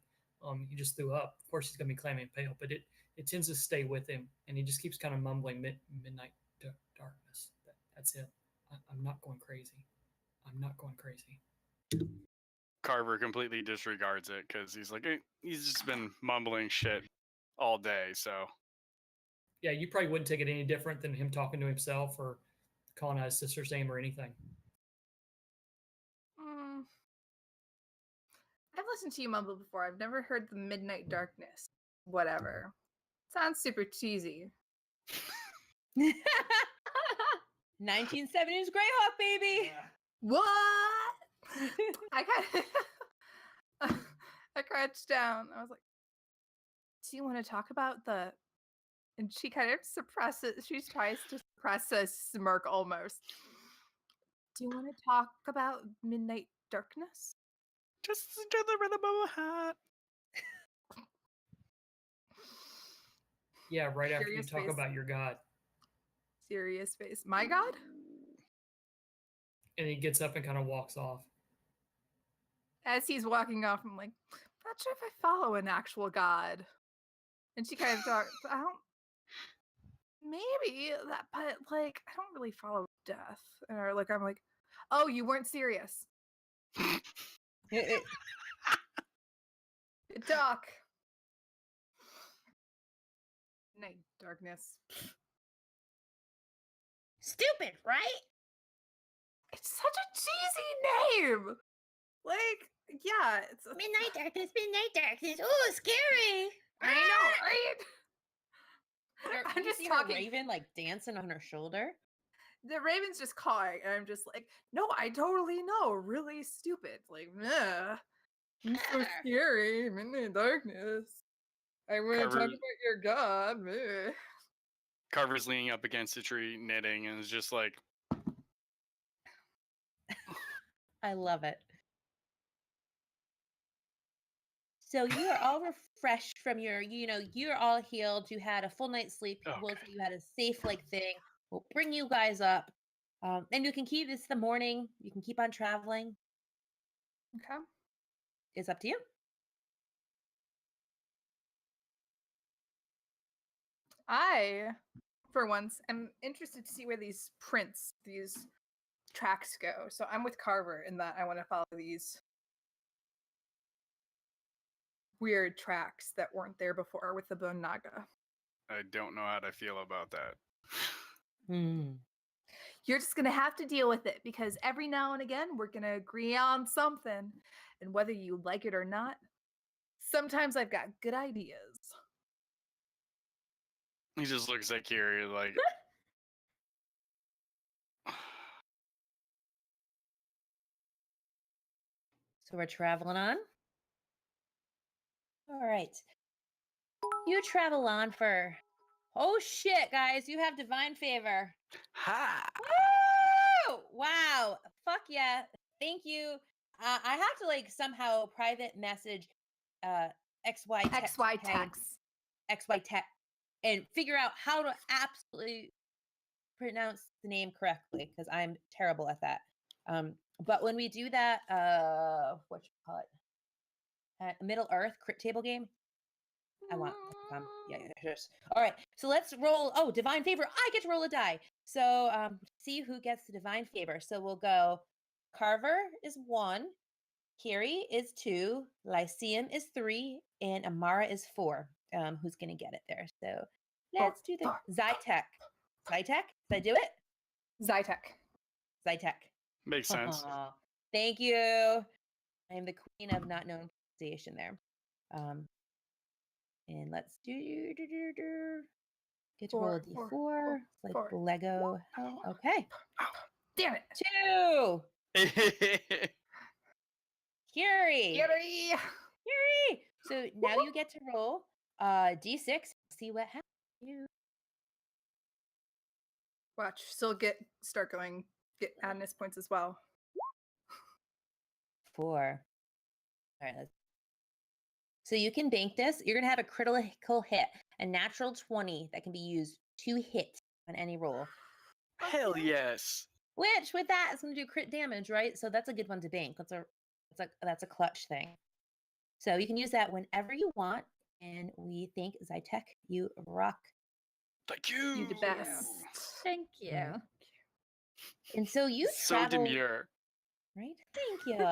he just threw up. Of course, he's gonna be clammy and pale, but it tends to stay with him, and he just keeps kind of mumbling midnight darkness. That's it. I'm not going crazy. I'm not going crazy. Carver completely disregards it because he's like, he's just been mumbling shit all day. So yeah, you probably wouldn't take it any different than him talking to himself or calling out his sister's name or anything. I've listened to you mumble before. I've never heard the midnight darkness. Whatever. Sounds super cheesy. 1970s Greyhawk, baby. What? I kind of I crouched down. I was like, "Do you want to talk about the?" And she kind of suppresses. She tries to suppress a smirk almost. Do you want to talk about midnight darkness? Just to the rhythm of a hat. Yeah, right after you Serious talk face. about your god. Serious face. My God. And he gets up and kind of walks off. As he's walking off, I'm like, not sure if I follow an actual god. And she kind of talks. I don't. Maybe that, but like, I don't really follow death. Or like, I'm like, oh, you weren't serious. Good talk. Night darkness. Stupid, right? It's such a cheesy name. Like, yeah, it's Midnight darkness, midnight darkness. Oh, scary. I know, right? I'm You just see talking. her raven like dancing on her shoulder. The Raven's just cawing, and I'm just like, no, I totally know. Really stupid. Like, nah. I'm so scary. I'm in the darkness. I want to talk Carver- about your god. Meh. Carver's leaning up against a tree, knitting, and is just like, I love it. So you are all refreshed from your, you're all healed. You had a full night's sleep. We'll Okay. say you had a safe thing. We'll bring you guys up. And you can keep it's the morning. You can keep on traveling. Okay. It's up to you. I, for once, am interested to see where these tracks go. So I'm with Carver in that I want to follow these weird tracks that weren't there before with the Bone Naga. I don't know how to feel about that. You're just going to have to deal with it because every now and again we're going to agree on something. And whether you like it or not, sometimes I've got good ideas. He just looks at Kiri like, So we're traveling on. All right. You travel on for. Oh shit, guys! You have divine favor. ha! Woo! Wow! Fuck yeah! Thank you. I have to like somehow private message XY XY text. XY tech and figure out how to absolutely pronounce the name correctly because I'm terrible at that. But when we do that, what you call it, Middle Earth crit table game. I want yes. All right, so let's roll. Oh, divine favor. I get to roll a die. So see who gets the divine favor. So we'll go. Carver is 1, Kiri is 2, Lyceum is 3, and Amara is 4. Who's gonna get it there? So let's do the Zytech. Zytech? Did I do it? Zytech. Zytech. Makes sense. Thank you. I am the queen of not known pronunciation there. And let's get to roll a d4. It's like Lego. Hell. Okay. Damn it. 2. Kiri. Yuri. So now you get to roll d6. See what happens. Watch. Still start going. Get Adness points as well. 4. All right. So you can bank this. You're gonna have a critical hit, a natural 20 that can be used to hit on any roll. Hell yes. Which with that is gonna do crit damage, right? So that's a good one to bank. That's a clutch thing. So you can use that whenever you want. And we thank Zytech. You rock. Thank you. You the best. Thank you. Right. And so you So travel, demure. right? Thank you.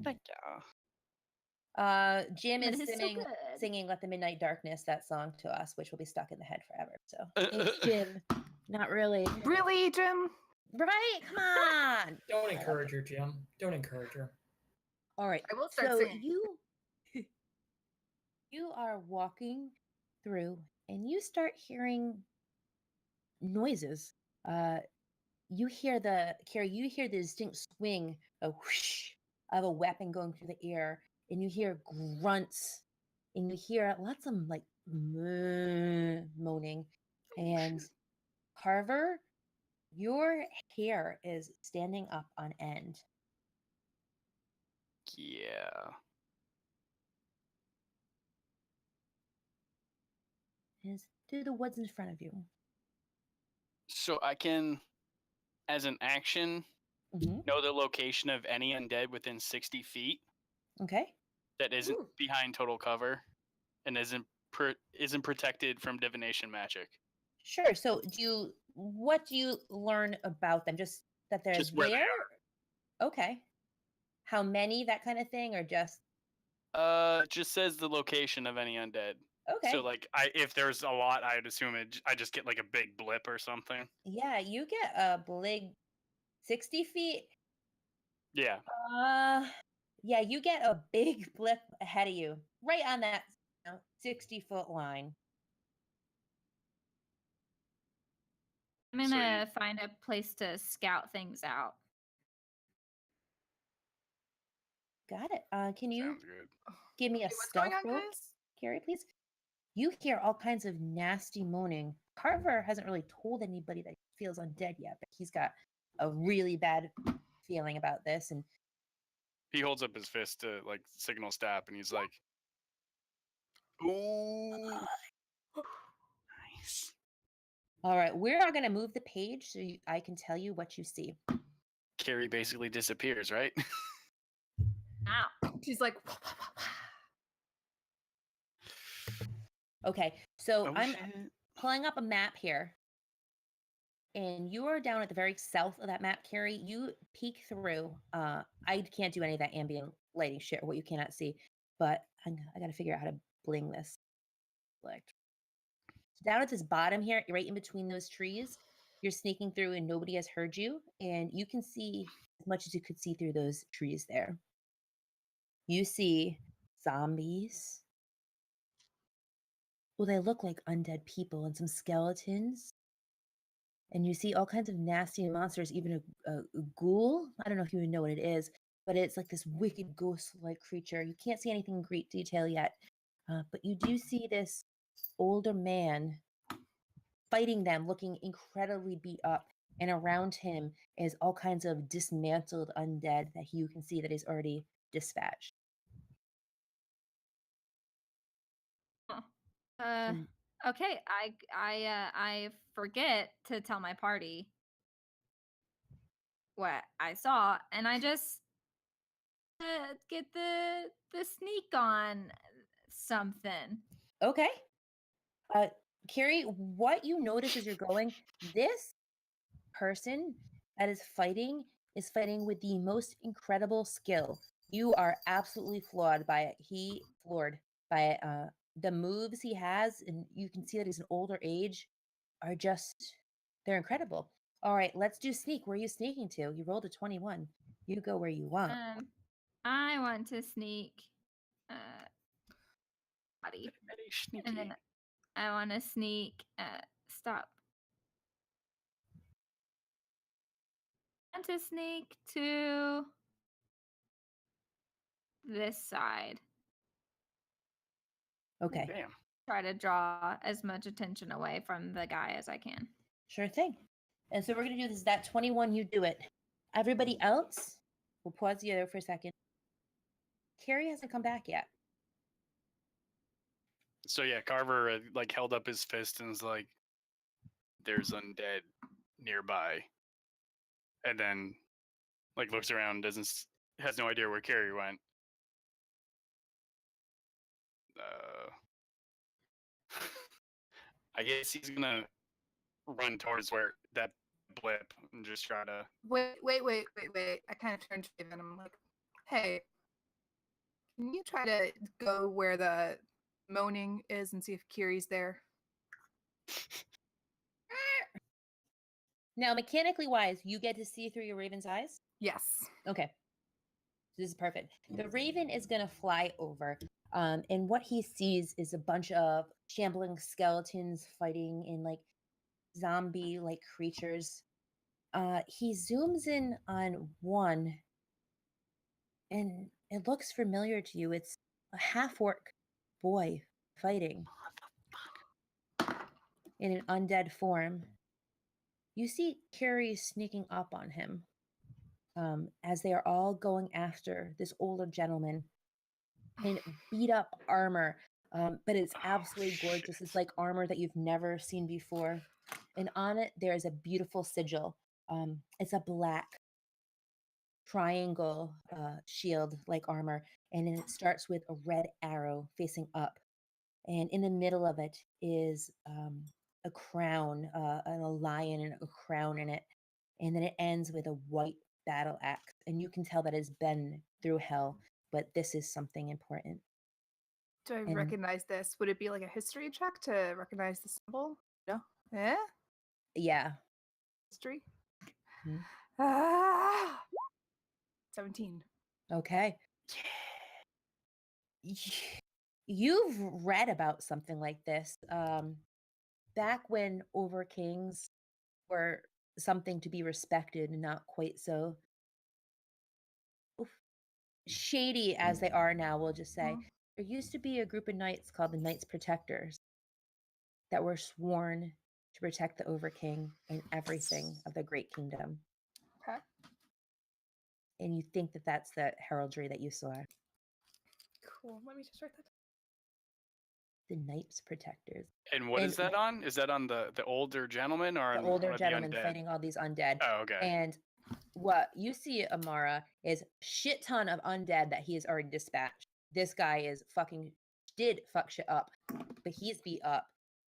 Thank you. Jim That is is so singing good. "Let the Midnight Darkness," that song to us, which will be stuck in the head forever. So thanks, Jim. Not really. Really, Jim? Right? Come on. Don't encourage her, Jim. Don't encourage her. All right. I will start So singing. you are walking through and you start hearing noises. You hear the distinct swing of whoosh, of a weapon going through the air, and you hear grunts, and you hear lots of like moaning. And Carver, your hair is standing up on end. Yeah. Is through the woods in front of you. So I can, as an action, Mhm. know the location of any undead within 60 feet Okay. that isn't Ooh. behind total cover and isn't protected from divination magic. Sure. So what do you learn about them? Just that they're Just where they there? Okay. How many, that kind of thing, or just It just says the location of any undead. okay. So like, if there's a lot, I'd assume I just get like a big blip or something. Yeah, you get a big 60 feet. Yeah. Yeah, you get a big blip ahead of you, right on that 60-foot line. I'm So gonna find a place to scout things out. Got it. Can you Sounds good. give me a Hey, what's going stealth on, roll, guys? Carrie, please? You hear all kinds of nasty moaning. Carver hasn't really told anybody that he feels undead yet, but he's got a really bad feeling about this. And He holds up his fist to like signal stop, and he's like, "Ooh, nice." all right, we're not going to move the page so I can tell you what you see. Carrie basically disappears, right? Ow. She's like, Okay, so Oh, I'm shit. pulling up a map here, and you are down at the very south of that map, Carrie. You peek through. I can't do any of that ambient lighting shit or what you cannot see, but I got to figure out how to bling this. Like down at this bottom here, right in between those trees, you're sneaking through, and nobody has heard you, and you can see as much as you could see through those trees there. You see zombies. Well, they look like undead people and some skeletons. And you see all kinds of nasty monsters, even a ghoul. I don't know if you even know what it is, but it's like this wicked ghost-like creature. You can't see anything in great detail yet, but you do see this older man fighting them, looking incredibly beat up. And around him is all kinds of dismantled undead that you can see that he's already dispatched. Mm. Okay, I forget to tell my party what I saw, and I just get the sneak on something. Okay. Carrie, what you notice as you're going, this person that is fighting with the most incredible skill. You are absolutely floored by it. Floored by it. The moves he has, and you can see that he's an older age, are just they're incredible. All right, let's do sneak. Where are you sneaking to? You rolled a 21. You go where you want. I want to sneak body. Very sneaky. And then I want to sneak stop. I want to sneak to this side. Okay, Damn. Try to draw as much attention away from the guy as I can. sure thing. And so we're gonna do this. That 21, you do it. Everybody else, we'll pause you there for a second. Carrie hasn't come back yet. So yeah, Carver like held up his fist and was like, "There's undead nearby," and then like looks around, has no idea where Carrie went. I guess he's gonna run towards where that blip and just try to. wait. I kind of turned to Dave and I'm like, hey, can you try to go where the moaning is and see if Kiri's there? Now, mechanically wise, you get to see through your raven's eyes. Yes. Okay. This is perfect. The raven is going to fly over, and what he sees is a bunch of shambling skeletons fighting in like zombie like creatures. He zooms in on one, and it looks familiar to you. It's a half-orc boy fighting in an undead form. You see Carrie sneaking up on him as they are all going after this older gentleman in beat up armor. But it's absolutely gorgeous. It's like armor that you've never seen before. And on it, there is a beautiful sigil. It's a black triangle shield like armor. And then it starts with a red arrow facing up. And in the middle of it is a crown, and a lion and a crown in it. And then it ends with a white battle axe. And you can tell that it's been through hell, but this is something important. Do I And- recognize this? Would it be like a history check to recognize the symbol? No. Eh? Yeah. History? Mhm. Ah! 17. Okay. You've read about something like this back when over kings were something to be respected and not quite so shady as they are now, we'll just say. Mhm. There used to be a group of knights called the Knights Protectors that were sworn to protect the Overking and everything of the Great Kingdom. Okay. And you think that that's the heraldry that you saw. Cool. Let me just write that down. The Knights Protectors. And what is And that on? Is that on the older gentleman or The on older one of the gentleman undead? fighting all these undead. Oh, okay. And what you see, Amara, is shit ton of undead that he has already dispatched. This guy is did fuck shit up, but he's beat up.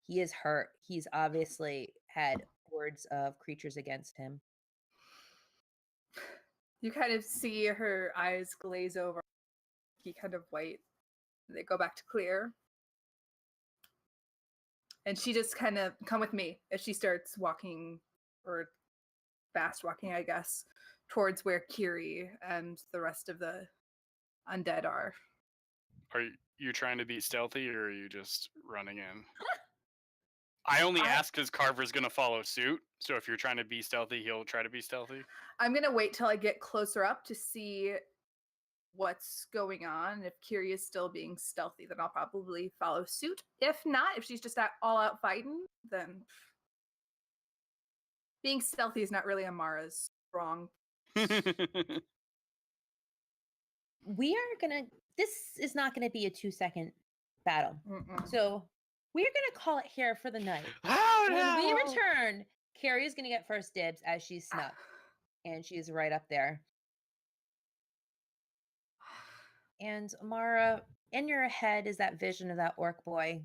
He is hurt. He's obviously had hordes of creatures against him. You kind of see her eyes glaze over. He kind of white. They go back to clear. And she just kind of come with me as she starts walking, or fast walking, I guess, towards where Kiri and the rest of the undead are. Are you trying to be stealthy or are you just running in? I only I- ask because Carver's going to follow suit. So if you're trying to be stealthy, he'll try to be stealthy. I'm gonna wait till I get closer up to see what's going on. If Kiri is still being stealthy, then I'll probably follow suit. If not, if she's just all out fighting, then being stealthy is not really Amara's strong. This is not gonna be a 2-second battle. Mm-mm. So we're gonna call it here for the night. Oh, When we no! return, Carrie is gonna get first dibs as she's snuck. And she's right up there. And Amara, in your head is that vision of that orc boy.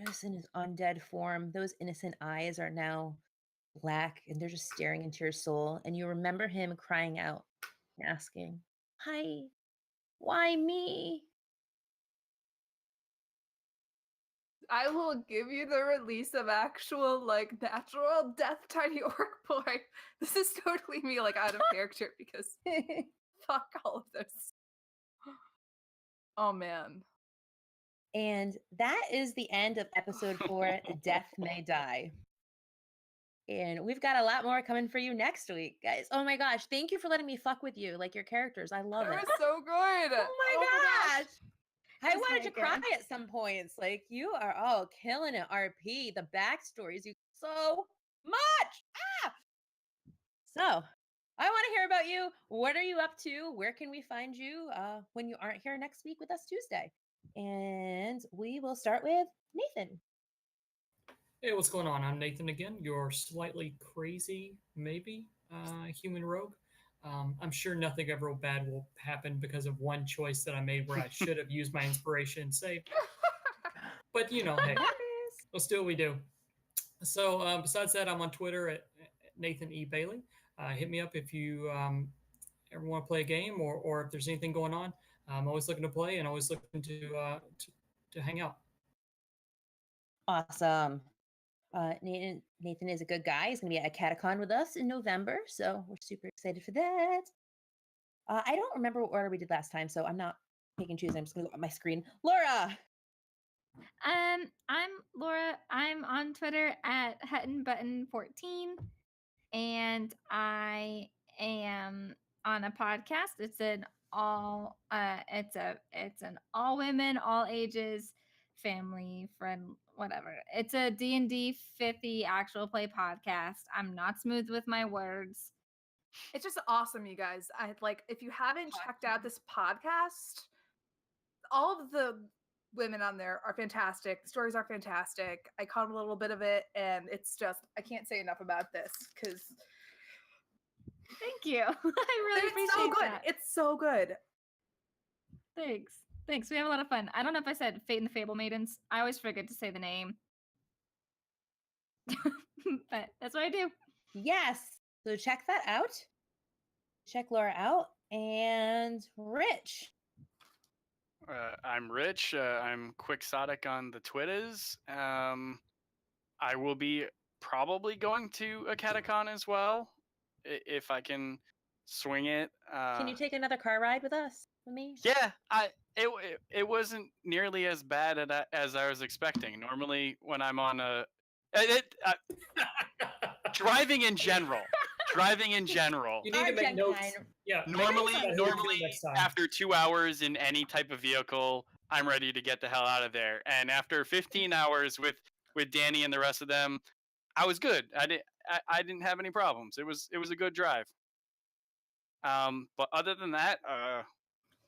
Just in his undead form. Those innocent eyes are now black and they're just staring into your soul. And you remember him crying out and asking, "Hi, why me?" I will give you the release of actual, like, natural death, tiny orc boy. This is totally me, like, out of character because fuck all of this. Oh man. And that is the end of episode 4, Death May Die. And we've got a lot more coming for you next week, guys. Oh my gosh, thank you for letting me fuck with you, like your characters. I love That it. was so good. Oh my gosh. I Just wanted to cry making. at some points. Like, you are all killing it, RP. The backstories, you so much. So, I want to hear about you. What are you up to? Where can we find you when you aren't here next week with us Tuesday? And we will start with Nathan. Hey, what's going on? I'm Nathan again, your slightly crazy, maybe, human rogue. I'm sure nothing ever bad will happen because of one choice that I made where I should have used my inspiration and saved. But, you know, hey, let's do what we do. So besides that, I'm on Twitter at Nathan E. Bailey. Hit me up if you ever want to play a game or if there's anything going on. I'm always looking to play and always looking to hang out. Awesome. Nathan is a good guy. He's going to be at Catacon with us in November, so we're super excited for that. I don't remember what order we did last time, so I'm not picking choose. I'm just going to go on my screen. Laura! I'm Laura. I'm on Twitter at HuttonButton14, and I am on on a podcast. It's an all it's an all women, all ages, family friend, whatever. It's a D&D 50 actual play podcast. I'm not smooth with my words. It's just awesome, you guys. I like if you haven't checked out this podcast, all of the women on there are fantastic. The stories are fantastic. I caught a little bit of it, and it's just I can't say enough about this because Thank you. I really it's appreciate so good. that. It's so good. Thanks. We have a lot of fun. I don't know if I said Fate and the Fable Maidens. I always forget to say the name. But that's what I do. Yes. So check that out. Check Laura out. And Rich. I'm Rich. I'm Quixotic on the Twitters. I will be probably going to a catacon as well, if I can swing it. Can you take another car ride with us? With me? Yeah, it wasn't nearly as bad as I was expecting. Normally, when I'm on driving in general, You need to make Argentine. notes. Yeah. normally That's normally next time. after 2 hours in any type of vehicle, I'm ready to get the hell out of there. And after 15 hours with Danny and the rest of them, I was good. I didn't have any problems. It was a good drive. But other than that,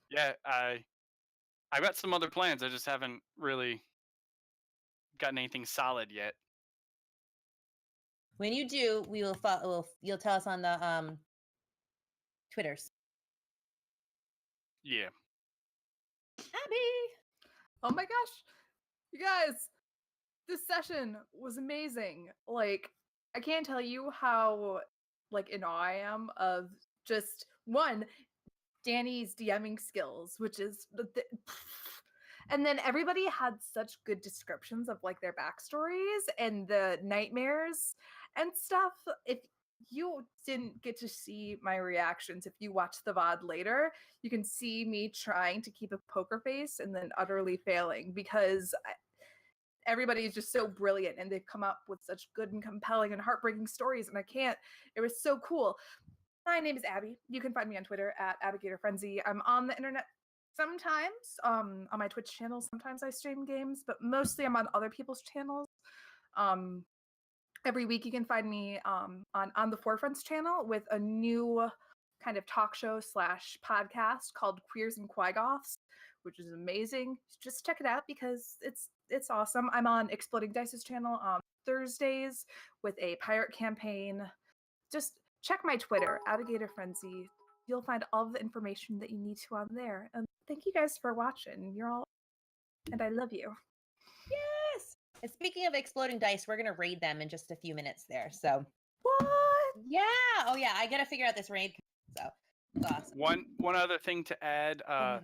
yeah, I got some other plans. I just haven't really gotten anything solid yet. When you do, we will follow. You'll tell us on the Twitters. Yeah. Abby. Oh my gosh. You guys, this session was amazing. Like, I can't tell you how like in awe I am of just one, Danny's DMing skills, which is and then everybody had such good descriptions of like their backstories and the nightmares and stuff. If you didn't get to see my reactions, if you watch the VOD later, you can see me trying to keep a poker face and then utterly failing because everybody is just so brilliant and they've come up with such good and compelling and heartbreaking stories. And I can't, it was so cool. My name is Abby. You can find me on Twitter at AbbyGatorFrenzy. I'm on the internet sometimes on my Twitch channel. Sometimes I stream games, but mostly I'm on other people's channels. Every week you can find me on the Forefronts channel with a new kind of talk show / podcast called Queers and Quagoths, which is amazing. Just check it out because it's awesome. I'm on Exploding Dice's channel on Thursdays with a pirate campaign. Just check my Twitter, AbbyGatorFrenzy. You'll find all of the information that you need to on there. And thank you guys for watching. You're all, and I love you. Yes. And speaking of exploding dice, we're gonna raid them in just a few minutes there. So What? yeah. Oh yeah. I gotta figure out this raid. So it's awesome. One other thing to add. Yeah.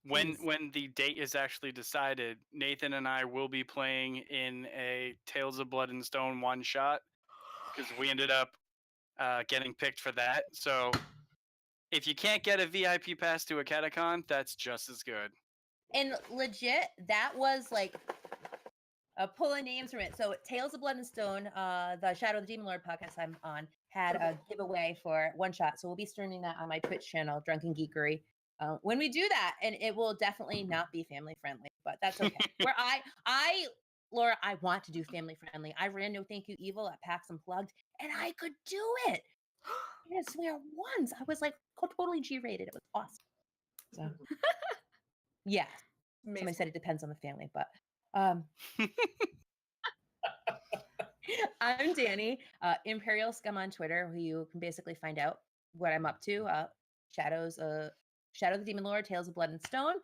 When Please. when the date is actually decided, Nathan and I will be playing in a Tales of Blood and Stone one shot because we ended up getting picked for that. So if you can't get a VIP pass to a catacon, that's just as good. And legit, that was like pulling names from it. So Tales of Blood and Stone, the Shadow of the Demon Lord podcast I'm on, had a giveaway for one shot. So we'll be streaming that on my Twitch channel, Drunken Geekery. When we do that, and it will definitely not be family friendly, but that's okay. Where Laura, I want to do family friendly. I ran No Thank You Evil at PAX Unplugged, and I could do it. I swear once. I was like totally G-rated. It was awesome. So yeah. Somebody Amazing. said it depends on the family, but I'm Danny, Imperial Scum on Twitter, who you can basically find out what I'm up to. Shadow of the Demon Lord, Tales of Blood and Stone.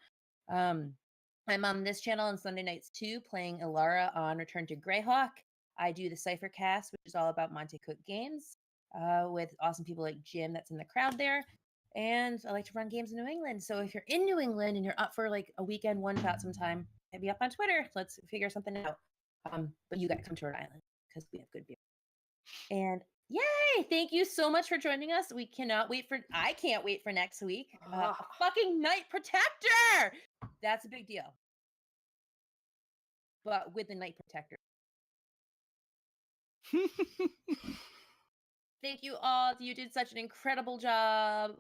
I'm on this channel on Sunday nights too, playing Ilara on Return to Greyhawk. I do the Cypher Cast, which is all about Monte Cook games, with awesome people like Jim that's in the crowd there. And I like to run games in New England. So if you're in New England and you're up for like a weekend one shot sometime, hit me up on Twitter. Let's figure something out. But you got to come to Rhode Island because we have good beer. And yay! Thank you so much for joining us. I can't wait for next week. A fucking Night Protector! That's a big deal. But with the Night Protector. Thank you all. You did such an incredible job.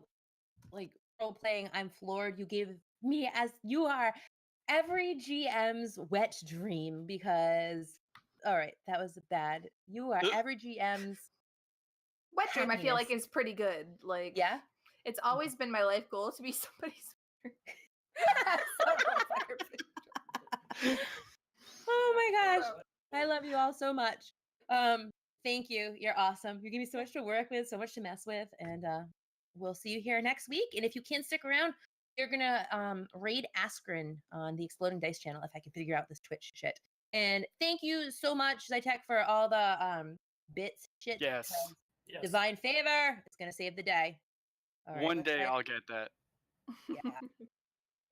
like role playing. I'm floored. You gave me as you are every GM's wet dream because all right, that was bad. You are every GM's Wet dream, I feel like happiness. is pretty good. Like, Yeah. it's always been my life goal to be somebody's. Several fire pit. Oh my gosh. I love you all so much. Thank you. You're awesome. You give me so much to work with, so much to mess with, and we'll see you here next week. And if you can stick around, you're gonna raid Askren on the Exploding Dice channel if I can figure out this Twitch shit. And thank you so much, Zytech, for all the bits shit. Yes. Yes. Divine favor. It's gonna save the day. All right, One let's day try- I'll get that. Yeah.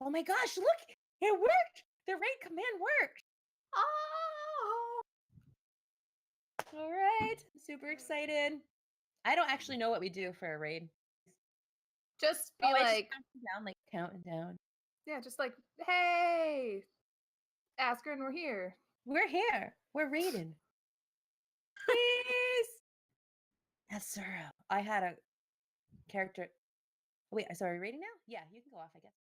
Oh my gosh! Look, it worked. The raid command worked. Oh. All right. I'm super excited. I don't actually know what we do for a raid. Just be It's just like, counting down. yeah, just like, hey, Askren, we're here. We're here. We're raiding. Please. That's Zero. I had a character. Wait, sorry, raiding now? Yeah, you can go off, I guess.